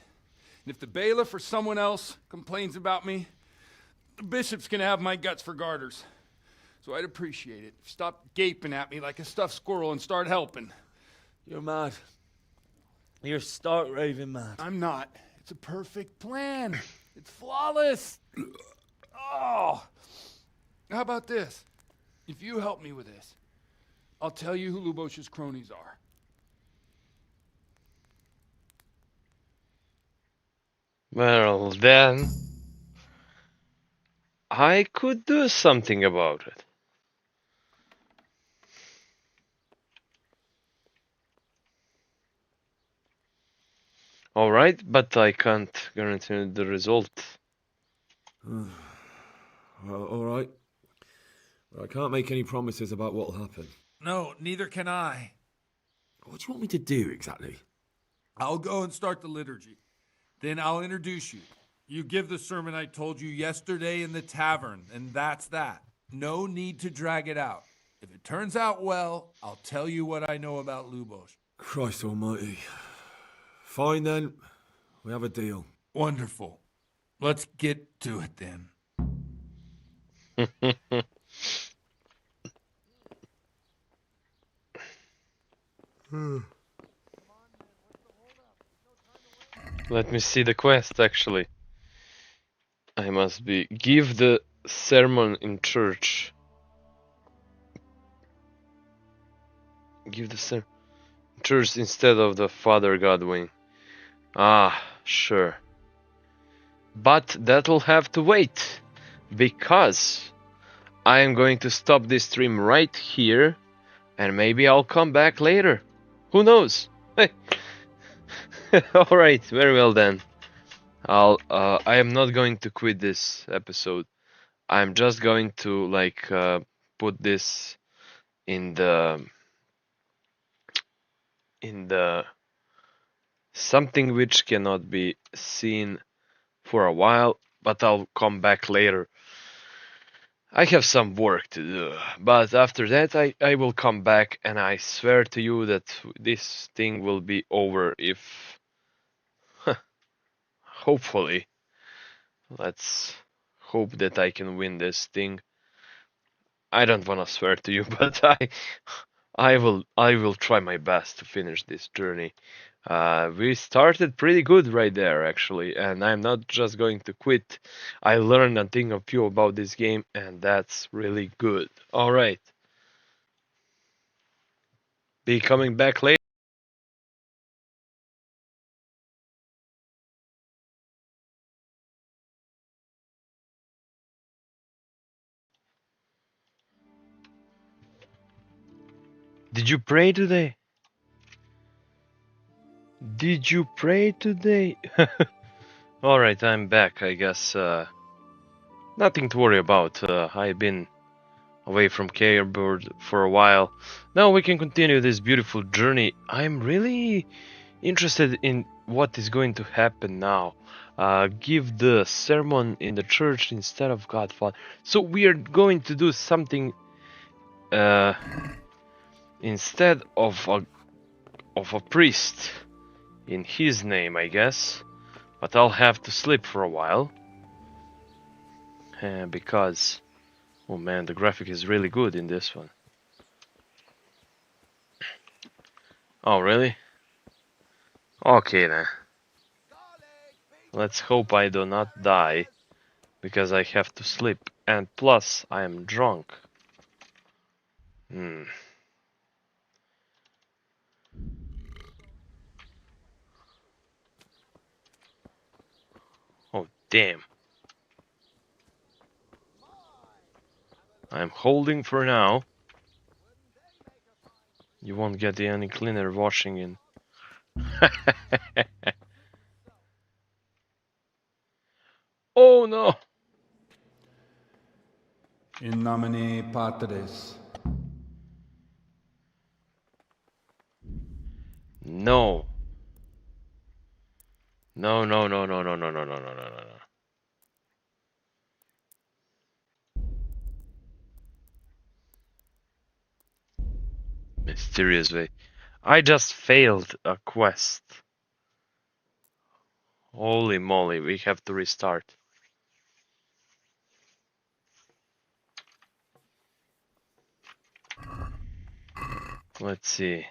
And if the bailiff or someone else complains about me, the bishop's gonna have my guts for garters. So I'd appreciate it. Stop gaping at me like a stuffed squirrel and start helping. You're mad. You're stark raving mad. I'm not. It's a perfect plan. It's flawless. Oh. How about this? If you help me with this, I'll tell you who Lubosh's cronies are. Well, then I could do something about it. Alright, but I can't guarantee the result. Well, alright. Well, I can't make any promises about what'll happen. No, neither can I. What do you want me to do exactly? I'll go and start the liturgy. Then I'll introduce you. You give the sermon I told you yesterday in the tavern, and that's that. No need to drag it out. If it turns out well, I'll tell you what I know about Lubosh. Christ almighty. Fine then. We have a deal. Wonderful. Let's get to it then. Let me see the quest, actually. I must be... Give the sermon in church. Give the sermon in church instead of the Father Godwin. Ah, sure. But that'll have to wait. Because I am going to stop this stream right here. And maybe I'll come back later. Who knows? Alright, very well then. I am not going to quit this episode. I'm just going to put this in the something which cannot be seen for a while, but I'll come back later. I have some work to do, but after that I will come back, and I swear to you that this thing will be over if... Hopefully. Let's hope that I can win this thing. I don't want to swear to you, but I will try my best to finish this journey. We started pretty good right there, actually, and I'm not just going to quit. I learned a thing or few about this game, and that's really good. Alright. Be coming back later. Did you pray today? Did you pray today? Alright, I'm back, I guess. Nothing to worry about. I've been away from Careboard for a while. Now we can continue this beautiful journey. I'm really interested in what is going to happen now. Give the sermon in the church instead of Godfather. So we are going to do something instead of a priest in his name, I guess. But I'll have to sleep for a while. Because... Oh man, the graphic is really good in this one. Oh, really? Okay then. Let's hope I do not die. Because I have to sleep. And plus, I am drunk. Hmm. Oh, damn. I'm holding for now. You won't get any cleaner washing in. Oh no! In nomine Patris. No. No, no, no, no, no, no, no, no, no, no, no, no. Mysterious way. I just failed a quest. Holy moly, we have to restart. Let's see.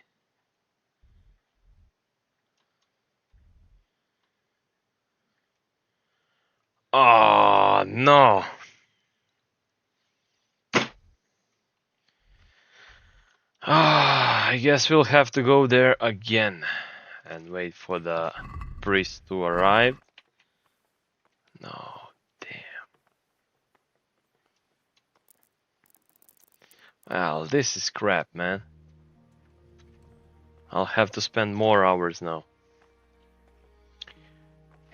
Oh no. I guess we'll have to go there again and wait for the priest to arrive. No, damn. Well, this is crap, man. I'll have to spend more hours now.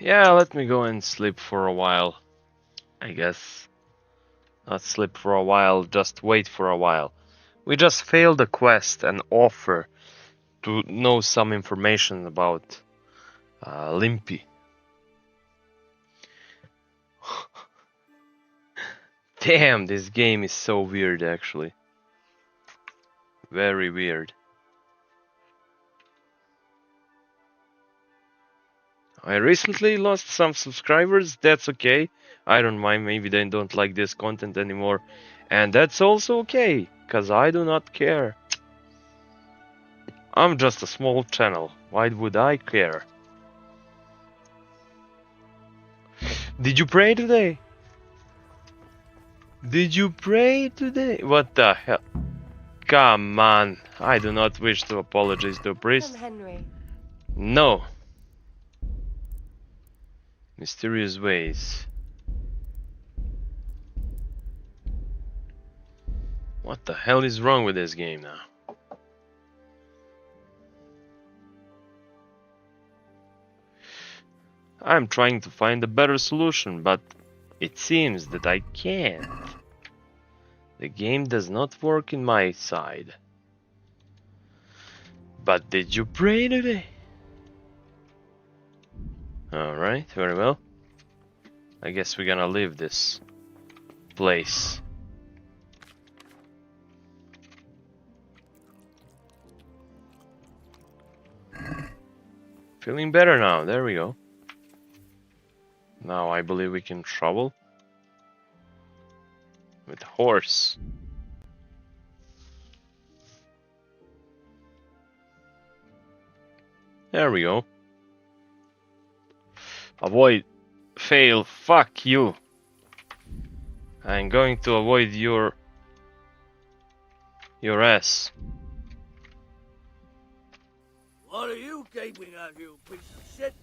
Yeah, let me go and sleep for a while. I guess. Not sleep for a while, just wait for a while. We just failed a quest and offer to know some information about Limpy. Damn, this game is so weird actually. Very weird. I recently lost some subscribers, that's okay. I don't mind, maybe they don't like this content anymore. And that's also okay, cause I do not care. I'm just a small channel, why would I care? Did you pray today? Did you pray today? What the hell? Come on, I do not wish to apologize to a priest. Henry. No. Mysterious ways. What the hell is wrong with this game now? I'm trying to find a better solution, but it seems that I can't. The game does not work in my side. But did you pray today? Alright, very well. I guess we're gonna leave this place. Feeling better now, there we go. Now I believe we can travel with horse. There we go. Avoid, fail, fuck you. I'm going to avoid your ass. What are you gaping at, you piece of shit?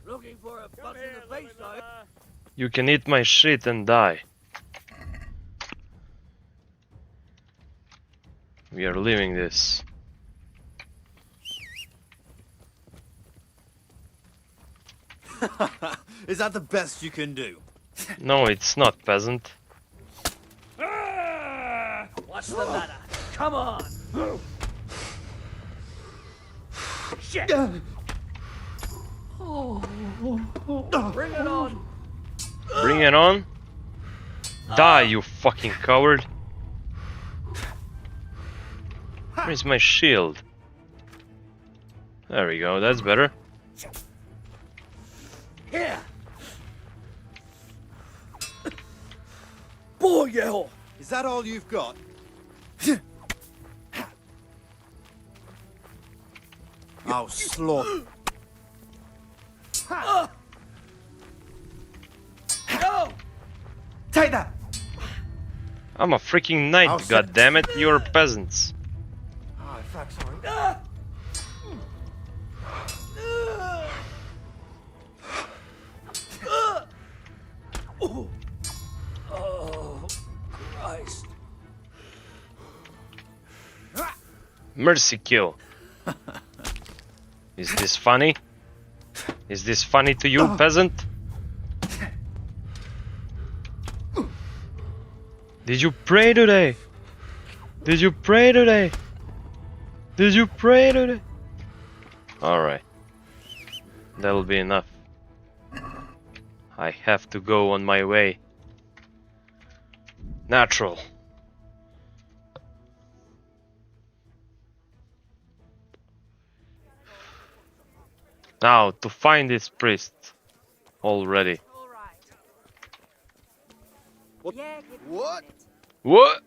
Looking for a buzz in the face, are you? You can eat my shit and die. We are leaving this. Is that the best you can do? No, it's not, peasant. What's the matter? Come on! Shit! Bring it on! Bring it on. Die, you fucking coward. Where's my shield? There we go, that's better. Here! Boy, hell! Is that all you've got? Oh, slot. Go! Take that! I'm a freaking knight, goddammit, you're peasants. Oh, fuck, sorry. Oh, Christ. Mercy kill. Is this funny? Is this funny to you, peasant? Did you pray today? Did you pray today? Did you pray today? Alright. That'll be enough. I have to go on my way. Natural. Now, to find this priest. Already. What? What?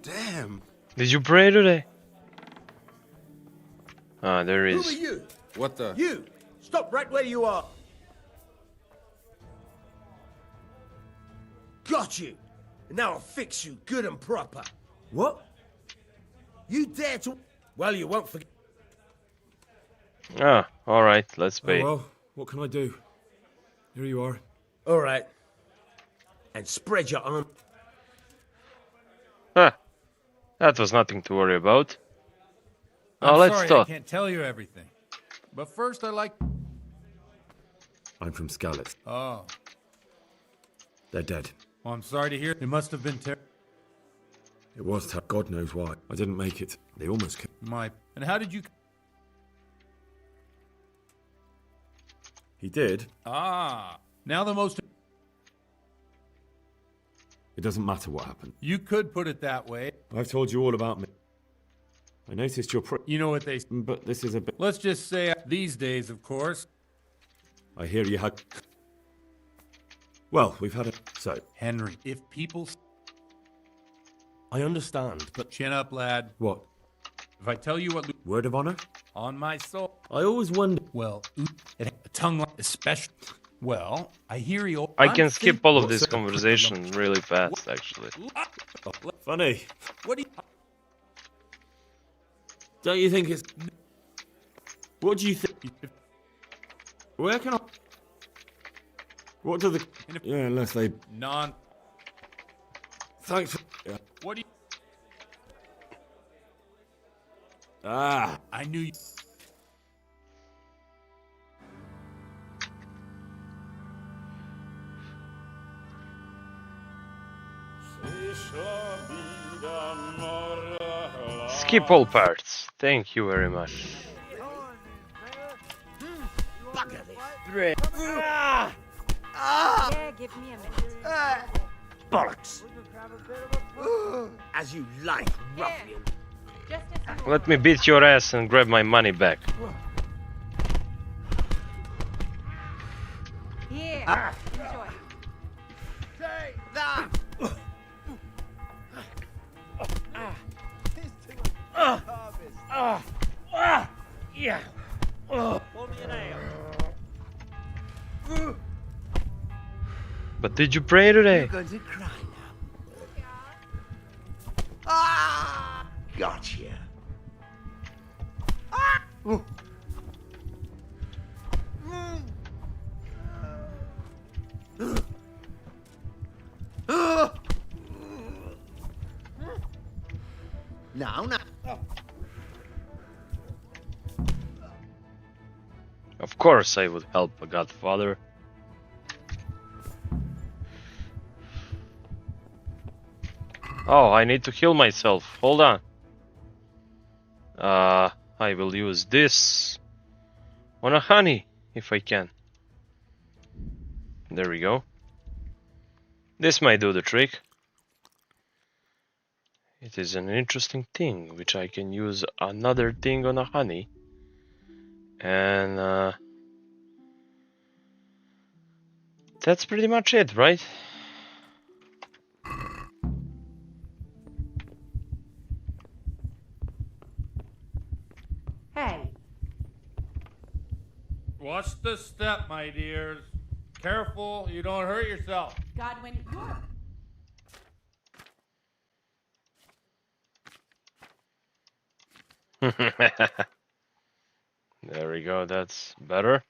Damn. Did you pray today? Ah, there Who is. are you? What the? You! Stop right where you are! Got you! And now I'll fix you good and proper. What? You dare to... Well, you won't forget... Ah, alright, let's pay. Oh well, what can I do? Here you are. Alright. And spread your arm... Huh. That was nothing to worry about. Now I'm let's sorry, talk. I can't tell you everything. But first, I like... I'm from Skalitz. Oh. They're dead. Well, I'm sorry to hear. It must have been terrible. It was God knows why. I didn't make it. They almost killed. And how did you... He did. Ah. Now the most... It doesn't matter what happened. You could put it that way. I've told you all about me. I noticed your You know what they... But this is a bit... Let's just say these days, of course. I hear you had... Well, we've had it. So... Henry, if people... I understand, but... Chin up, lad. What? If I tell you what... Word of honor? On my soul. I always wonder... Well, a tongue like... Especially... Well, I hear you... I can skip all of this conversation really fast, actually. Funny. What do you... Don't you think it's... What do you think? Where can I... What do the... Yeah, unless they... Non... Thanks for... Yeah. What do you... Ah. I knew you... Skip all parts. Thank you very much. Yeah, give me a minute. Bollocks! As you like, ruffian. Let me beat your ass and grab my money back. Here, enjoy. Take that! Yeah. Pull me an ale. But did you pray today? You're going to cry now. Ah! Gotcha. Ah! Now. Of course I would help a godfather. Oh, I need to heal myself. Hold on. I will use this on a honey, if I can. There we go. This might do the trick. It is an interesting thing, which I can use another thing on a honey. And that's pretty much it, right? Hey. Watch the step, my dears. Careful, you don't hurt yourself. Godwin, you're... There we go, that's better.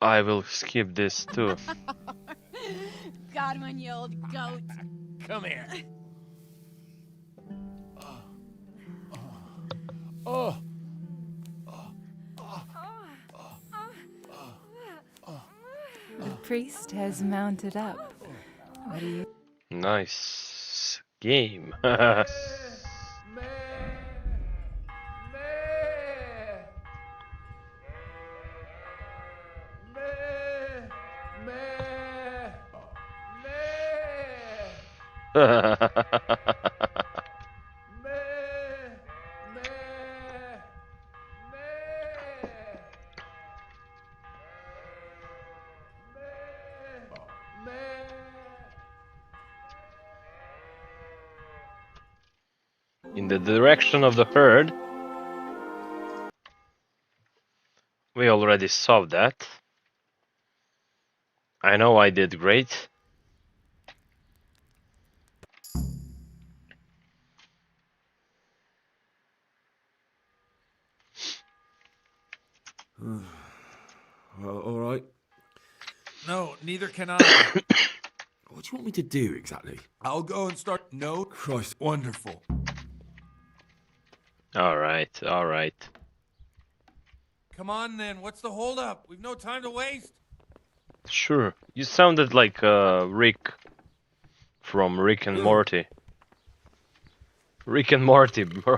I will skip this too. Got him on you old goat. Come here. Oh. The priest has mounted up. What do you... Nice game. In the direction of the herd. We already saw that. I know I did great. Well, alright. No, neither can I. What do you want me to do exactly? I'll go and start. No. Christ. Wonderful. Alright, alright. Come on then, what's the holdup? We've no time to waste. Sure. You sounded like Rick from Rick and Morty. Rick and Morty, bro.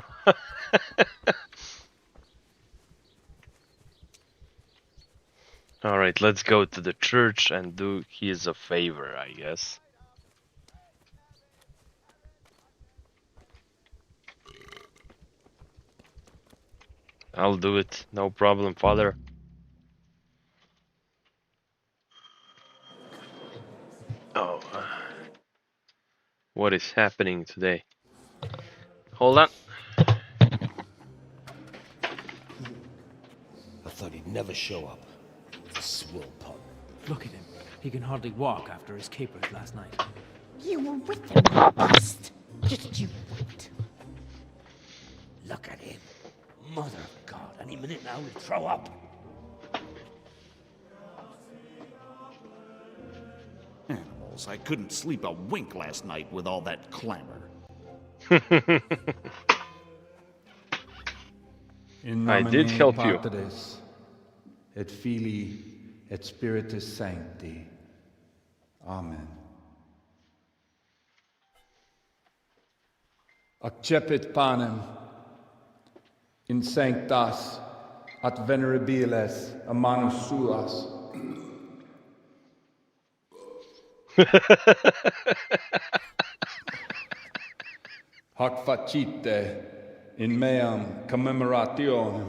Alright, let's go to the church and do his a favor, I guess. I'll do it, no problem, Father. Oh, what is happening today? Hold on. I thought he'd never show up. The swill pup. Look at him. He can hardly walk after his capers last night. You were with him, you beast. Just you wait. Look at him. Mother of God, any minute now he'll throw up. Animals, I couldn't sleep a wink last night with all that clamor. I did help you. Patris, et Filii, et Spiritus Sancti. Amen. Accepit panem in sanctas at venerabiles a manus suas. Hac facite in meam commemorationem.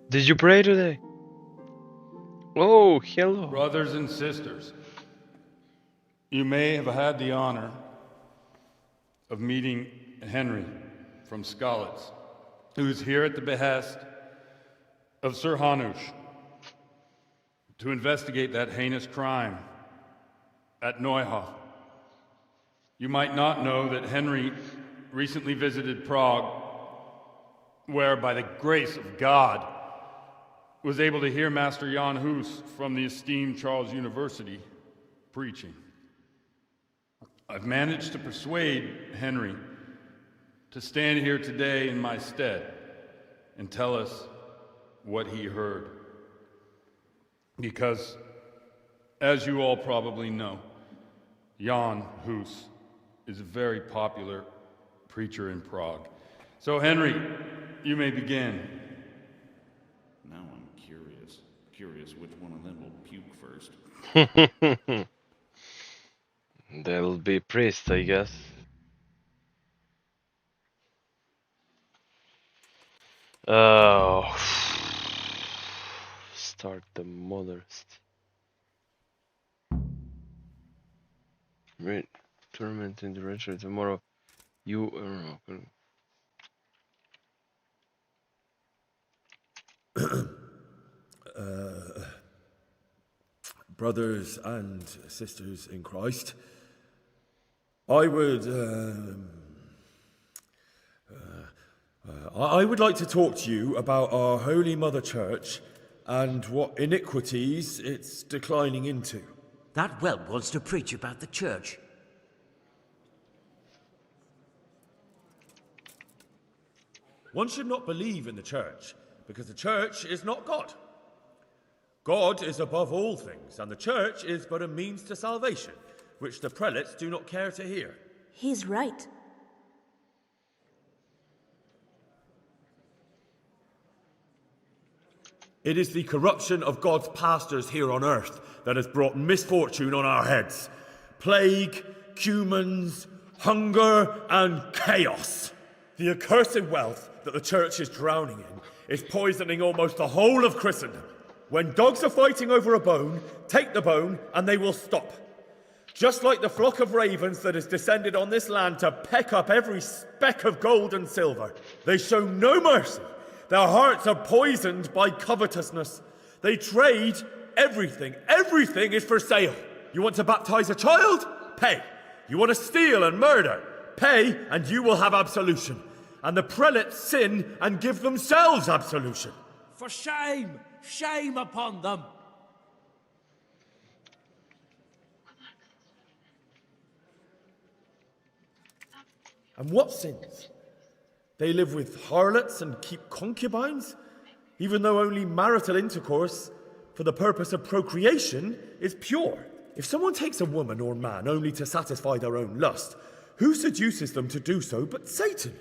Did you pray today? Oh, hello. Brothers and sisters, you may have had the honor of meeting Henry from Skalitz, who is here at the behest of Sir Hanush to investigate that heinous crime at Neuhof. You might not know that Henry recently visited Prague, where, by the grace of God, was able to hear Master Jan Hus from the esteemed Charles University preaching. I've managed to persuade Henry to stand here today in my stead and tell us what he heard. Because, as you all probably know, Jan Hus is a very popular preacher in Prague. So, Henry, you may begin. Now I'm curious which one of them will puke first. There'll be priest, I guess. Oh, start the modernist. Tournament in the retro tomorrow. You brothers and sisters in Christ, I would like to talk to you about our Holy Mother Church and what iniquities it's declining into. That whelp wants to preach about the church. One should not believe in the church, because the church is not God. God is above all things, and the church is but a means to salvation, which the prelates do not care to hear. He's right. It is the corruption of God's pastors here on earth that has brought misfortune on our heads. Plague, cumens, hunger, and chaos. The accursed wealth that the church is drowning in is poisoning almost the whole of Christendom. When dogs are fighting over a bone, take the bone and they will stop. Just like the flock of ravens that has descended on this land to peck up every speck of gold and silver. They show no mercy. Their hearts are poisoned by covetousness. They trade everything. Everything is for sale. You want to baptize a child? Pay. You want to steal and murder? Pay, and you will have absolution. And the prelates sin and give themselves absolution. For shame! Shame upon them! And what sins? They live with harlots and keep concubines, even though only marital intercourse for the purpose of procreation is pure. If someone takes a woman or man only to satisfy their own lust, who seduces them to do so but Satan?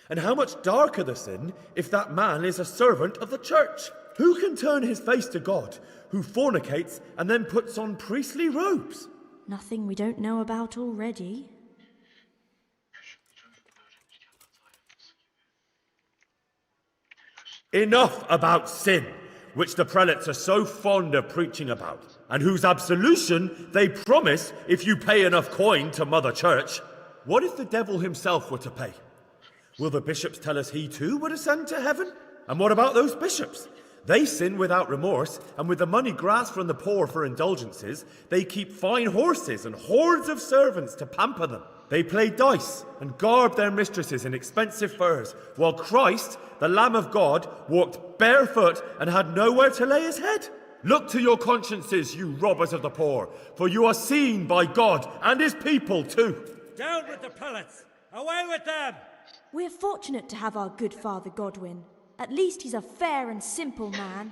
And how much darker the sin if that man is a servant of the church? Who can turn his face to God, who fornicates and then puts on priestly robes? Nothing we don't know about already. Enough about sin, which the prelates are so fond of preaching about, and whose absolution they promise if you pay enough coin to Mother Church. What if the devil himself were to pay? Will the bishops tell us he too would ascend to heaven? And what about those bishops? They sin without remorse, and with the money grasped from the poor for indulgences, they keep fine horses and hordes of servants to pamper them. They play dice and garb their mistresses in expensive furs, while Christ, the Lamb of God, walked barefoot and had nowhere to lay his head. Look to your consciences, you robbers of the poor, for you are seen by God and his people too. Down with the prelates! Away with them! We're fortunate to have our good Father Godwin. At least he's a fair and simple man.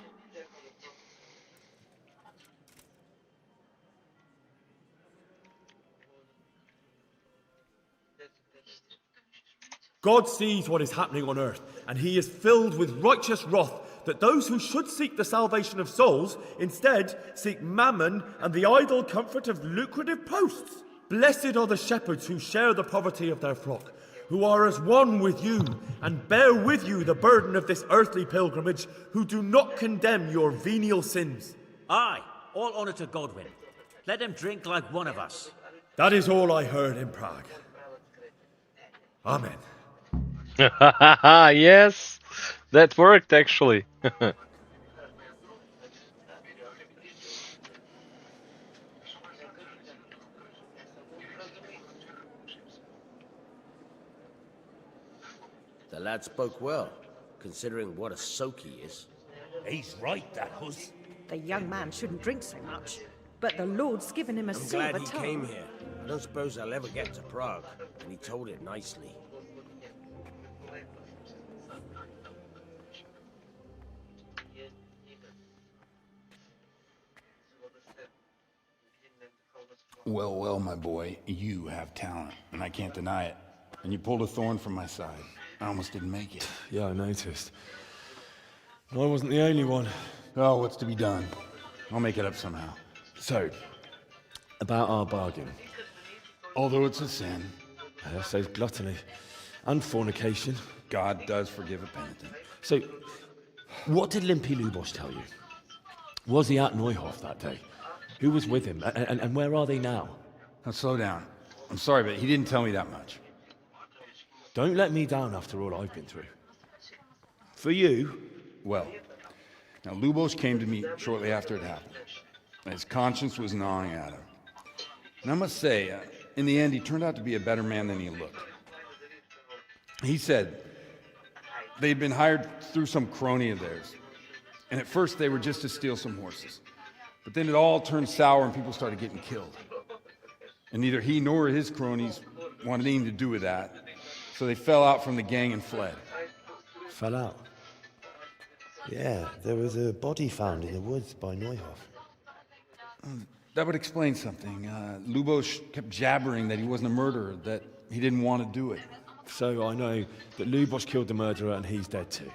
God sees what is happening on earth, and he is filled with righteous wrath that those who should seek the salvation of souls instead seek mammon and the idle comfort of lucrative posts. Blessed are the shepherds who share the poverty of their flock, who are as one with you and bear with you the burden of this earthly pilgrimage, who do not condemn your venial sins. Aye, all honour to Godwin. Let them drink like one of us. That is all I heard in Prague. Amen. Yes, that worked actually. The lad spoke well, considering what a soak he is. He's right, that huss. The young man shouldn't drink so much, but the Lord's given him a I'm silver glad he tongue. came here. I don't suppose I'll ever get to Prague, and he told it nicely. Well, well, my boy, you have talent, and I can't deny it. And you pulled a thorn from my side. I almost didn't make it. Yeah, I noticed. I wasn't the only one. Oh, what's to be done? I'll make it up somehow. So, about our bargain. Although it's a sin. So gluttony and fornication. God does forgive a penitent. So, what did Limpy Lubos tell you? Was he at Neuhof that day? Who was with him? And where are they now? Now, slow down. I'm sorry, but he didn't tell me that much. Don't let me down after all I've been through. For you... Well, now Lubos came to me shortly after it happened. His conscience was gnawing at him. And I must say, in the end, he turned out to be a better man than he looked. He said they'd been hired through some crony of theirs. And at first they were just to steal some horses. But then it all turned sour and people started getting killed. And neither he nor his cronies wanted anything to do with that. So they fell out from the gang and fled. Fell out? Yeah, there was a body found in the woods by Neuhoff. That would explain something. Lubos kept jabbering that he wasn't a murderer, that he didn't want to do it. So I know that Lubos killed the murderer and he's dead too.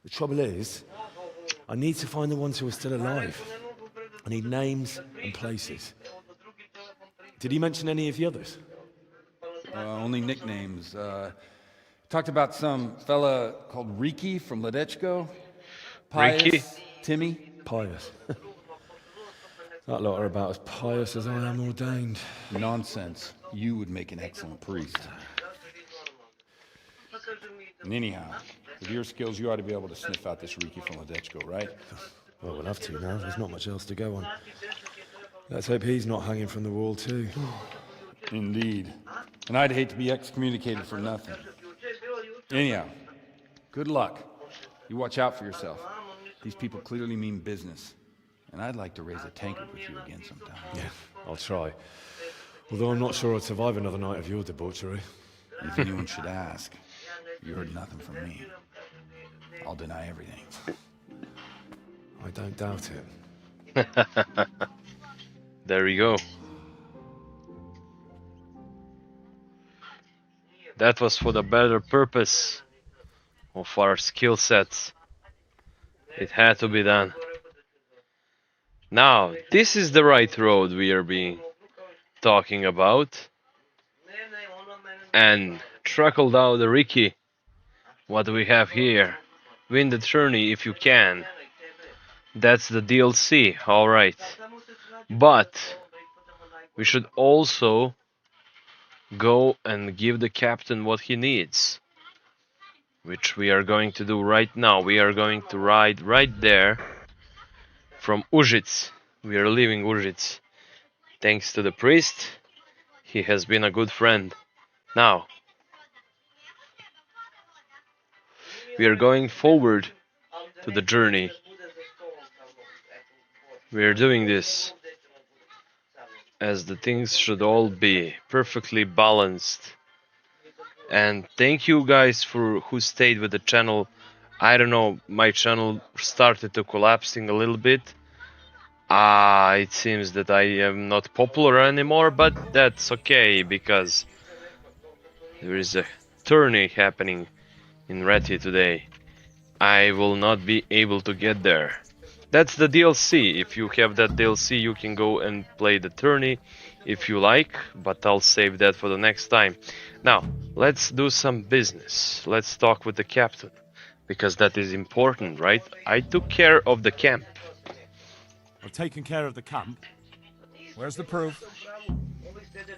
The trouble is, I need to find the ones who are still alive. I need names and places. Did he mention any of the others? Only nicknames. Talked about some fella called Riki from Ledechko. Pius, Riki? Timmy. Pius. That lot are about as pious as I am ordained. Nonsense. You would make an excellent priest. And anyhow, with your skills, you ought to be able to sniff out this Riki from Ledechko, right? Well, we'll have to now. There's not much else to go on. Let's hope he's not hanging from the wall too. Indeed. And I'd hate to be excommunicated for nothing. Anyhow, good luck. You watch out for yourself. These people clearly mean business. And I'd like to raise a tankard with you again sometime. Yeah, I'll try. Although I'm not sure I'd survive another night of your debauchery. If anyone should ask, you heard nothing from me. I'll deny everything. I don't doubt it. There we go. That was for the better purpose of our skill sets. It had to be done. Now, this is the right road we are being talking about. And trickle down the Riki. What do we have here? Win the tourney if you can. That's the DLC, alright. But we should also go and give the captain what he needs. Which we are going to do right now. We are going to ride right there from Uzhitz. We are leaving Uzhitz. Thanks to the priest. He has been a good friend. Now, we are going forward to the journey. We are doing this as the things should all be perfectly balanced. And thank you guys for who stayed with the channel. I don't know, my channel started to collapsing a little bit. It seems that I am not popular anymore, but that's okay because there is a tourney happening in Reti today. I will not be able to get there. That's the DLC. If you have that DLC, you can go and play the tourney if you like, but I'll save that for the next time. Now, let's do some business. Let's talk with the captain, because that is important, right? I took care of the camp. I've taken care of the camp. Where's the proof?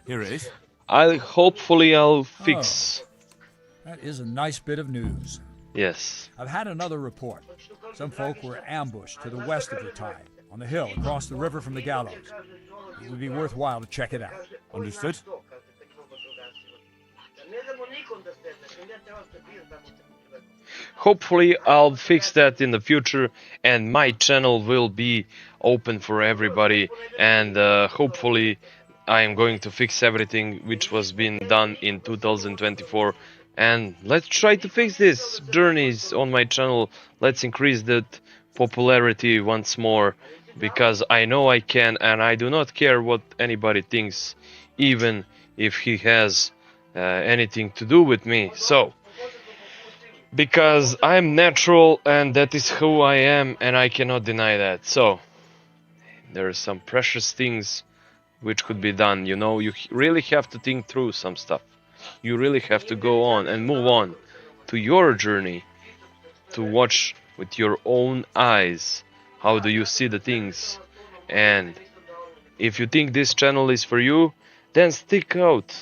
Here it is. I'll fix. That is a nice bit of news. Yes. I've had another report. Some folk were ambushed to the west of the tide, on the hill across the river from the gallows. It would be worthwhile to check it out. Understood? Hopefully I'll fix that in the future and my channel will be open for everybody, and hopefully I am going to fix everything which was being done in 2024, and let's try to fix this journeys on my channel. Let's increase that popularity once more, because I know I can, and I do not care what anybody thinks, even if he has anything to do with me. So because I'm natural and that is who I am, and I cannot deny that. So there are some precious things which could be done, you know. You really have to think through some stuff. You really have to go on and move on to your journey, to watch with your own eyes how do you see the things. And if you think this channel is for you, then stick out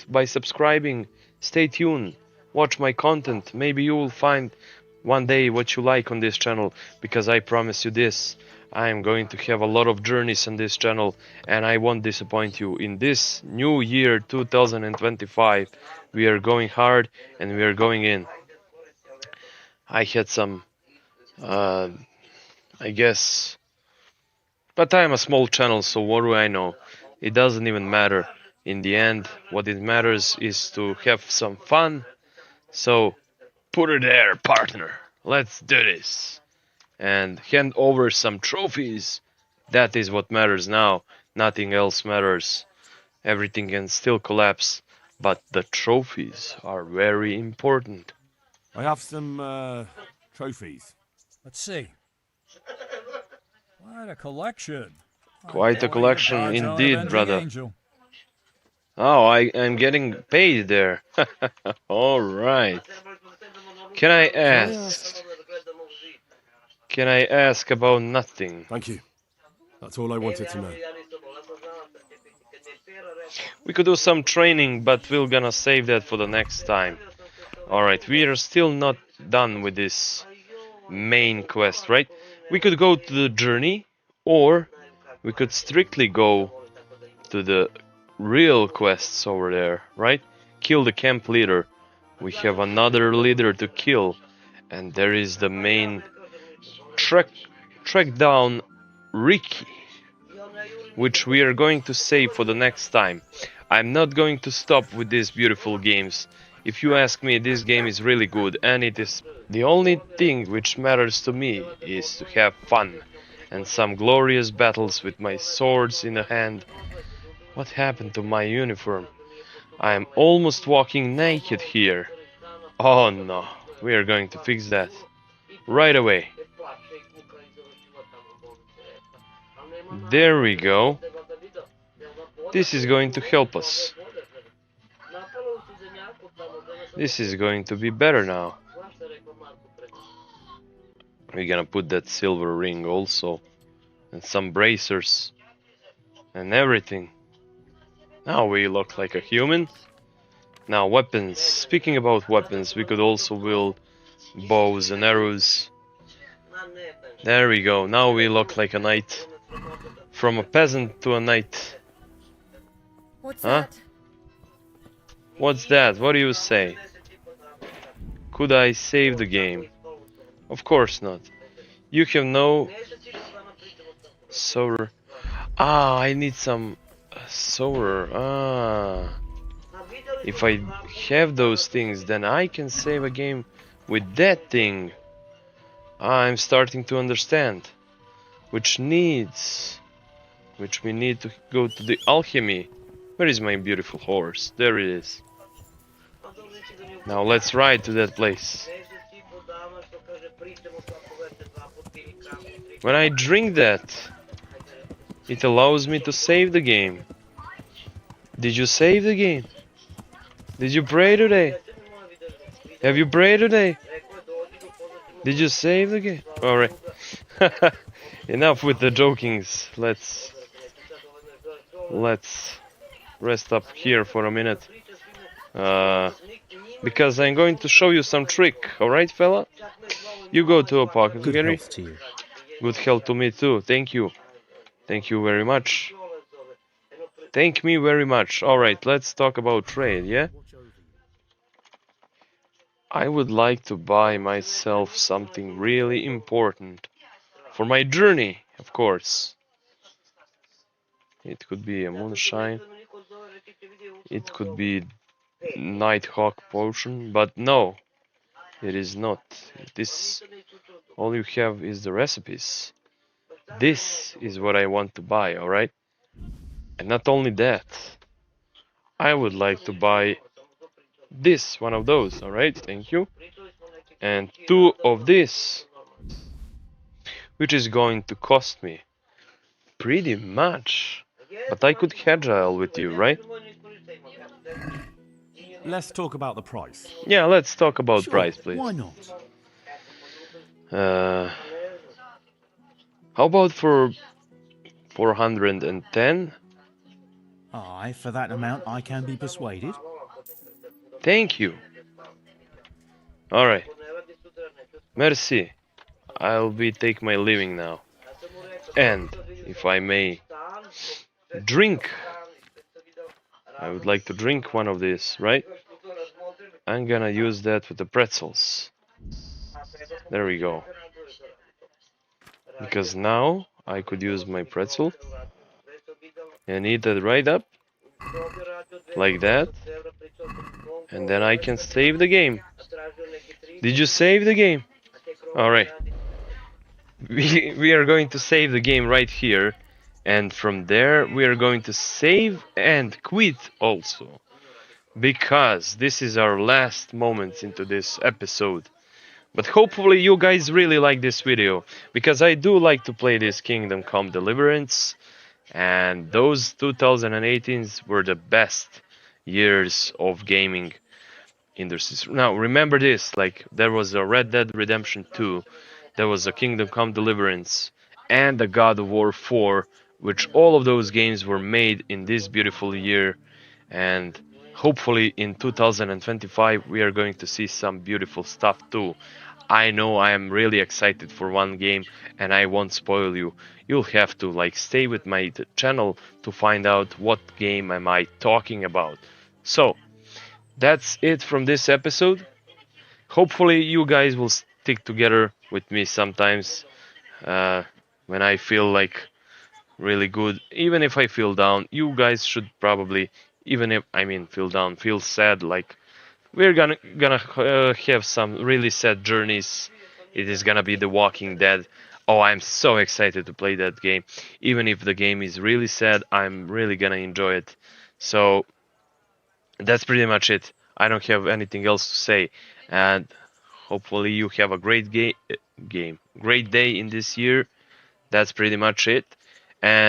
by subscribing. Stay tuned, watch my content. Maybe you will find one day what you like on this channel, because I promise you this, I'm going to have a lot of journeys on this channel, and I won't disappoint you. In this new year 2025, we are going hard and we are going in. I had some, I guess, but I'm a small channel, so what do I know? It doesn't even matter. In the end, what it matters is to have some fun. So, put it there, partner. Let's do this. And hand over some trophies. That is what matters now. Nothing else matters. Everything can still collapse, but the trophies are very important. I have some trophies. Let's see. Quite a collection. Quite a collection God's own indeed, avenging brother. angel. Oh, I'm getting paid there. Alright. Can I ask? Can I ask about nothing? Thank you. That's all I wanted to know. We could do some training, but we're gonna save that for the next time. Alright, we are still not done with this main quest, right? We could go to the journey, or we could strictly go to the real quests over there, right? Kill the camp leader. We have another leader to kill, and there is the main track down Ricky, which we are going to save for the next time. I'm not going to stop with these beautiful games. If you ask me, this game is really good, and it is. The only thing which matters to me is to have fun and some glorious battles with my swords in the hand. What happened to my uniform? I am almost walking naked here. Oh no, we are going to fix that right away. There we go. This is going to help us. This is going to be better now. We're gonna put that silver ring also, and some bracers, and everything. Now we look like a human. Now weapons. Speaking about weapons, we could also wield bows and arrows. There we go. Now we look like a knight. From a peasant to a knight. What's Huh? that? What's that? What do you say? Could I save the game? Of course not. You have no sour. Ah, I need some sour. Ah. If I have those things, then I can save a game with that thing. I'm starting to understand. Which we need to go to the alchemy. Where is my beautiful horse? There it is. Now let's ride to that place. When I drink that, it allows me to save the game. Did you save the game? Did you pray today? Have you prayed today? Did you save the game? Alright. Enough with the jokings. Let's rest up here for a minute. Because I'm going to show you some trick, alright fella? You go to a pocket Good gallery. health to you. Good health to me too, thank you. Thank you very much. Thank me very much. Alright, let's talk about trade, yeah? I would like to buy myself something really important. For my journey, of course. It could be a moonshine. It could be Nighthawk potion, but no, it is not. This, all you have is the recipes. This is what I want to buy, alright? And not only that, I would like to buy this, one of those, alright? Thank you. And 2 of this, which is going to cost me pretty much. But I could agile with you, right? Let's talk about the price. Yeah, let's talk about Sure, price, please. why not? How about for 410? Aye, for that amount I can be persuaded. Thank you. Alright. Merci. I'll be take my living now. And if I may drink, I would like to drink one of these, right? I'm gonna use that with the pretzels. There we go. Because now I could use my pretzel and eat it right up, like that, and then I can save the game. Did you save the game? Alright. We are going to save the game right here, and from there we are going to save and quit also, because this is our last moments into this episode. But hopefully you guys really like this video, because I do like to play this Kingdom Come Deliverance, and those 2018s were the best years of gaming industries. Now remember this, like there was a Red Dead Redemption 2, there was a Kingdom Come Deliverance, and a God of War 4, which all of those games were made in this beautiful year, and hopefully in 2025 we are going to see some beautiful stuff too. I know I am really excited for one game, and I won't spoil you. You'll have to like stay with my channel to find out what game am I talking about. So that's it from this episode. Hopefully you guys will stick together with me sometimes when I feel like really good. Even if I feel down, you guys should probably, even if I mean feel down, feel sad, like we're gonna have some really sad journeys. It is gonna be The Walking Dead. Oh, I'm so excited to play that game. Even if the game is really sad, I'm really gonna enjoy it. So that's pretty much it. I don't have anything else to say, and hopefully you have a great great day in this year. That's pretty much it. And